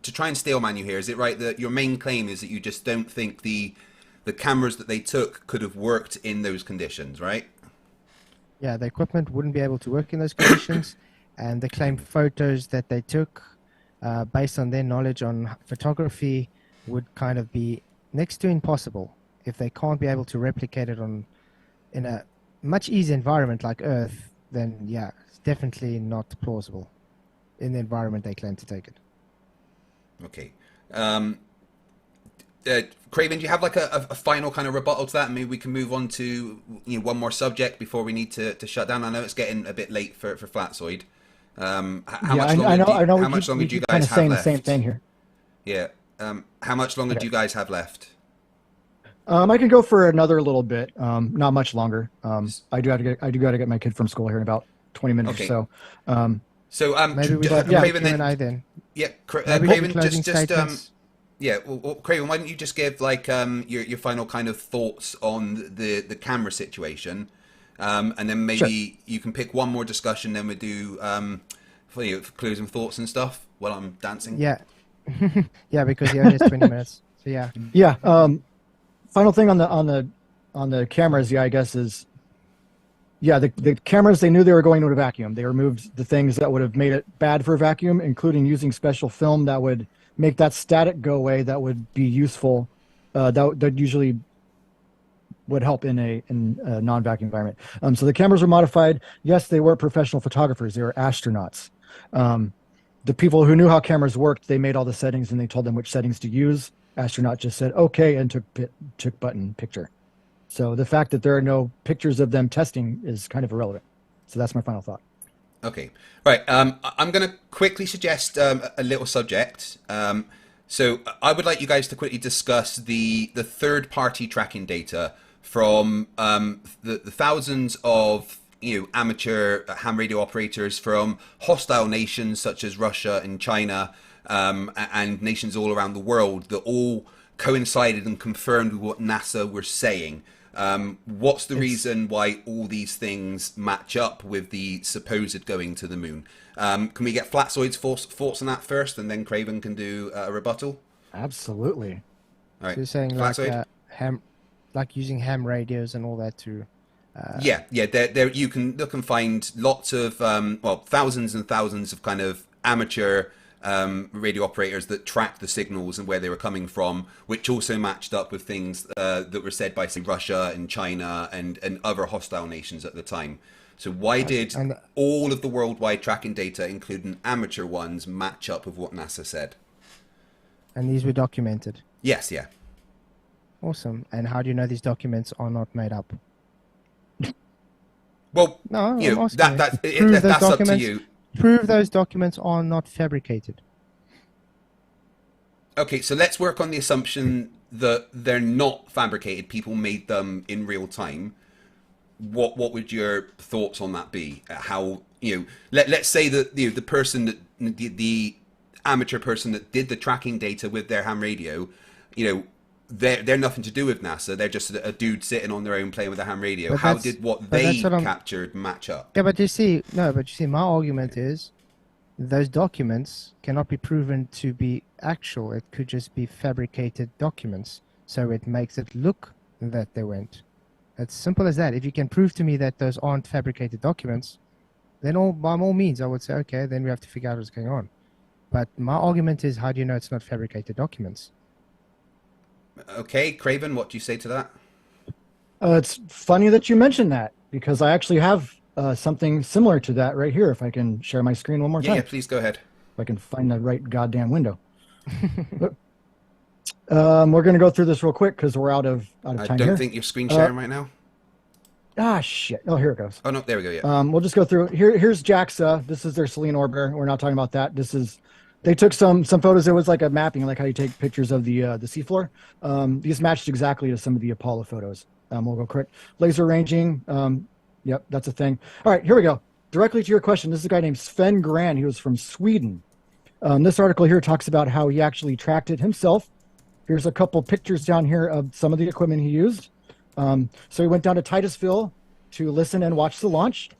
to try and steelman you here, is it right that your main claim is that you just don't think the cameras that they took could have worked in those conditions, right? Yeah, the equipment wouldn't be able to work in those conditions, and the claimed photos that they took, based on their knowledge on photography, would kind of be next to impossible if they can't be able to replicate it in a much easier environment like Earth. Then yeah, it's definitely not plausible in the environment they claim to take it. Okay. Craven, do you have like a final kind of rebuttal to that? Maybe we can move on to one more subject before we need to shut down. I know it's getting a bit late for Flatzoid. How much longer do you guys have saying left? The same thing here. Yeah. How much longer do you guys have left? I can go for another little bit. Not much longer. I do got to get my kid from school here in about 20 minutes Okay. or so. Maybe we Craven, then. Yeah, Maybe Craven, closing just statements. yeah. Well, Craven, why don't you just give like your final kind of thoughts on the camera situation, and then maybe you can pick one more discussion. Then we do for closing thoughts and stuff while I'm dancing. Yeah, yeah, because he only has 20 minutes. So yeah. Yeah. Final thing on the cameras, I guess is, the cameras, they knew they were going into a vacuum. They removed the things that would have made it bad for a vacuum, including using special film that would make that static go away. That would be useful. That usually would help in a non-vacuum environment. So the cameras were modified. Yes, they were professional photographers. They were astronauts. The people who knew how cameras worked, they made all the settings and they told them which settings to use. Astronaut just said okay and took button picture. So the fact that there are no pictures of them testing is kind of irrelevant. So that's my final thought. Okay, right. I'm going to quickly suggest a little subject. So I would like you guys to quickly discuss the third-party tracking data from the thousands of amateur ham radio operators from hostile nations such as Russia and China. And nations all around the world that all coincided and confirmed with what NASA were saying. What's the reason why all these things match up with the supposed going to the moon? Can we get Flatzoid's thoughts on that first, and then Craven can do a rebuttal? Absolutely. All right. So you're saying Flatzoid? like using ham radios and all that to. Yeah. There you can look and find lots of thousands and thousands of kind of amateur radio operators that tracked the signals and where they were coming from, which also matched up with things that were said by, say, Russia and China and other hostile nations at the time. So why did all of the worldwide tracking data, including amateur ones, match up with what NASA said? And these were documented. Yes, yeah. Awesome. And how do you know these documents are not made up? Well, No, you know, I'm asking that's up to you. Prove those documents are not fabricated. Okay, so let's work on the assumption that they're not fabricated. People made them in real time. What would your thoughts on that be? How, you know, let's say that the person that the amateur person that did the tracking data with their ham radio, you know, they're nothing to do with NASA. They're just a dude sitting on their own playing with a ham radio. But How did what they captured match up? Yeah, but you see, my argument is those documents cannot be proven to be actual. It could just be fabricated documents. So it makes it look that they went. It's simple as that. If you can prove to me that those aren't fabricated documents, then by all means, I would say, okay, then we have to figure out what's going on. But my argument is, how do you know it's not fabricated documents? Okay, Craven, what do you say to that? It's funny that you mentioned that, because I actually have something similar to that right here. If I can share my screen one more time. Yeah, please go ahead. If I can find the right goddamn window. We're going to go through this real quick because we're out of time here. I don't think you're screen sharing right now. Shit. Oh, here it goes. Oh, no, there we go, yeah. We'll just go through. Here's JAXA. This is their Selene orbiter. We're not talking about that. They took some photos. It was like a mapping, like how you take pictures of the seafloor. These matched exactly to some of the Apollo photos. We'll go quick. Laser ranging. Yep, that's a thing. All right, here we go. Directly to your question. This is a guy named Sven Gran. He was from Sweden. This article here talks about how he actually tracked it himself. Here's a couple pictures down here of some of the equipment he used. So he went down to Titusville to listen and watch the launch.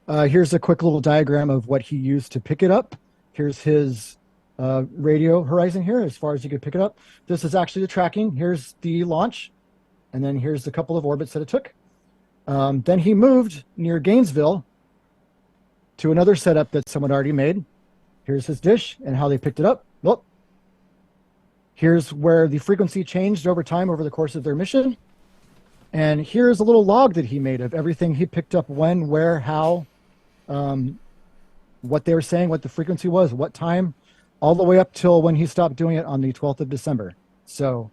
Here's a quick little diagram of what he used to pick it up. Here's his radio horizon here as far as you could pick it up. This is actually the tracking. Here's the launch. And then here's the couple of orbits that it took. Then he moved near Gainesville to another setup that someone already made. Here's his dish and how they picked it up. Well, here's where the frequency changed over time over the course of their mission. And here's a little log that he made of everything he picked up, when, where, how, what they were saying, what the frequency was, what time, all the way up till when he stopped doing it on the 12th of December. So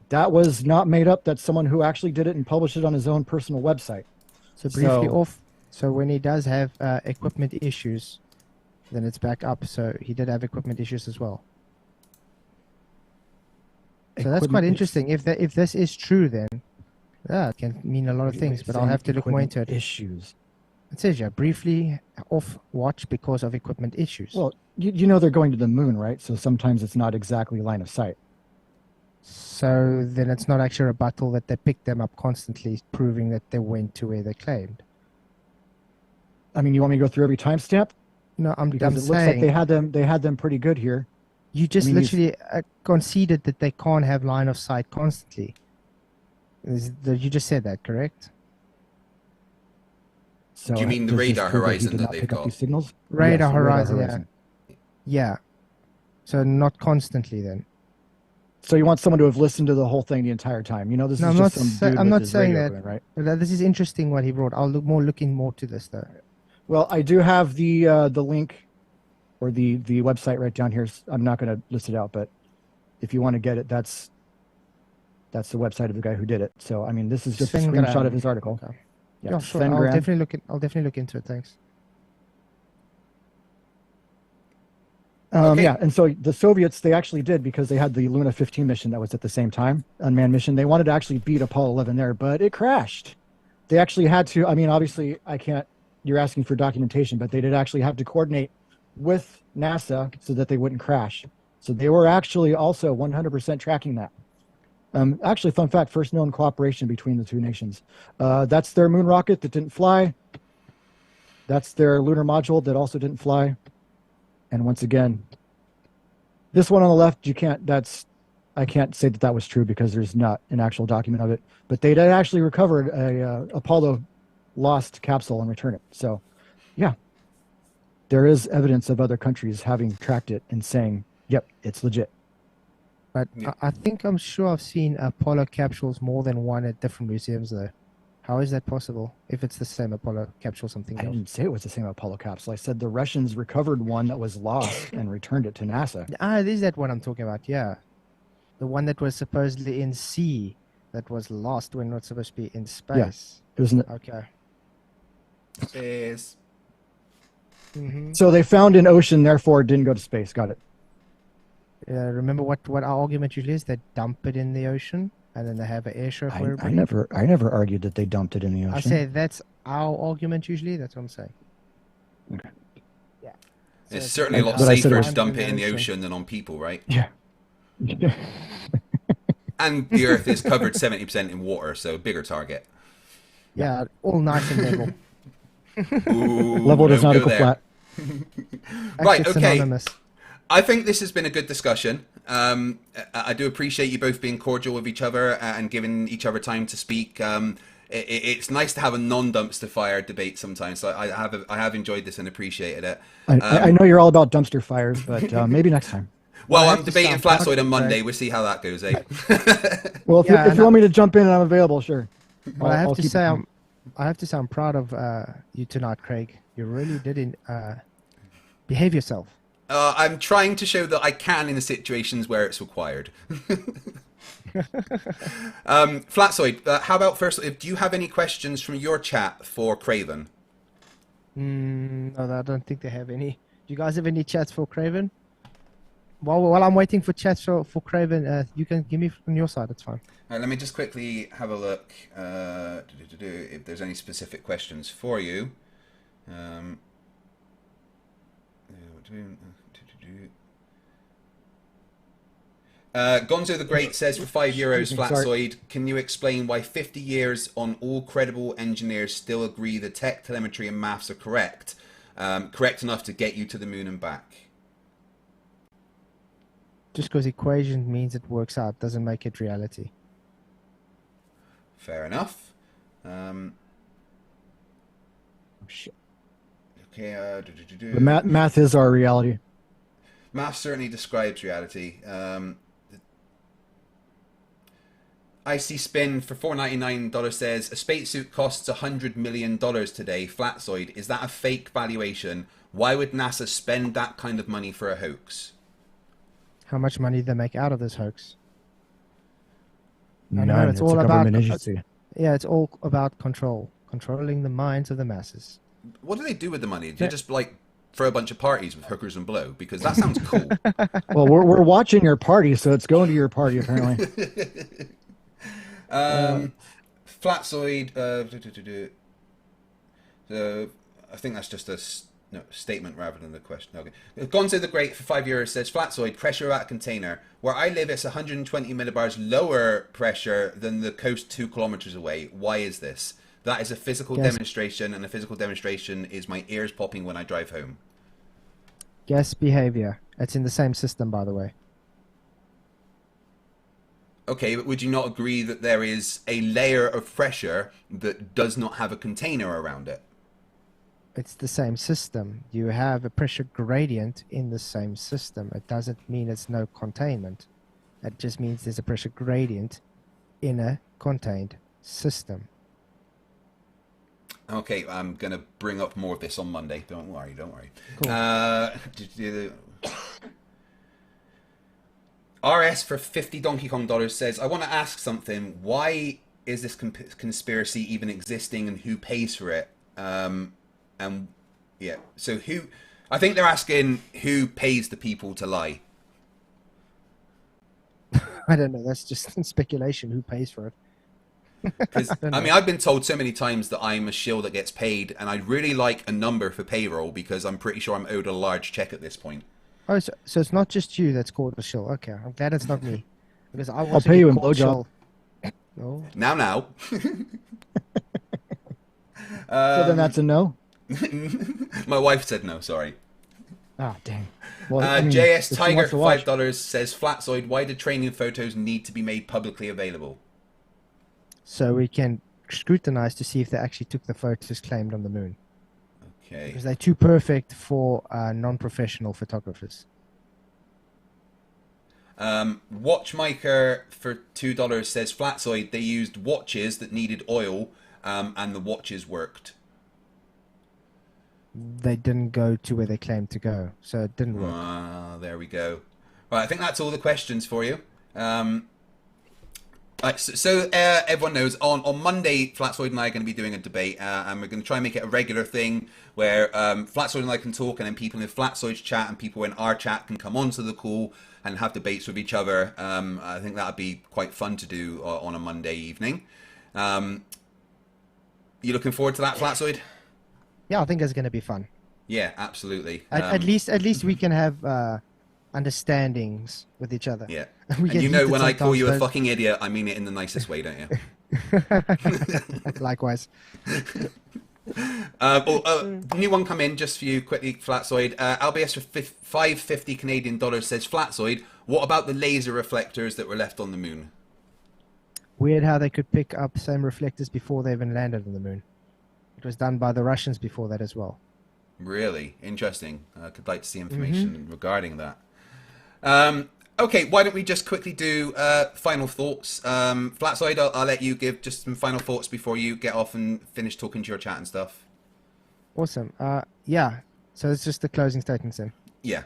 that was not made up. That's someone who actually did it and published it on his own personal website. So briefly off. So when he does have equipment issues, then it's back up. So he did have equipment issues as well. So that's quite interesting. If this is true, then it can mean a lot of things. But I'll have to look more into it. Issues. It says briefly off watch because of equipment issues. Well, you know they're going to the moon, right? So sometimes it's not exactly line of sight. So then it's not actually a rebuttal that they picked them up constantly, proving that they went to where they claimed. I mean, you want me to go through every timestamp? No, I'm Because it saying, looks like they had them pretty good here. You just literally conceded that they can't have line of sight constantly. You just said that, correct? So do you mean the radar horizon that they've got? Signals? Radar Yes, horizon, horizon. Yeah. So not constantly then. So you want someone to have listened to the whole thing the entire time? You know, this is just some dude I'm with not his saying radio that. going, right? But this is interesting what he wrote. I'll looking more to this though. Well, I do have the link or the website right down here. I'm not going to list it out, but if you want to get it, that's the website of the guy who did it. So I mean, this is just a screenshot of his article. Okay. Yeah, Yeah, sure. I'll definitely look into it. Thanks. Okay. Yeah, and so the Soviets, they actually did, because they had the Luna 15 mission that was at the same time, unmanned mission. They wanted to actually beat Apollo 11 there, but it crashed. They actually had to, I mean, obviously I can't, you're asking for documentation, but they did actually have to coordinate with NASA so that they wouldn't crash. So they were actually also 100% tracking that. Actually, fun fact: first known cooperation between the two nations. That's their moon rocket that didn't fly. That's their lunar module that also didn't fly. And once again, this one on the left, I can't say that that was true because there's not an actual document of it. But they did actually recovered a Apollo lost capsule and returned it. So, yeah, there is evidence of other countries having tracked it and saying, "Yep, it's legit." But I think I'm sure I've seen Apollo capsules more than one at different museums, though. How is that possible? If it's the same Apollo capsule, something I else. didn't say it was the same Apollo capsule. I said the Russians recovered one that was lost and returned it to NASA. Is that what I'm talking about? Yeah, the one that was supposedly in sea, that was lost when not supposed to be in space. It was Okay. Space. So they found an ocean, therefore it didn't go to space. Got it. Remember what our argument usually is? They dump it in the ocean, and then they have an air show for everybody. I never argued that they dumped it in the ocean. I say that's our argument usually. That's what I'm saying. Okay. Yeah. It's certainly a lot But I said it safer was- to dump it in the ocean than on people, right? Yeah. And the Earth is covered 70% in water, so bigger target. Yeah, all nice and level. Ooh, Level does don't not go equal there. flat. Right, It's okay. synonymous. I think this has been a good discussion. I do appreciate you both being cordial with each other and giving each other time to speak. It's nice to have a non-dumpster fire debate sometimes. So I have enjoyed this and appreciated it. I know you're all about dumpster fires, but maybe next time. Well, I I'm have to debating sound Flatzoid on proud, Monday. right? We'll see how that goes, eh? Well, if, Yeah, if and you want me to jump in and I'm available, sure. Well, I have to keep say, it I have to say, I'm proud of you tonight, Craig. You really did behave yourself. I'm trying to show that I can in the situations where it's required. Flatzoid, how about first? Do you have any questions from your chat for Craven? No, I don't think they have any. Do you guys have any chats for Craven? While I'm waiting for chats for Craven, you can give me from your side. It's fine. All right, let me just quickly have a look if there's any specific questions for you. Gonzo the Great says for €5, Flatzoid, can you explain why 50 years on all credible engineers still agree the tech, telemetry, and maths are correct? Correct enough to get you to the moon and back? Just because equation means it works out doesn't make it reality. Fair enough. Shit. Okay. The math is our reality. Math certainly describes reality. Icy Spin for $4.99 says a spacesuit costs $100 million today. Flatzoid, is that a fake valuation? Why would NASA spend that kind of money for a hoax? How much money they make out of this hoax? None. know, It's all a government agency. Yeah, it's all about controlling the minds of the masses. What do they do with the money? Do you just like throw a bunch of parties with hookers and blow? Because that sounds cool. Well, we're watching your party, so it's going to your party apparently. Flatzoid. I think that's just a statement rather than a question. Okay. Gonzo the Great for €5 says Flatzoid pressure at container. Where I live, it's 120 millibars lower pressure than the coast 2 kilometers away. Why is this? That is a physical demonstration, and a physical demonstration is my ears popping when I drive home. Gas behavior. It's in the same system, by the way. Okay, but would you not agree that there is a layer of pressure that does not have a container around it? It's the same system. You have a pressure gradient in the same system. It doesn't mean it's no containment. It just means there's a pressure gradient in a contained system. Okay, I'm going to bring up more of this on Monday. Don't worry, don't worry. Cool. RS for $50 Donkey Kong says, I want to ask something. Why is this conspiracy even existing, and who pays for it? And yeah, so who? I think they're asking who pays the people to lie. I don't know. That's just speculation. Who pays for it? Because I mean, I've been told so many times that I'm a shill that gets paid, and I'd really like a number for payroll because I'm pretty sure I'm owed a large check at this point. Oh, so it's not just you that's called a shill. Okay, I'm glad it's not me. Because I I'll also pay get you in called blowjob. Shell. No. Now. So then that's a no. My wife said no, sorry. Ah, dang. Well, I mean, JS if she Tiger wants to watch, $5 says Flatzoid, why do training photos need to be made publicly available? So we can scrutinize to see if they actually took the photos claimed on the moon. Okay. Because they're too perfect for non-professional photographers. Watchmaker for $2 says Flatzoid, they used watches that needed oil, and the watches worked. They didn't go to where they claimed to go, so it didn't work. There we go. Right, I think that's all the questions for you. Right, so everyone knows, on Monday, Flatzoid and I are going to be doing a debate, and we're going to try and make it a regular thing where Flatzoid and I can talk, and then people in Flatzoid's chat and people in our chat can come onto the call and have debates with each other. I think that would be quite fun to do on a Monday evening. You looking forward to that, Flatzoid? Yeah, I think it's going to be fun. Yeah, absolutely. At least we can have understandings with each other. Yeah. We And get you know heated when I call you a sometimes, fucking idiot, I mean it in the nicest way, don't you? but likewise. New one come in just for you quickly, Flatzoid. LBS for $550 Canadian says Flatzoid, what about the laser reflectors that were left on the moon? Weird how they could pick up same reflectors before they even landed on the moon. It was done by the Russians before that as well. Really interesting. I could like to see information regarding that. Okay, why don't we just quickly do final thoughts? Flatzoid, I'll let you give just some final thoughts before you get off and finish talking to your chat and stuff. Awesome. Yeah. So it's just the closing statements then. Yeah.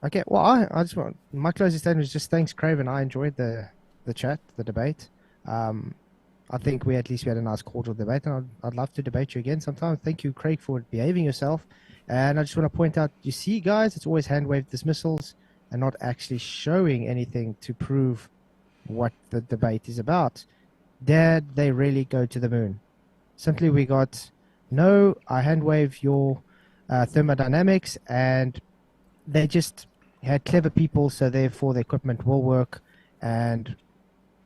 Okay. Well, I just want my closing statement is just thanks, Craven. I enjoyed the chat, the debate. I think we had a nice cordial debate, and I'd love to debate you again sometime. Thank you, Craig, for behaving yourself. And I just want to point out, you see, guys, it's always hand wave dismissals and not actually showing anything to prove what the debate is about. Did they really go to the moon? Simply, we got, no, I hand wave your thermodynamics, and they just had clever people, so therefore the equipment will work. And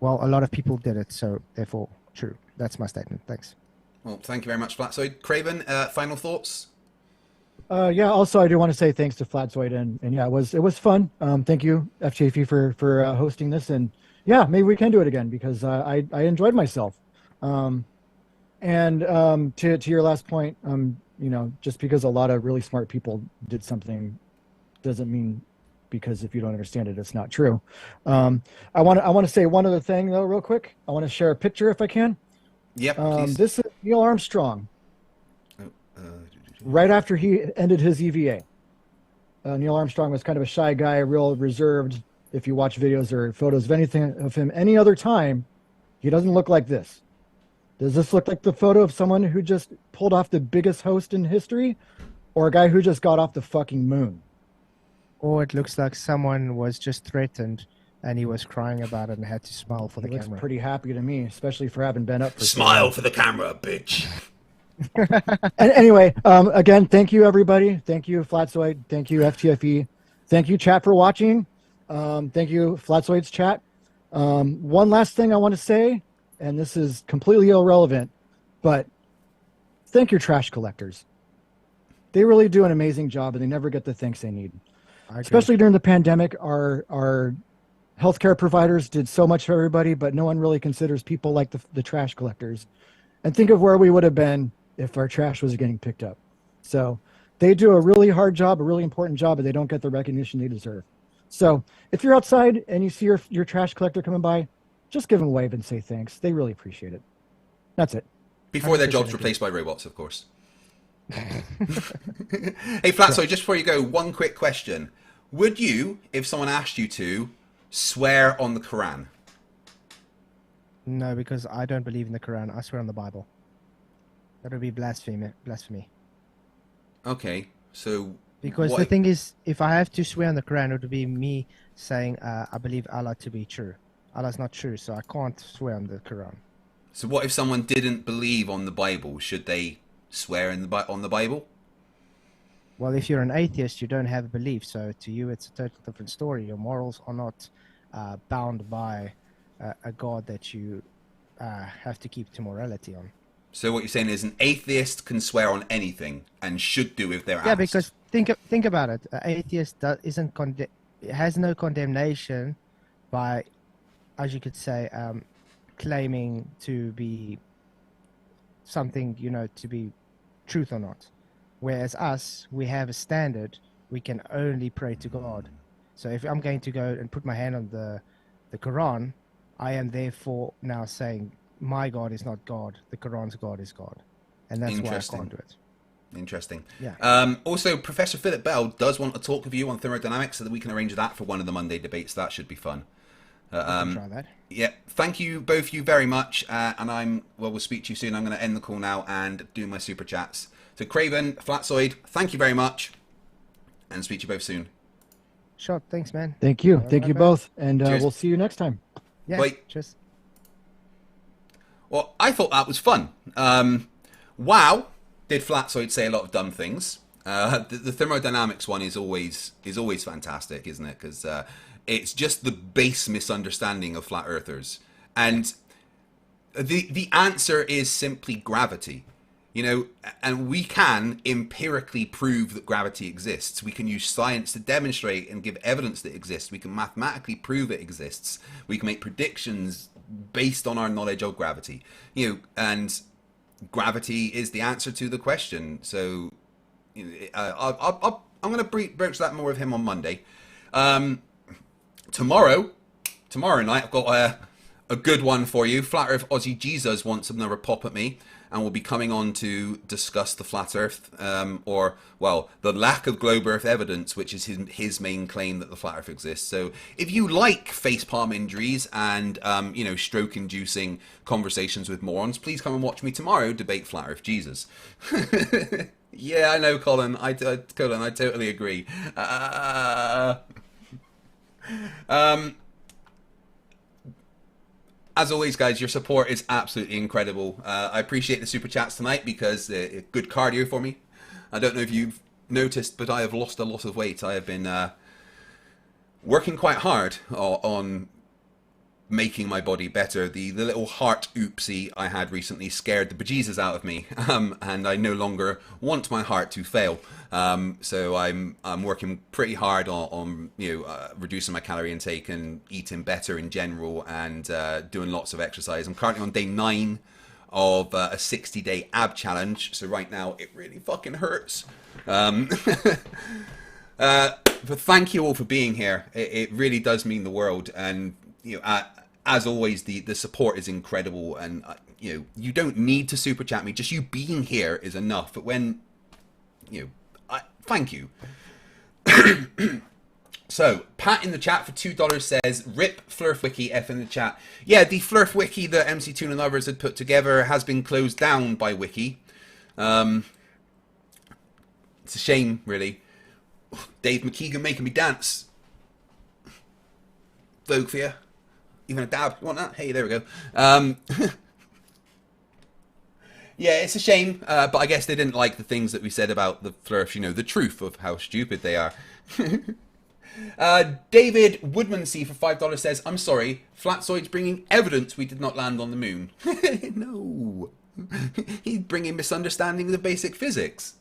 well, a lot of people did it, so therefore, true. That's my statement. Thanks. Well, thank you very much, Flatzoid. Craven, final thoughts? Yeah. Also, I do want to say thanks to Flatzoid, and yeah, it was fun. Thank you, FTFE, for hosting this, and yeah, maybe we can do it again because I enjoyed myself. And to your last point, you know, just because a lot of really smart people did something doesn't mean, because if you don't understand it, it's not true. I want to say one other thing though, real quick. I want to share a picture if I can. Yep, please. This is Neil Armstrong. Right after he ended his EVA. Neil Armstrong was kind of a shy guy, real reserved. If you watch videos or photos of anything of him any other time, he doesn't look like this. Does this look like the photo of someone who just pulled off the biggest host in history, or a guy who just got off the fucking moon? Or it looks like someone was just threatened and he was crying about it and had to smile for the He looks camera. pretty happy to me, especially for having been up for Smile for the camera, bitch. And anyway, again, thank you, everybody. Thank you, Flatzoid. Thank you, FTFE. Thank you, chat, for watching. Thank you, Flatzoid's chat. One last thing I want to say, and this is completely irrelevant, but thank your trash collectors. They really do an amazing job, and they never get the thanks they need. Especially during the pandemic, our healthcare providers did so much for everybody, but no one really considers people like the trash collectors. And think of where we would have been if our trash was getting picked up. So they do a really hard job, a really important job, but they don't get the recognition they deserve. So if you're outside and you see your trash collector coming by, just give them a wave and say thanks. They really appreciate it. That's it. Before their job's replaced by robots, of course. Hey, Flatzoid, just before you go, one quick question. Would you, if someone asked you to, swear on the Quran? No, because I don't believe in the Quran. I swear on the Bible. That would be blasphemy. Okay, so... Because the thing is, if I have to swear on the Quran, it would be me saying, I believe Allah to be true. Allah's not true, so I can't swear on the Quran. So what if someone didn't believe on the Bible? Should they swear on the Bible? Well, if you're an atheist, you don't have a belief, so to you it's a totally different story. Your morals are not bound by a God that you have to keep to morality on. So what you're saying is an atheist can swear on anything and should do if they're asked. Yeah, because think about it. An atheist has no condemnation by, as you could say, claiming to be something, to be truth or not. Whereas us, we have a standard. We can only pray to God. So if I'm going to go and put my hand on the Quran, I am therefore now saying my God is not God. The Quran's God is God. And that's why I can't do it. Interesting. Yeah. Also, Professor Philip Bell does want to talk with you on thermodynamics so that we can arrange that for one of the Monday debates. That should be fun. Try that. Yeah. Thank you, both of you, very much. And we'll speak to you soon. I'm going to end the call now and do my super chats. So, Craven, Flatzoid, thank you very much. And speak to you both soon. Sure. Thanks, man. Thank you. Thank you both. And Cheers. we'll see you next time. Yeah. Bye. Cheers. Well, I thought that was fun. Wow, did Flatzoid say a lot of dumb things. The thermodynamics one is always fantastic, isn't it? Because it's just the base misunderstanding of flat earthers. And the answer is simply gravity. And we can empirically prove that gravity exists. We can use science to demonstrate and give evidence that it exists. We can mathematically prove it exists. We can make predictions based on our knowledge of gravity. And gravity is the answer to the question. So I'm going to broach that more with him on Monday. Tomorrow night, I've got a good one for you. Flat Earth Aussie Jesus wants another pop at me, and we'll be coming on to discuss the flat Earth, the lack of globe Earth evidence, which is his main claim that the flat Earth exists. So if you like facepalm injuries and stroke-inducing conversations with morons, please come and watch me tomorrow debate Flat Earth Jesus. Yeah, I know, Colin. I totally agree. As always, guys, your support is absolutely incredible. I appreciate the super chats tonight because good cardio for me. I don't know if you've noticed, but I have lost a lot of weight. I have been working quite hard on making my body better. The little heart oopsie I had recently scared the bejesus out of me, and I no longer want my heart to fail. So I'm working pretty hard on reducing my calorie intake and eating better in general, and doing lots of exercise. I'm currently on day 9 of a 60-day ab challenge. So right now it really fucking hurts. But thank you all for being here. It really does mean the world, and as always, the support is incredible, and you don't need to super chat me. Just you being here is enough. But when thank you. So Pat in the chat for $2 says, "Rip Flerf Wiki F in the chat." Yeah, the Flerf Wiki that MC Toon and others had put together has been closed down by Wiki. It's a shame, really. Dave McKeegan making me dance. Vogue for you. Even a dab. You want that? Hey, there we go. Yeah, it's a shame, but I guess they didn't like the things that we said about the Flerfs, the truth of how stupid they are. David Woodmansey for $5 says, "I'm sorry, Flatzoid's bringing evidence we did not land on the moon." No. He's bringing misunderstandings of basic physics.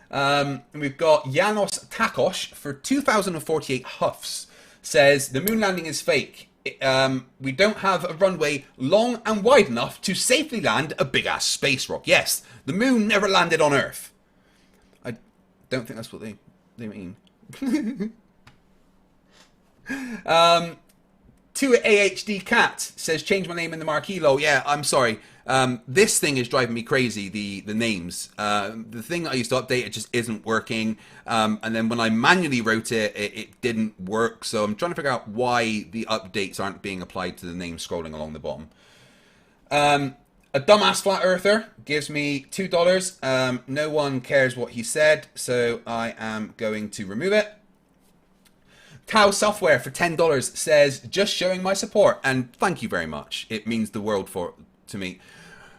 We've got Janos Takosh for 2,048 huffs. Says, "The moon landing is fake. We don't have a runway long and wide enough to safely land a big-ass space rock." Yes, the moon never landed on Earth. I don't think that's what they mean. To AHD Cat says, "Change my name in the marquee, lol." Yeah, I'm sorry. This thing is driving me crazy, the names. The thing that I used to update, it just isn't working. And then when I manually wrote it, it didn't work. So I'm trying to figure out why the updates aren't being applied to the name scrolling along the bottom. A dumbass flat earther gives me $2. No one cares what he said, so I am going to remove it. Tau Software for $10 says, "Just showing my support," and thank you very much. It means the world to me.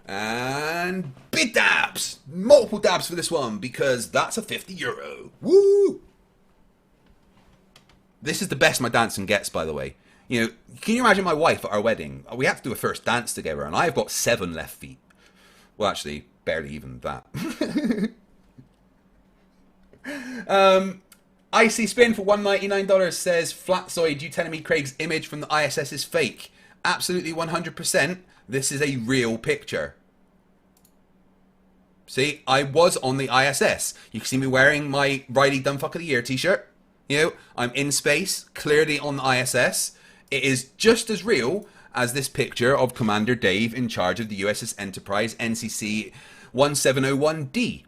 And big dabs, multiple dabs for this one because that's a €50. Woo! This is the best my dancing gets, by the way. You know, can you imagine my wife at our wedding? We had to do a first dance together, and I've got 7 left feet. Well, actually, barely even that. Icy Spin for $199 says, Flatzoid, you telling me Craig's image from the ISS is fake? Absolutely 100%. This is a real picture. See, I was on the ISS. You can see me wearing my Riley Dumbfuck of the Year t-shirt. You know, I'm in space, clearly on the ISS. It is just as real as this picture of Commander Dave in charge of the USS Enterprise NCC 1701D.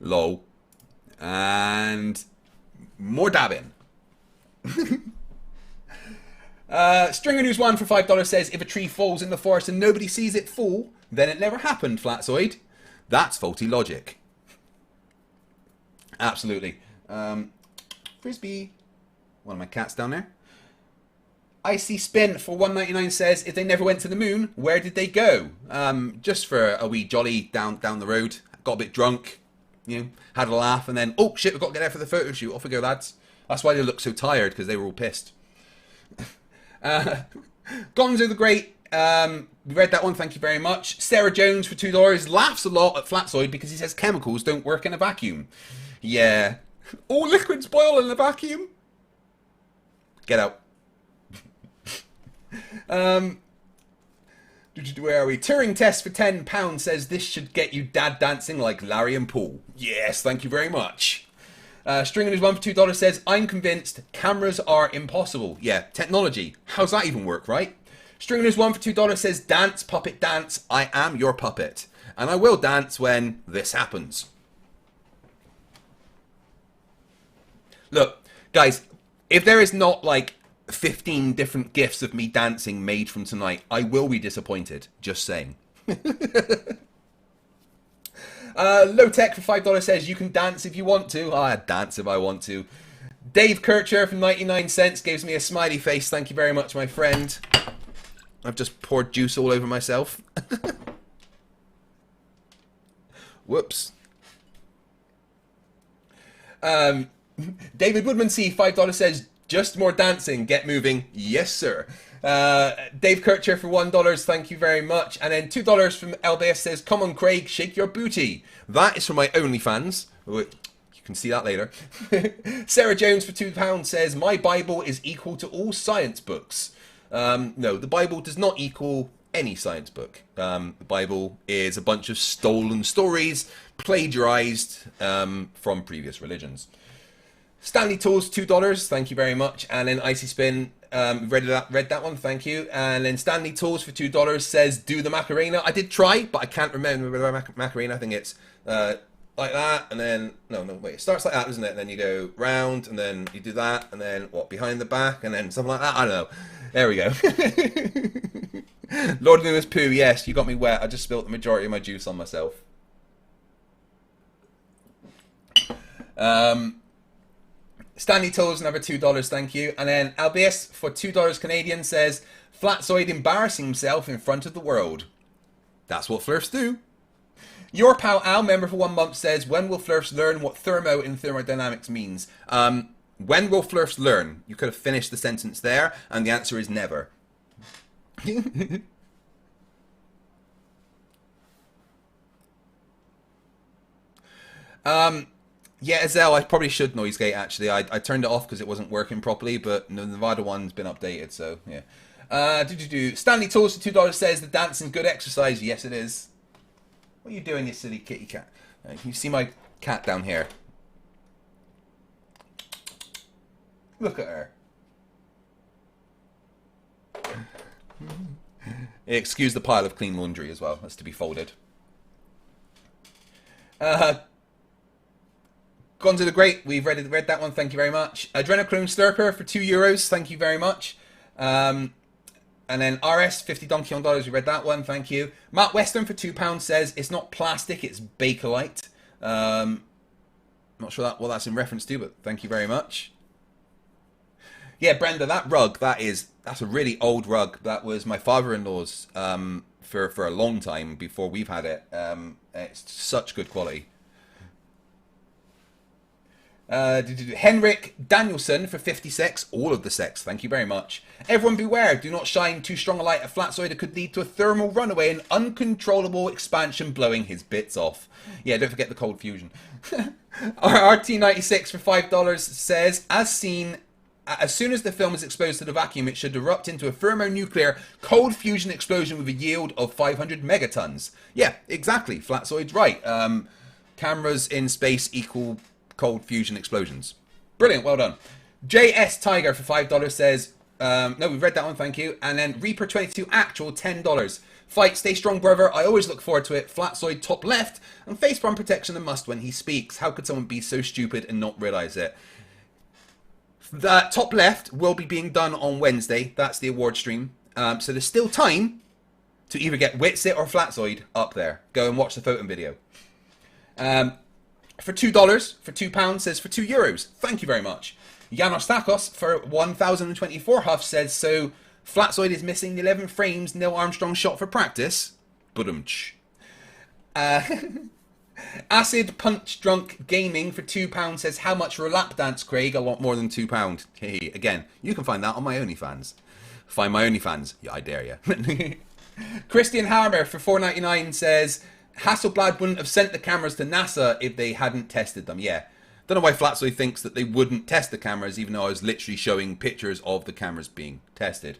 Lol. And more dabbing. Stringer News 1 for $5 says, if a tree falls in the forest and nobody sees it fall, then it never happened, Flatzoid. That's faulty logic. Absolutely. Frisbee. One of my cats down there. Icy Spin for $1.99 says, if they never went to the moon, where did they go? Just for a wee jolly down the road. Got a bit drunk. You know, had a laugh, and then, oh shit, we've got to get there for the photo shoot. Off we go, lads. That's why they look so tired, because they were all pissed. Gonzo the Great, we read that one, thank you very much. Sarah Jones for $2 laughs a lot at Flatzoid because he says chemicals don't work in a vacuum. Yeah. All liquids boil in a vacuum. Get out. Where are we? Turing Test for £10 says, this should get you dad dancing like Larry and Paul. Yes, thank you very much. Stringer News 1 for $2 says, I'm convinced cameras are impossible. Yeah, technology. How's that even work, right? Stringer News 1 for $2 says, dance, puppet, dance. I am your puppet. And I will dance when this happens. Look, guys, if there is not like 15 different gifs of me dancing made from tonight, I will be disappointed. Just saying. Low Tech for $5 says, you can dance if you want to. I dance if I want to. Dave Kircher for 99 cents gives me a smiley face. Thank you very much, my friend. I've just poured juice all over myself. Whoops. David Woodman C, $5 says, just more dancing, get moving. Yes, sir. Dave Kircher for $1, thank you very much. And then $2 from LBS says, come on, Craig, shake your booty. That is from my OnlyFans. You can see that later. Sarah Jones for £2 says, my Bible is equal to all science books. No, the Bible does not equal any science book. The Bible is a bunch of stolen stories, plagiarized from previous religions. Stanley Tools, $2, thank you very much. And then Icy Spin, read that one, thank you. And then Stanley Tools for $2 says, do the Macarena. I did try, but I can't remember the Macarena. I think it's like that, and then, no, wait, it starts like that, doesn't it? And then you go round, and then you do that, and then, what, behind the back, and then something like that? I don't know. There we go. Lord Lewis Pooh, yes, you got me wet. I just spilt the majority of my juice on myself. Stanley Tools, another $2, thank you. And then LBS for $2 Canadian says, Flatzoid embarrassing himself in front of the world. That's what Flerfs do. Your pal Al, member for 1 month, says, when will Flerfs learn what thermo in thermodynamics means? When will Flerfs learn? You could have finished the sentence there, and the answer is never. Yeah, Azelle, I probably should noise gate, actually. I turned it off because it wasn't working properly, but the Nevada one's been updated, so, yeah. Stanley Tools for $2 says, the dancing good exercise. Yes, it is. What are you doing, you silly kitty cat? Can you see my cat down here? Look at her. Excuse the pile of clean laundry as well. That's to be folded. Gonzo the Great, we've read that one. Thank you very much. Adrenochrome Slurper for €2. Thank you very much. And then RS, 50 Donkey Kong dollars. We read that one. Thank you. Matt Weston for £2 says, it's not plastic, it's Bakelite. Not sure what that's in reference to, but thank you very much. Yeah, Brenda, that rug, that's a really old rug. That was my father-in-law's for a long time before we've had it. It's such good quality. Henrik Danielson for 56. All of the sex. Thank you very much. Everyone beware. Do not shine too strong a light at Flatzoid. It could lead to a thermal runaway and uncontrollable expansion blowing his bits off. Yeah, don't forget the cold fusion. Our RT96 for $5 says, as seen, as soon as the film is exposed to the vacuum, it should erupt into a thermonuclear cold fusion explosion with a yield of 500 megatons. Yeah, exactly. Flatzoid's right. Cameras in space equal cold fusion explosions. Brilliant, well done. JS Tiger for $5 says, no, we've read that one, thank you. And then Reaper22 Actual, $10. Fight, stay strong, brother. I always look forward to it. Flatzoid top left, and Facepalm protection a must when he speaks. How could someone be so stupid and not realise it? The top left will be being done on Wednesday. That's the award stream. So there's still time to either get Witsit or Flatzoid up there. Go and watch the photo and video. For $2, for £2 says for €2. Thank you very much. Janos Stakos for 1,024 huffs says, so Flatzoid is missing the 11 frames Neil Armstrong shot for practice. Budumch. Acid Punch Drunk Gaming for £2 says, how much for a lap dance, Craig? A lot more than £2. Hey, again, you can find that on my OnlyFans. Find my OnlyFans. Yeah, I dare you. Christian Harmer for $4.99 says, Hasselblad wouldn't have sent the cameras to NASA if they hadn't tested them. Yeah. Don't know why Flatzoid thinks that they wouldn't test the cameras, even though I was literally showing pictures of the cameras being tested.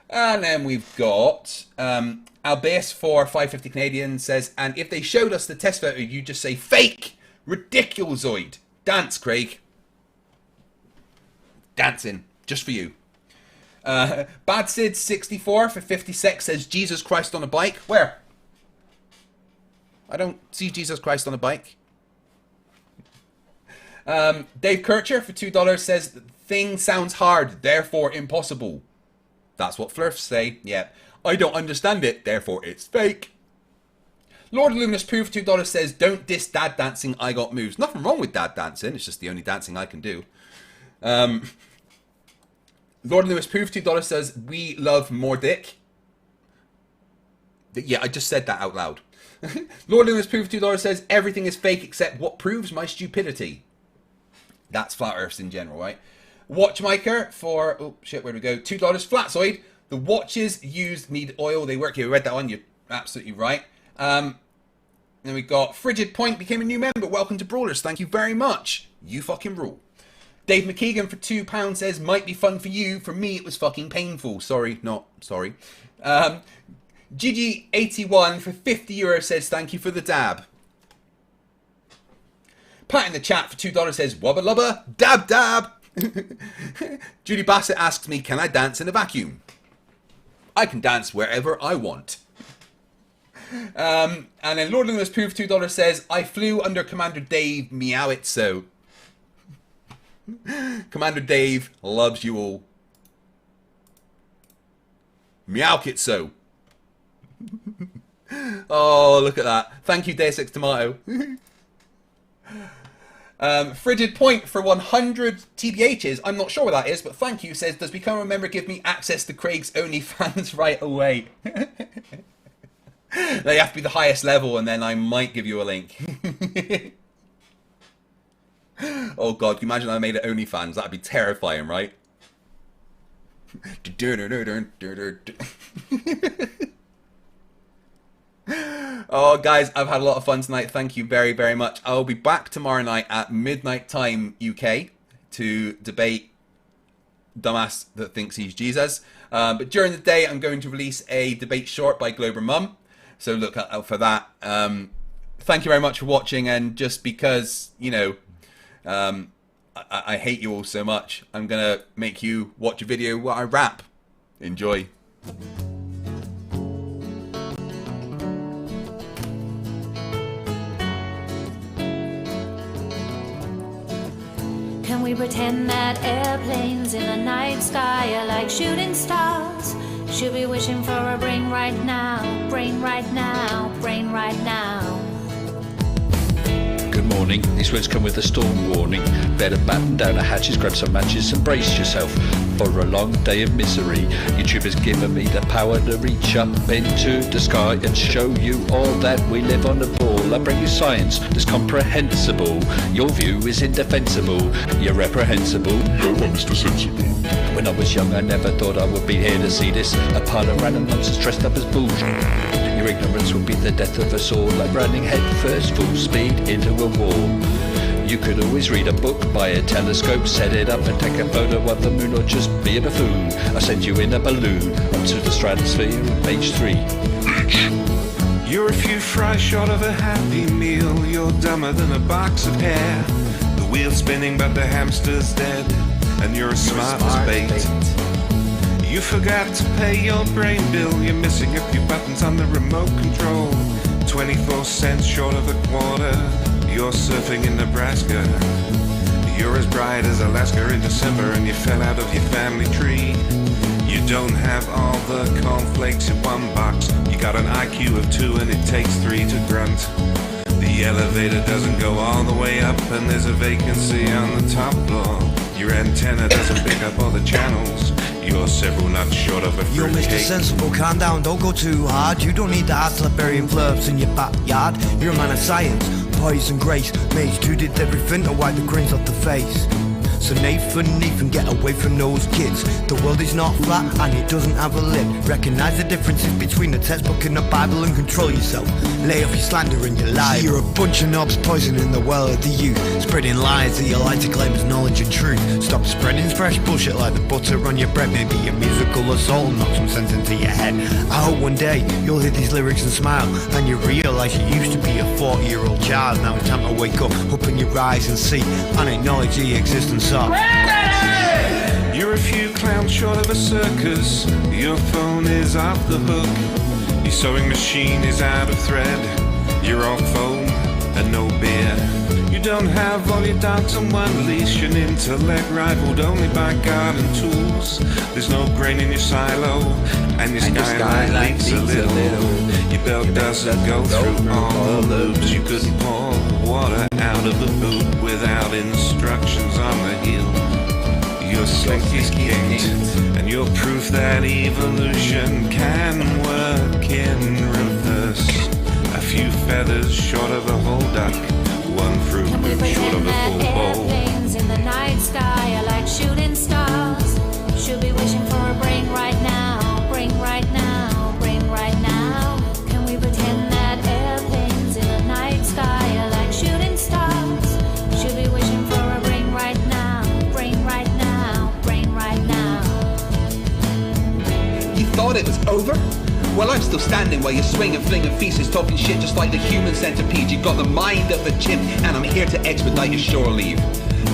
And then we've got Albeus for 550 Canadian says, and if they showed us the test photo, you just say fake, ridiculozoid. Dance, Craig. Dancing, just for you. Bad Sid 64 for 56 says, Jesus Christ on a bike. Where? I don't see Jesus Christ on a bike. Dave Kircher for $2 says, thing sounds hard, therefore impossible. That's what Flerfs say. Yeah. I don't understand it, therefore it's fake. Lord Luminous Poo for $2 says, don't diss dad dancing, I got moves. Nothing wrong with dad dancing, it's just the only dancing I can do. Lord Lewis Poo for $2 says, we love Moordik. Yeah, I just said that out loud. Lord Lewis Poo for $2 says, everything is fake except what proves my stupidity. That's Flat Earths in general, right? Watchmaker for, oh shit, where do we go? $2 Flatzoid. The watches used need oil. They work here. We read that one. You're absolutely right. Then we got Frigid Point became a new member. Welcome to Brawlers. Thank you very much. You fucking rule. Dave McKeegan for £2 says, might be fun for you. For me, it was fucking painful. Sorry, not sorry. Gigi81 for €50 says, thank you for the dab. Pat in the chat for $2 says, wubba lubba, dab dab. Judy Bassett asks me, can I dance in a vacuum? I can dance wherever I want. And then Lord Luminous Poo for $2 says, I flew under Commander Dave, meow it so. Commander Dave loves you all. Meow it so. Oh, look at that. Thank you, Deus Ex Tomato. Frigid Point for 100 TBHs. I'm not sure what that is, but thank you. Says, does become a member give me access to Craig's OnlyFans right away? They have to be the highest level, and then I might give you a link. Oh god, can you imagine I made it OnlyFans? That'd be terrifying, right? Oh, guys, I've had a lot of fun tonight. Thank you very, very much. I'll be back tomorrow night at midnight time UK to debate dumbass that thinks he's Jesus. But during the day, I'm going to release a debate short by Glober Mum. So look out for that. Thank you very much for watching. And just because, you know, I hate you all so much, I'm going to make you watch a video where I rap. Enjoy. Can we pretend that airplanes in the night sky are like shooting stars? Should be wishing for a brain right now, brain right now, brain right now. Good morning. morning. These words come with a storm warning. Better batten down the hatches, grab some matches and brace yourself for a long day of misery. YouTube has given me the power to reach up into the sky and show you all that we live on the ball. I bring you science that's comprehensible. Your view is indefensible. You're reprehensible. No one is too sensible. When I was young, I never thought I would be here to see this. A pile of random nonsense dressed up as bullshit. Your ignorance will be the death of us all, like running head first full speed into a wall. You could always read a book, buy a telescope, set it up and take a photo of the moon, or just be a buffoon. I send you in a balloon up to the stratosphere, page 3. You're a few fries short of a happy meal. You're dumber than a box of hair. The wheel's spinning but the hamster's dead, and you're as smart as bait. You forgot to pay your brain bill. You're missing a few buttons on the remote control. 24 cents short of a quarter. You're surfing in Nebraska. You're as bright as Alaska in December, and you fell out of your family tree. You don't have all the cornflakes in one box. You got an IQ of 2 and it takes 3 to grunt. The elevator doesn't go all the way up, and there's a vacancy on the top floor. Your antenna doesn't pick up all the channels. You're several nuts short of a You're Mr. fruitcake. Sensible, calm down, don't go too hard. You don't need to ask like burying Flerfs in your backyard. You're a man of science, poise and grace. Mage 2 did everything to wipe the grins off the face. So Nathan, get away from those kids. The world is not flat and it doesn't have a lid. Recognize the differences between the textbook and the Bible and control yourself. Lay off your slander and your lies. You're a bunch of knobs poisoning the well of the youth, spreading lies that you like to claim as knowledge and truth. Stop spreading fresh bullshit like the butter on your bread. Maybe your musical assault knock some sense into your head. I hope one day you'll hear these lyrics and smile, and you realise you used to be a 40-year-old child. Now it's time to wake up, open your eyes and see, and acknowledge the existence of. You're a few clowns short of a circus. Your phone is off the hook. Your sewing machine is out of thread. You're all foam and no beer. You don't have all your dogs on one leash. An intellect rivaled only by garden tools. There's no grain in your silo, and your skyline leaks a little. Your belt doesn't go through all the loops. You couldn't pour water out of a boot without instructions on the heel. Your slick is kinked, and you're proof that evolution can work in reverse. A few feathers short of a whole duck, one fruit Can we loop short of pretend a that full bowl. airplanes in the night sky are like shooting stars? Should be wishing for a brain right now, brain right now, brain right now. Can we pretend that airplanes in the night sky are like shooting stars? Should be wishing for a brain right now, brain right now, brain right now. You thought it was over? Well, I'm still standing while you're swinging, flinging feces, talking shit just like the human centipede. You've got the mind of a chimp, and I'm here to expedite your shore leave.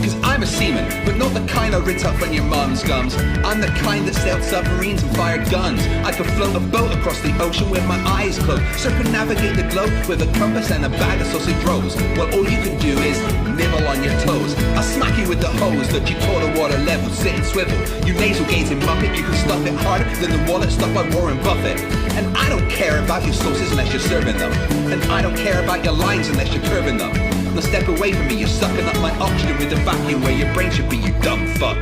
Cause I'm a seaman, but not the kind I rinse up from your mum's gums. I'm the kind that sailed submarines and fired guns. I could float a boat across the ocean with my eyes closed, circumnavigate the globe with a compass and a bag of sausage rolls. Well, all you can do is nibble on your toes. I'll smack you with the hose that you taught at water level. Sit and swivel, you nasal gazing muppet. You can stuff it harder than the wallet stuffed by Warren Buffett. And I don't care about your sauces unless you're serving them, and I don't care about your lines unless you're curving them. Now step away from me, you're sucking up my oxygen with the vacuum where your brain should be, you dumb fuck.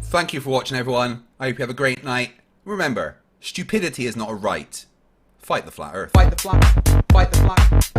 Thank you for watching, everyone. I hope you have a great night. Remember, stupidity is not a right. Fight the flat earth. Fight the flat. Fight the flat.